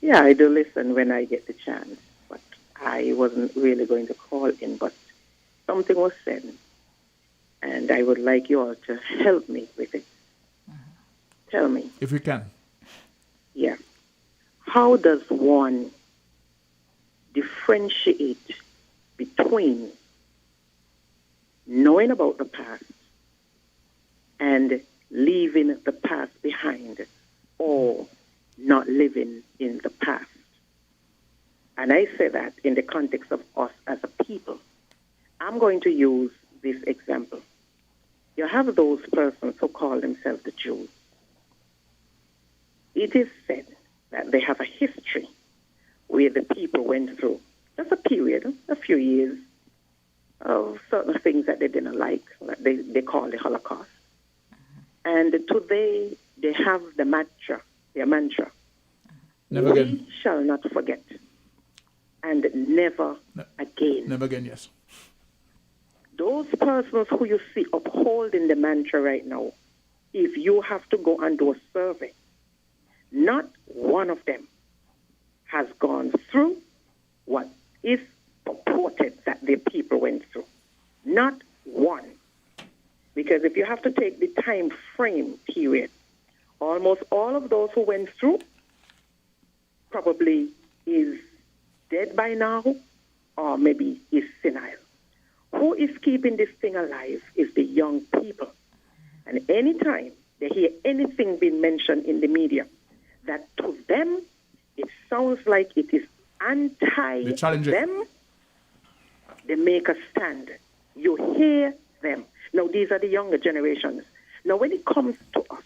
Yeah, I do listen when I get the chance, but I wasn't really going to call in, but something was said, and I would like you all to help me with it. Tell me. If you can. Yeah. How does one differentiate between knowing about the past and leaving the past behind, or not living in the past? And I say that in the context of us as a people. I'm going to use this example. You have those persons who call themselves the Jews. It is said that they have a history where the people went through just a period, a few years, of certain things that they didn't like they call the Holocaust. And today they have their mantra. Never again. We shall not forget. And never again. Never again, yes. Those persons who you see upholding the mantra right now, if you have to go and do a survey, not one of them has gone through what is purported that the people went through. Not one. Because if you have to take the time frame period, almost all of those who went through probably is dead by now or maybe is senile. Who is keeping this thing alive is the young people. And anytime they hear anything being mentioned in the media that to them it sounds like it is anti them, they make a stand. You hear them. Now, these are the younger generations. Now, when it comes to us,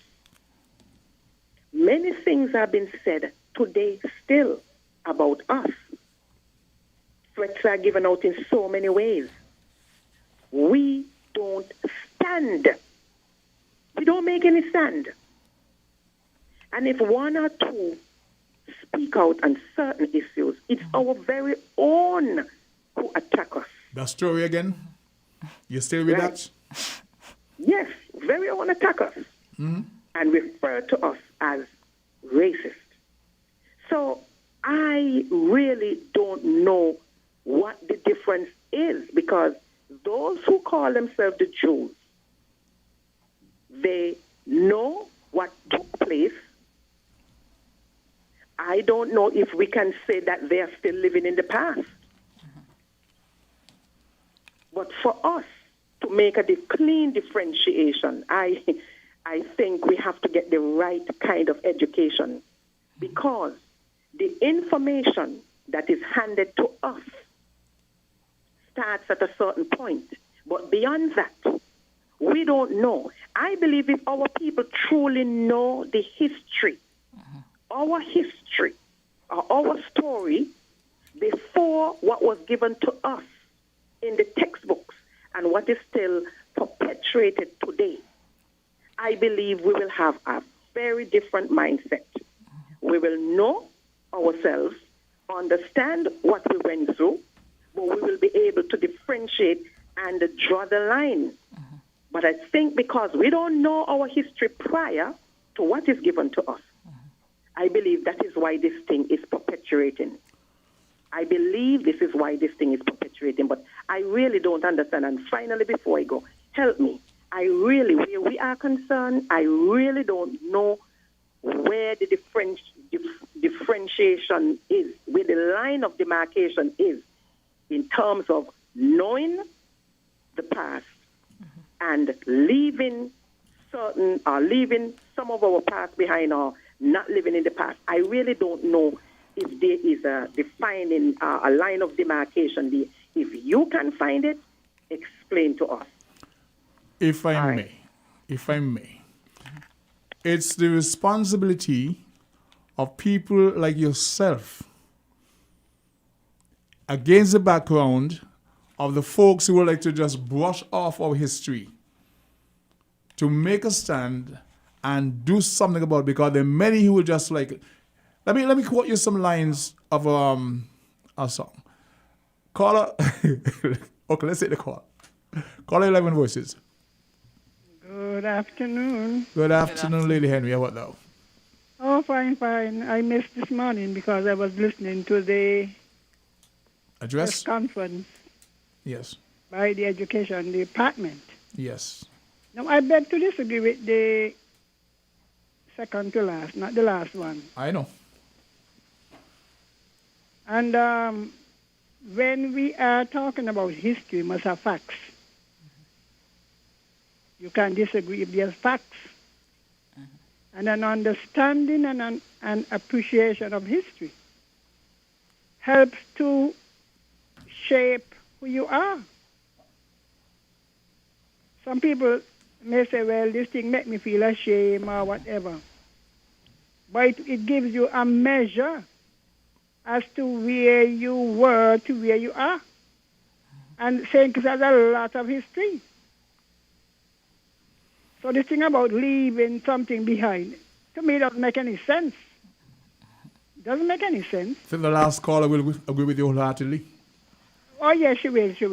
many things have been said today still about us. Threats are given out in so many ways. We don't stand. We don't make any stand. And if one or two speak out on certain issues, it's our very own who attack us. That story again? You still with that? Yes, very own attack us and refer to us as racist. So I really don't know what the difference is, because those who call themselves the Jews, they know what took place. I don't know if we can say that they are still living in the past. But for us to make a clean differentiation, I think we have to get the right kind of education, because the information that is handed to us starts at a certain point. But beyond that, we don't know. I believe if our people truly know the history, our history, or our story, before what was given to us in the textbooks and what is still perpetuated today, I believe we will have a very different mindset. We will know ourselves, understand what we went through, but we will be able to differentiate and draw the line. But I think because we don't know our history prior to what is given to us, I believe that is why this thing is perpetuating. I believe this is why this thing is perpetuating, but I really don't understand. And finally, before I go, help me. Where we are concerned, I really don't know where the differentiation is, where the line of demarcation is in terms of knowing the past and leaving some of our past behind or not living in the past. I really don't know if there is a defining a line of demarcation. If you can find it, explain to us. If I may, it's the responsibility of people like yourself, against the background of the folks who would like to just brush off our history, to make a stand and do something about it, because there are many who will just like. Let me quote you some lines of a song. Caller, okay, let's take the call. Caller 11 Voices. Good afternoon. Good afternoon, Lady Henry. How about now? Oh, fine. I missed this morning because I was listening to the address press conference. Yes. By the Education Department. Yes. Now, I beg to disagree with the second to last, not the last one. I know. And when we are talking about history, we must have facts. You can't disagree if there's facts. And an understanding and an appreciation of history helps to shape who you are. Some people may say, well, this thing make me feel ashamed or whatever. But it gives you a measure as to where you were to where you are. And St. Kitts has a lot of history. So the thing about leaving something behind, to me, doesn't make any sense. Doesn't make any sense. I think the last caller will agree with you wholeheartedly. Oh, yes, she will. She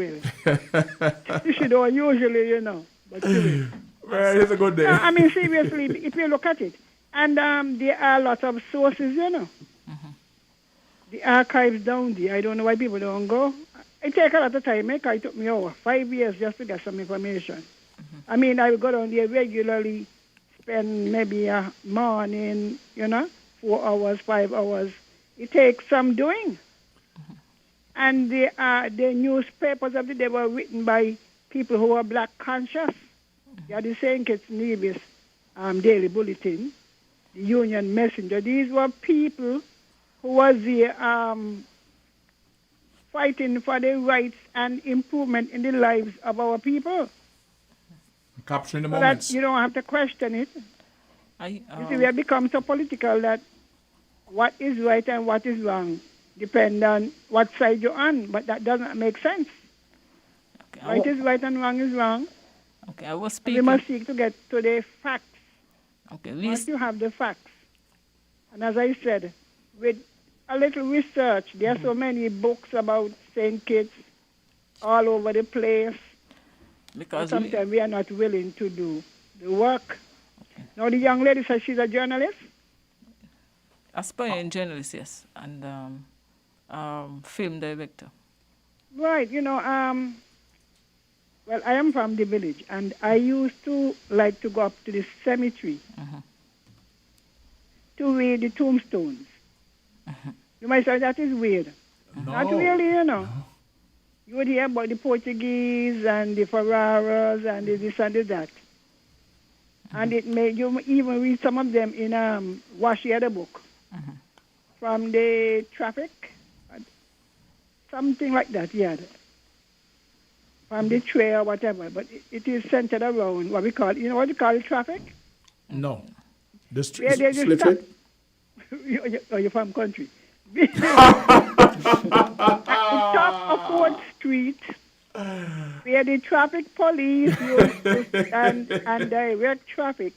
don't usually, but she will. Well, it's a good day. No, I mean, seriously, if you look at it, and there are a lot of sources, The archives down there, I don't know why people don't go. It takes a lot of time. It took me over 5 years just to get some information. I mean, I would go down there regularly, spend maybe a morning, 4 hours, 5 hours. It takes some doing. And the newspapers of the day were written by people who are black conscious. They are the St. Kitts Nevis Daily Bulletin, the Union Messenger. These were people who was there fighting for the rights and improvement in the lives of our people. Capturing the so moments. that you don't have to question it. You see, we have become so political that what is right and what is wrong depend on what side you're on, but that doesn't make sense. Okay, right is right and wrong is wrong. Okay, I was We speaking. must seek to get to the facts. Okay, Once you have the facts, and as I said, with a little research, there are so many books about St. Kitts all over the place. Because sometimes we are not willing to do the work. Okay. Now the young lady says she's a journalist. Aspiring journalist, yes, and film director. Right, well, I am from the village, and I used to like to go up to the cemetery to read the tombstones. You might say that is weird. No. Not really, No. You would hear about the Portuguese and the Ferraras and the this and the that. And it made you even read some of them in Washi the book. From the traffic, something like that, yeah. From the tray or whatever, but it is centered around what we call, what you call it, traffic? No. The Yeah, they just slip it? You're from country. At the top of 4th Street, where the traffic police used to and direct traffic.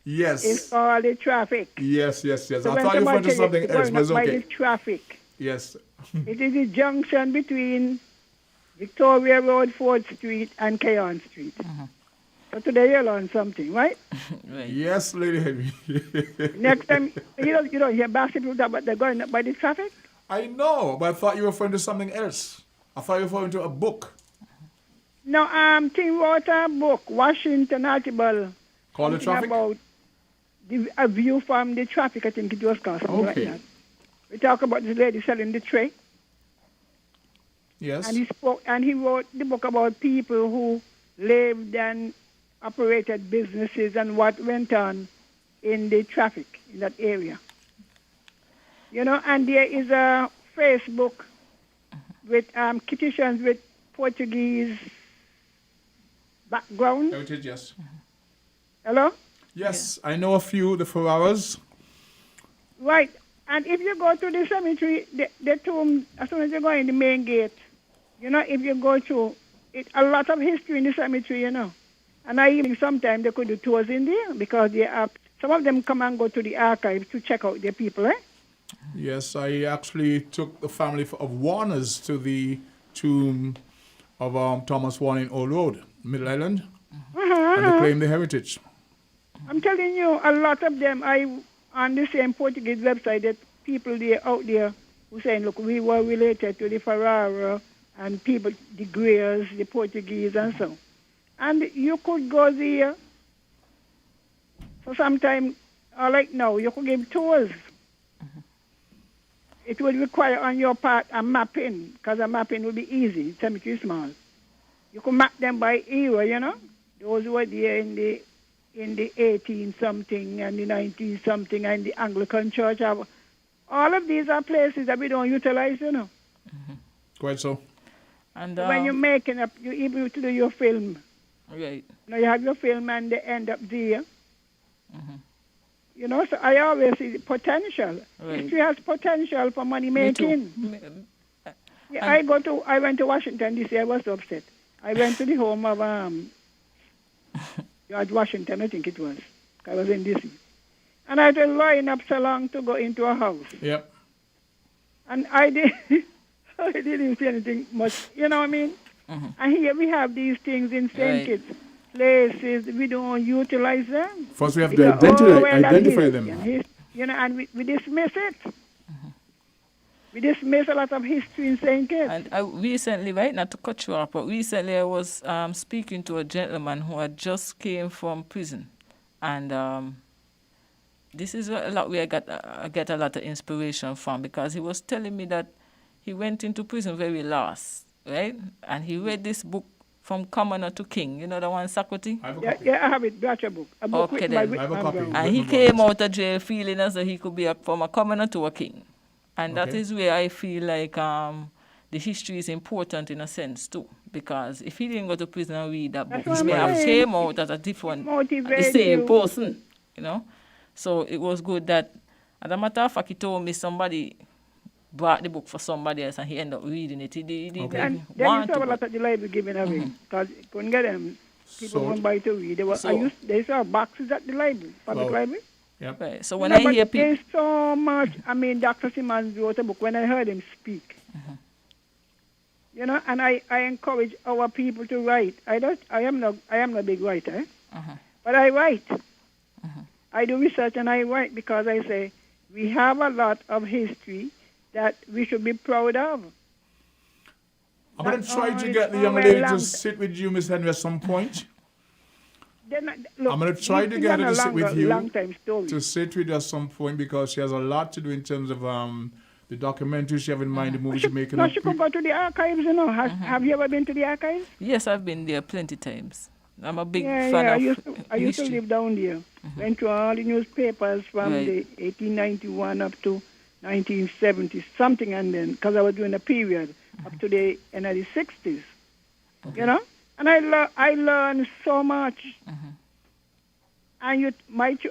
Yes. It's called the traffic. Yes. So I when thought you were somebody to something says else, but it's by okay. the traffic. Yes. It is the junction between Victoria Road, 4th Street, and Keon Street. So today you'll learn something, right? Right. Yes, Lady Heavy. Next time, you don't hear basketball talk about they're going up by the traffic? I know, but I thought you were referring to something else. I thought you were referring to a book. No, Tim wrote a book, Washington article. Called The Traffic? About a view from the traffic, I think it was called, something like that. We talk about this lady selling the tray. Yes. And he wrote the book about people who lived and operated businesses and what went on in the traffic in that area. And there is a Facebook with Kittitians with Portuguese background. Heritage, yes. Hello? Yes, I know a few, the Ferraras. Right. And if you go to the cemetery, the tomb, as soon as you go in the main gate, if you go to it, a lot of history in the cemetery, And I even sometimes they could do tours in there because some of them come and go to the archives to check out their people, eh? Yes, I actually took the family of Warners to the tomb of Thomas Warner in Old Road, Middle Island, and they claim the heritage. I'm telling you, a lot of them, on the same Portuguese website, that people out there who saying, look, we were related to the Ferrara and people, the Greers, the Portuguese, and so. And you could go there. So sometime, like now, you could give tours. It would require on your part a mapping, because a mapping would be easy. Cemetery is small. You could map them by era, Those who were there in the 18-something and the 19-something and the Anglican Church. All of these are places that we don't utilize, Quite so. And so when you're making up, you're able to do your film. Right. You have your film and they end up there. So I always see the potential. Right. History has potential for money making. Yeah, I went to Washington D.C. I was so upset. I went to the home of George Washington, I think it was. I was in D.C. And I had to line up so long to go into a house. Yep. And I didn't see anything much, you know what I mean? Mm-hmm. And here we have these things in St. Kitts places. We don't utilize them. First, we have to identify them. You know, and we dismiss it. We dismiss a lot of history in St. Kitts. And I recently, right, not to cut you off, but recently I was speaking to a gentleman who had just came from prison. And this is a lot where I get a lot of inspiration from, because he was telling me that he went into prison very last, right? And he read this book, From Commoner to King. You know the one, Socrates? Yeah, I have it. Got your book. A book okay, written by then. I have a copy. And he came out of jail feeling as though he could be from a commoner to a king. And that is where I feel like the history is important in a sense too. Because if he didn't go to prison and read that book, he may have came out as a different, the same person, you know. So it was good that, as a matter of fact, he told me somebody brought the book for somebody else and he ended up reading it. He didn't And want then you to. saw a lot of the library giving away because couldn't get them. People won't buy to read. They saw boxes at the library, public library. Yep. Right. So when I hear people, there's so much. I mean, Dr. Simmons wrote a book. When I heard him speak, you know, and I encourage our people to write. I am not a big writer, but I write. I do research and I write because I say we have a lot of history that we should be proud of. I'm going to try to get the young lady to sit with you, Miss Henry, at some point. I'm going to try to get her to sit with you, to sit with you at some point, because she has a lot to do in terms of the documentary she have in mind, the movie she's making. No, she could go to the archives, you know. Have you ever been to the archives? Yes, I've been there plenty times. I'm a big fan of I used to live down there. Went to all the newspapers from the 1891 up to 1970 something, and then because I was doing a period up to the end of the 60s, you know. And I learned so much. And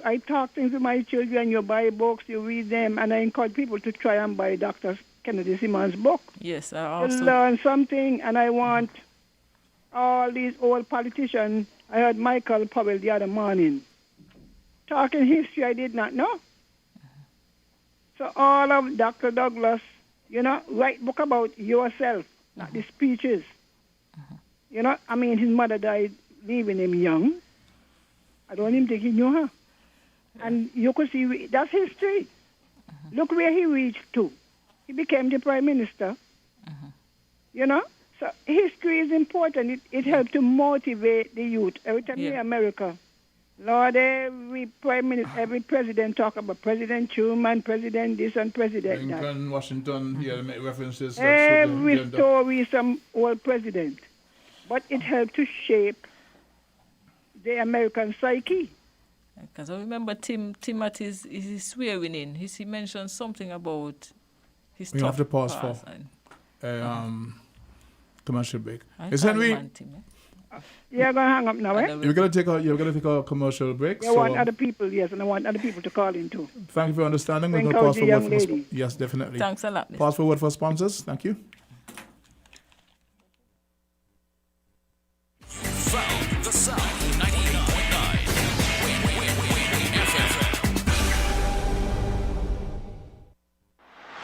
I talk things with my children. You buy books, you read them, and I encourage people to try and buy Dr. Kennedy Simmons' book. Yes, I also to learn something. And I want all these old politicians. I heard Michael Powell the other morning talking history I did not know. So all of Dr. Douglas, you know, write book about yourself, not the speeches. You know, I mean, his mother died leaving him young. I don't even think he knew her. And you could see, that's history. Look where he reached to. He became the prime minister. You know? So history is important. It helps to motivate the youth. Every time you hear America, Lord, every prime minister, every president talk about President Truman, President this and President that. Lincoln, Washington, make references. Every story is some old president. But it helped to shape the American psyche. Because I remember Timothy's swearing in. He mentioned something about his we have to pause for commercial break. Is Henry? You're gonna hang up now, eh? You're gonna take a commercial break. I want other people, yes, and I want other people to call in too. Thank you for understanding. We're Thank gonna pause for young word lady. yes, definitely. Thanks a lot. Pause for word for sponsors. Thank you. From the South, 98.9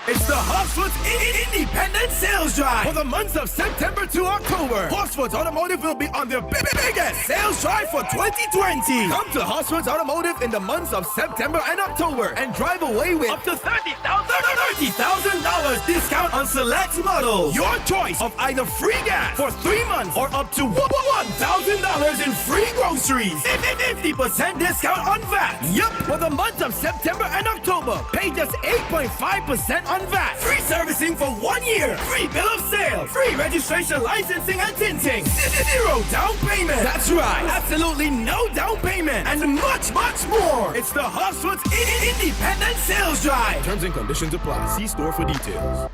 It's the Horsford's Independent Sales Drive for the months of September to October. Horsford's Automotive will be on their biggest sales drive for 2020. Come to Horsford's Automotive in the months of September and October and drive away with up to $30,000 discount on select models. Your choice of either free gas for 3 months or up to $1,000 in free groceries. 50% discount on VAT. Yup, for the months of September and October, pay just 8.5% on VAT. Free servicing for 1 year. Free bill of sale. Free registration, licensing, and tinting. 0 down payment. That's right. Absolutely no down payment. And much, much more. It's the Horsford's Independent Sales Drive. Terms and conditions apply. See store for details.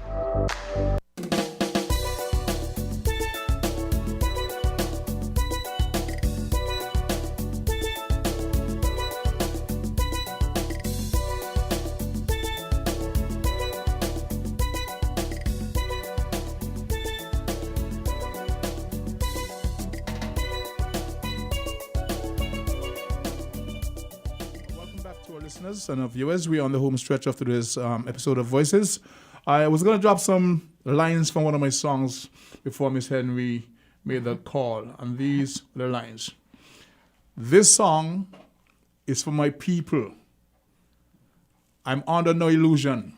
listeners and our viewers. We're on the home stretch of today's episode of Voices. I was going to drop some lines from one of my songs before Miss Henry made the call, and these are the lines. This song is for my people. I'm under no illusion,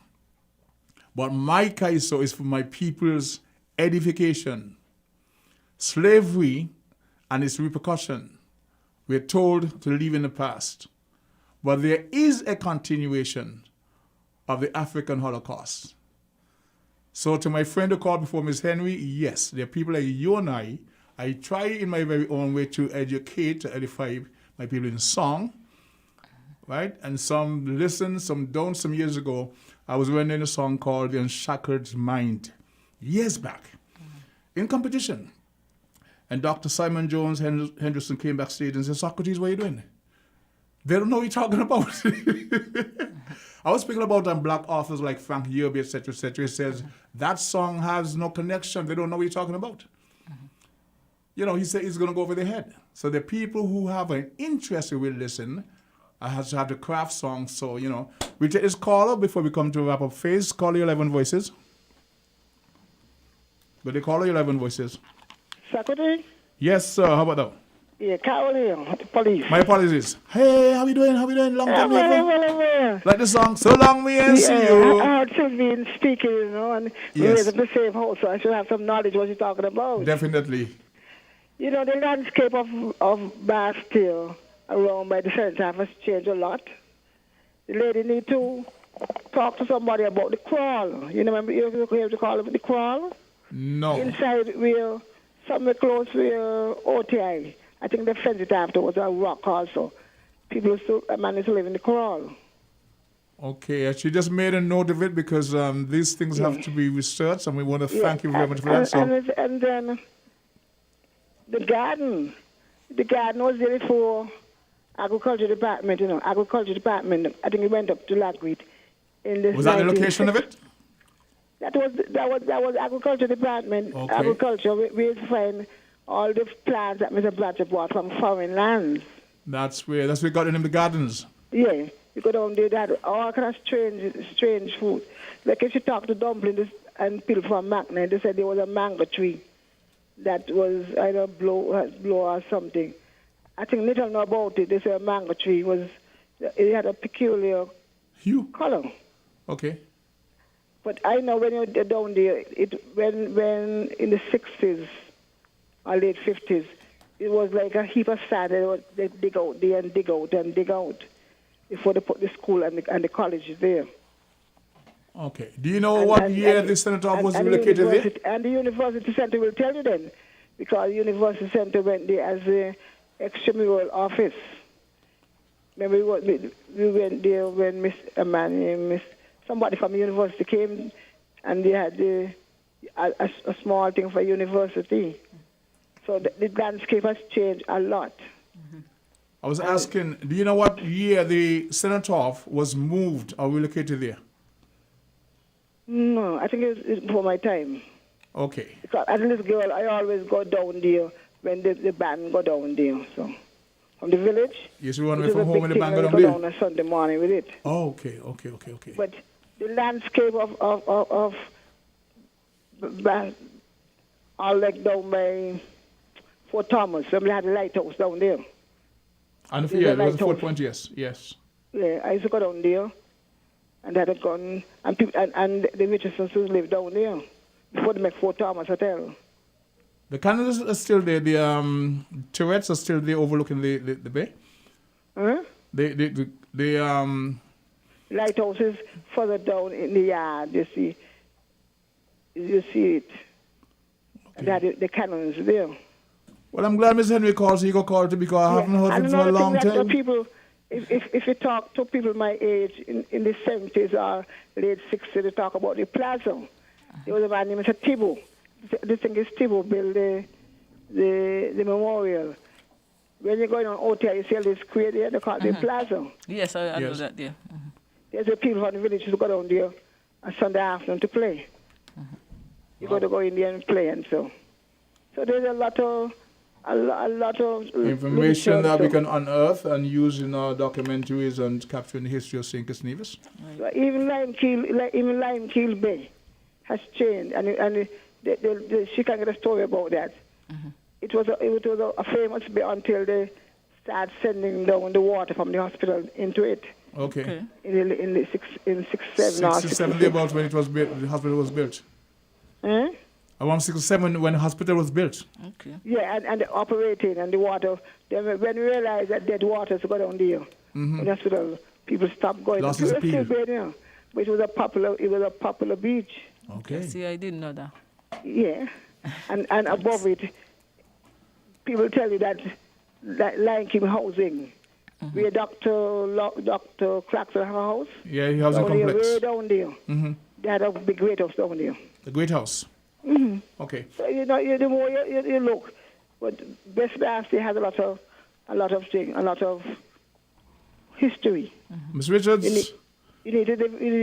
but my Kaiso is for my people's edification. Slavery and its repercussion, we're told to live in the past. But there is a continuation of the African Holocaust. So to my friend who called before Ms. Henry, yes, there are people like you and I try in my very own way to educate, to edify my people in song, right? And some listen, some don't. Some years ago, I was running a song called The Unshackled Mind, years back, in competition. And Dr. Simon Jones Henderson came backstage and said, Socrates, what are you doing? They don't know what you're talking about. I was speaking about black authors like Frank Yerby, etc., etc. He says, that song has no connection. They don't know what you're talking about. You know, he said he's going to go over their head. So the people who have an interest will listen. I have to have the craft song. So, you know, we take this caller before we come to a wrap-up phase. Call your 11 voices. But they call your 11 voices. Socrates? Yes, sir. How about that? Yeah, Carol here, the police. My apologies. Hey, how we doing? How we doing? Long time well. Like the song, So Long We Ain't See You. I heard Sylvian speaking, you know, and we live in the same house, so I should have some knowledge what you're talking about. Definitely. You know, the landscape of Bastille around by the cenotaph has changed a lot. The lady need to talk to somebody about the crawl. You remember you have to call it the crawl? No. Inside where, somewhere close where OTI. I think they fenced it afterwards, a rock also. People still managed to live in the crawl. Okay, she just made a note of it because these things have to be researched, and we want to thank you very much for that. And then the garden was there for agriculture department, you know, agriculture department. I think it went up to Lagreed. Was that the location of it? That was agriculture department. Okay. Agriculture, we find all the plants that Mr. Blatcher bought from foreign lands. That's where we got it in the gardens. Yeah, you go down there, that all kind of strange food. Like if you talk to dumplings and people from Macna, they said there was a mango tree that was either blow or something. I think little know about it. They say a mango tree it had a peculiar hue, color. Okay. But I know when you're down there, when in the 60s or late 50s, it was like a heap of sand. They dig out there and dig out and dig out before they put the school and the colleges there. Okay. Do you know what year the cenotaph was relocated there? And the university center will tell you then, because the university center went there as the extramural office. Remember we went there when somebody from the university came, and they had a small thing for university. So the landscape has changed a lot. I was asking, do you know what year the cenotaph was moved or relocated there? No, I think it's before my time. Okay. Because as a little girl, I always go down there when the band go down there. So from the village. Yes, we run away from home when the band go down there. there. Go down on Sunday morning with it. Oh, okay. But the landscape of all like down by Fort Thomas, somebody had a lighthouse down there. And there was a Fort Point, yes. Yeah, I used to go down there, and had a gun, and people, and the Richardsons lived down there before they make Fort Thomas Hotel. The cannons are still there. The turrets are still there, overlooking the bay. Huh? The lighthouse is further down in the yard. You see it. Okay. And the cannons there. Well, I'm glad Miss Henry called, so you got called to because I haven't heard him for a long time. People, if you talk to people my age in the 70s or late 60s, they talk about the plaza. There was a man named Mr. Thibault. The thing is Thibault built the memorial. When you're going on OTA, you see all this square there, they call it the plaza. Yes, I know that there. There's the people from the village who go down there on Sunday afternoon to play. You got to go in there and play, and so there's a lot of a lot of information that we literature. can unearth and use in our documentaries and capturing the history of St. Kitts Nevis. So even Lime Keel Bay has changed, and she can get a story about that. It was a famous bay until they start sending down the water from the hospital into it. Okay. In 67 or 67 about when it was built, the hospital was built. Around 67 when the hospital was built. Okay. Yeah, and the operating and the water. Then when we realized that dead waters go down there in the hospital, people stopped going. Lost People its still appeal. going there, but it was a popular beach. Okay. See, I didn't know that. Yeah, and above it, people tell you that Lion King housing, where Dr. Claxton have a house. Yeah, he has a down there, complex. way down there. They had a big great house down there. The Great House. Okay. So the more you look, but West Darcy has a lot of things, a lot of history. Ms. Richards, You need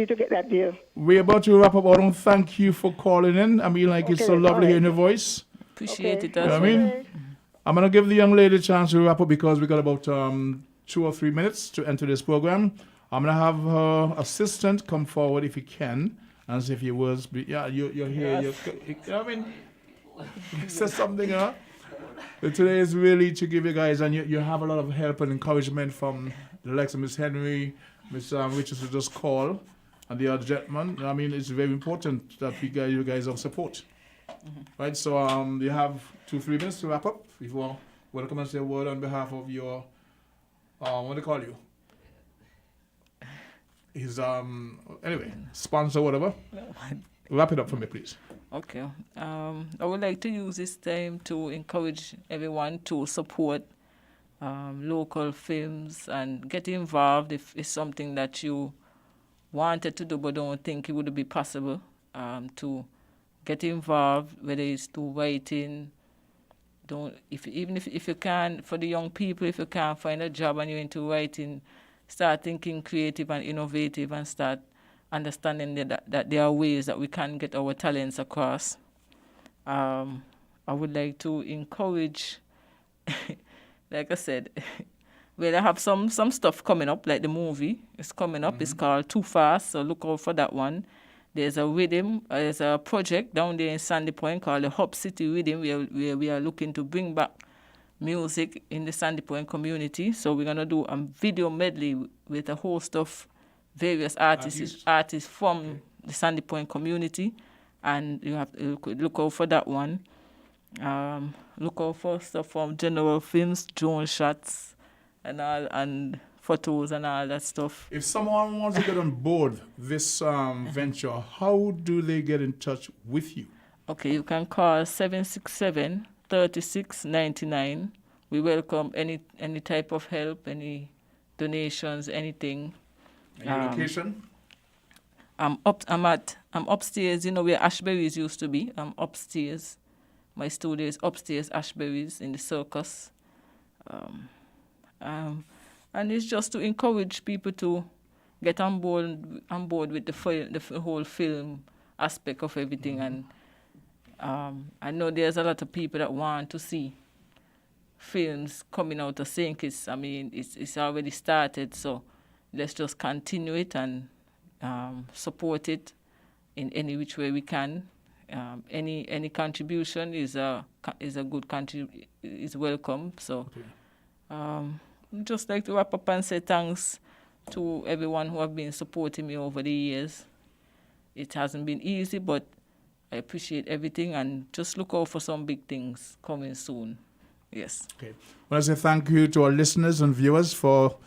to get that there. we're about to wrap up. I want to thank you for calling in. I mean, like, it's Okay, so lovely all right. hearing your voice. Appreciate it You as know well. what I mean? I'm going to give the young lady a chance to wrap up because we got about 2 or 3 minutes to enter this program. I'm going to have her assistant come forward if he can. And see if he was, you're here. Yes. You know what I mean? Say something, huh? Today is really to give you guys, and you have a lot of help and encouragement from the likes of Miss Henry, Miss Richards who just called, and the other gentleman. I mean, it's very important that you guys have support. Right, so you have 2-3 minutes to wrap up. If you want to come and say a word on behalf of your, what do they call you? His, anyway, sponsor, whatever. Wrap it up for me, please. Okay. I would like to use this time to encourage everyone to support local films and get involved if it's something that you wanted to do but don't think it would be possible, to get involved, whether it's to writing. Even if you can, for the young people, if you can't find a job and you're into writing, start thinking creative and innovative and start understanding that there are ways that we can get our talents across. I would like to encourage, like I said, well, I have some stuff coming up, like the movie is coming up. It's called Too Fast, so look out for that one. There's a project down there in Sandy Point called the Hub City Rhythm, where we are looking to bring back music in the Sandy Point community. So we're going to do a video medley with a host of various artists from the Sandy Point community, and you have to look out for that one. Look out for stuff from General Films, drone shots, and all, and photos and all that stuff. If someone wants to get on board this venture, how do they get in touch with you? Okay, you can call 767-3699. We welcome any type of help, any donations, anything. And your location? I'm upstairs, where Ashberries used to be. I'm upstairs. My studio is upstairs, Ashberries, in the circus. And it's just to encourage people to get on board with the whole film aspect of everything. And I know there's a lot of people that want to see films coming out of St. Kitts. I mean, it's already started, so let's just continue it and support it in any which way we can. Any contribution is a good is welcome. So just like to wrap up and say thanks to everyone who have been supporting me over the years. It hasn't been easy, but I appreciate everything, and just look out for some big things coming soon. Yes. Okay. Well, I say thank you to our listeners and viewers for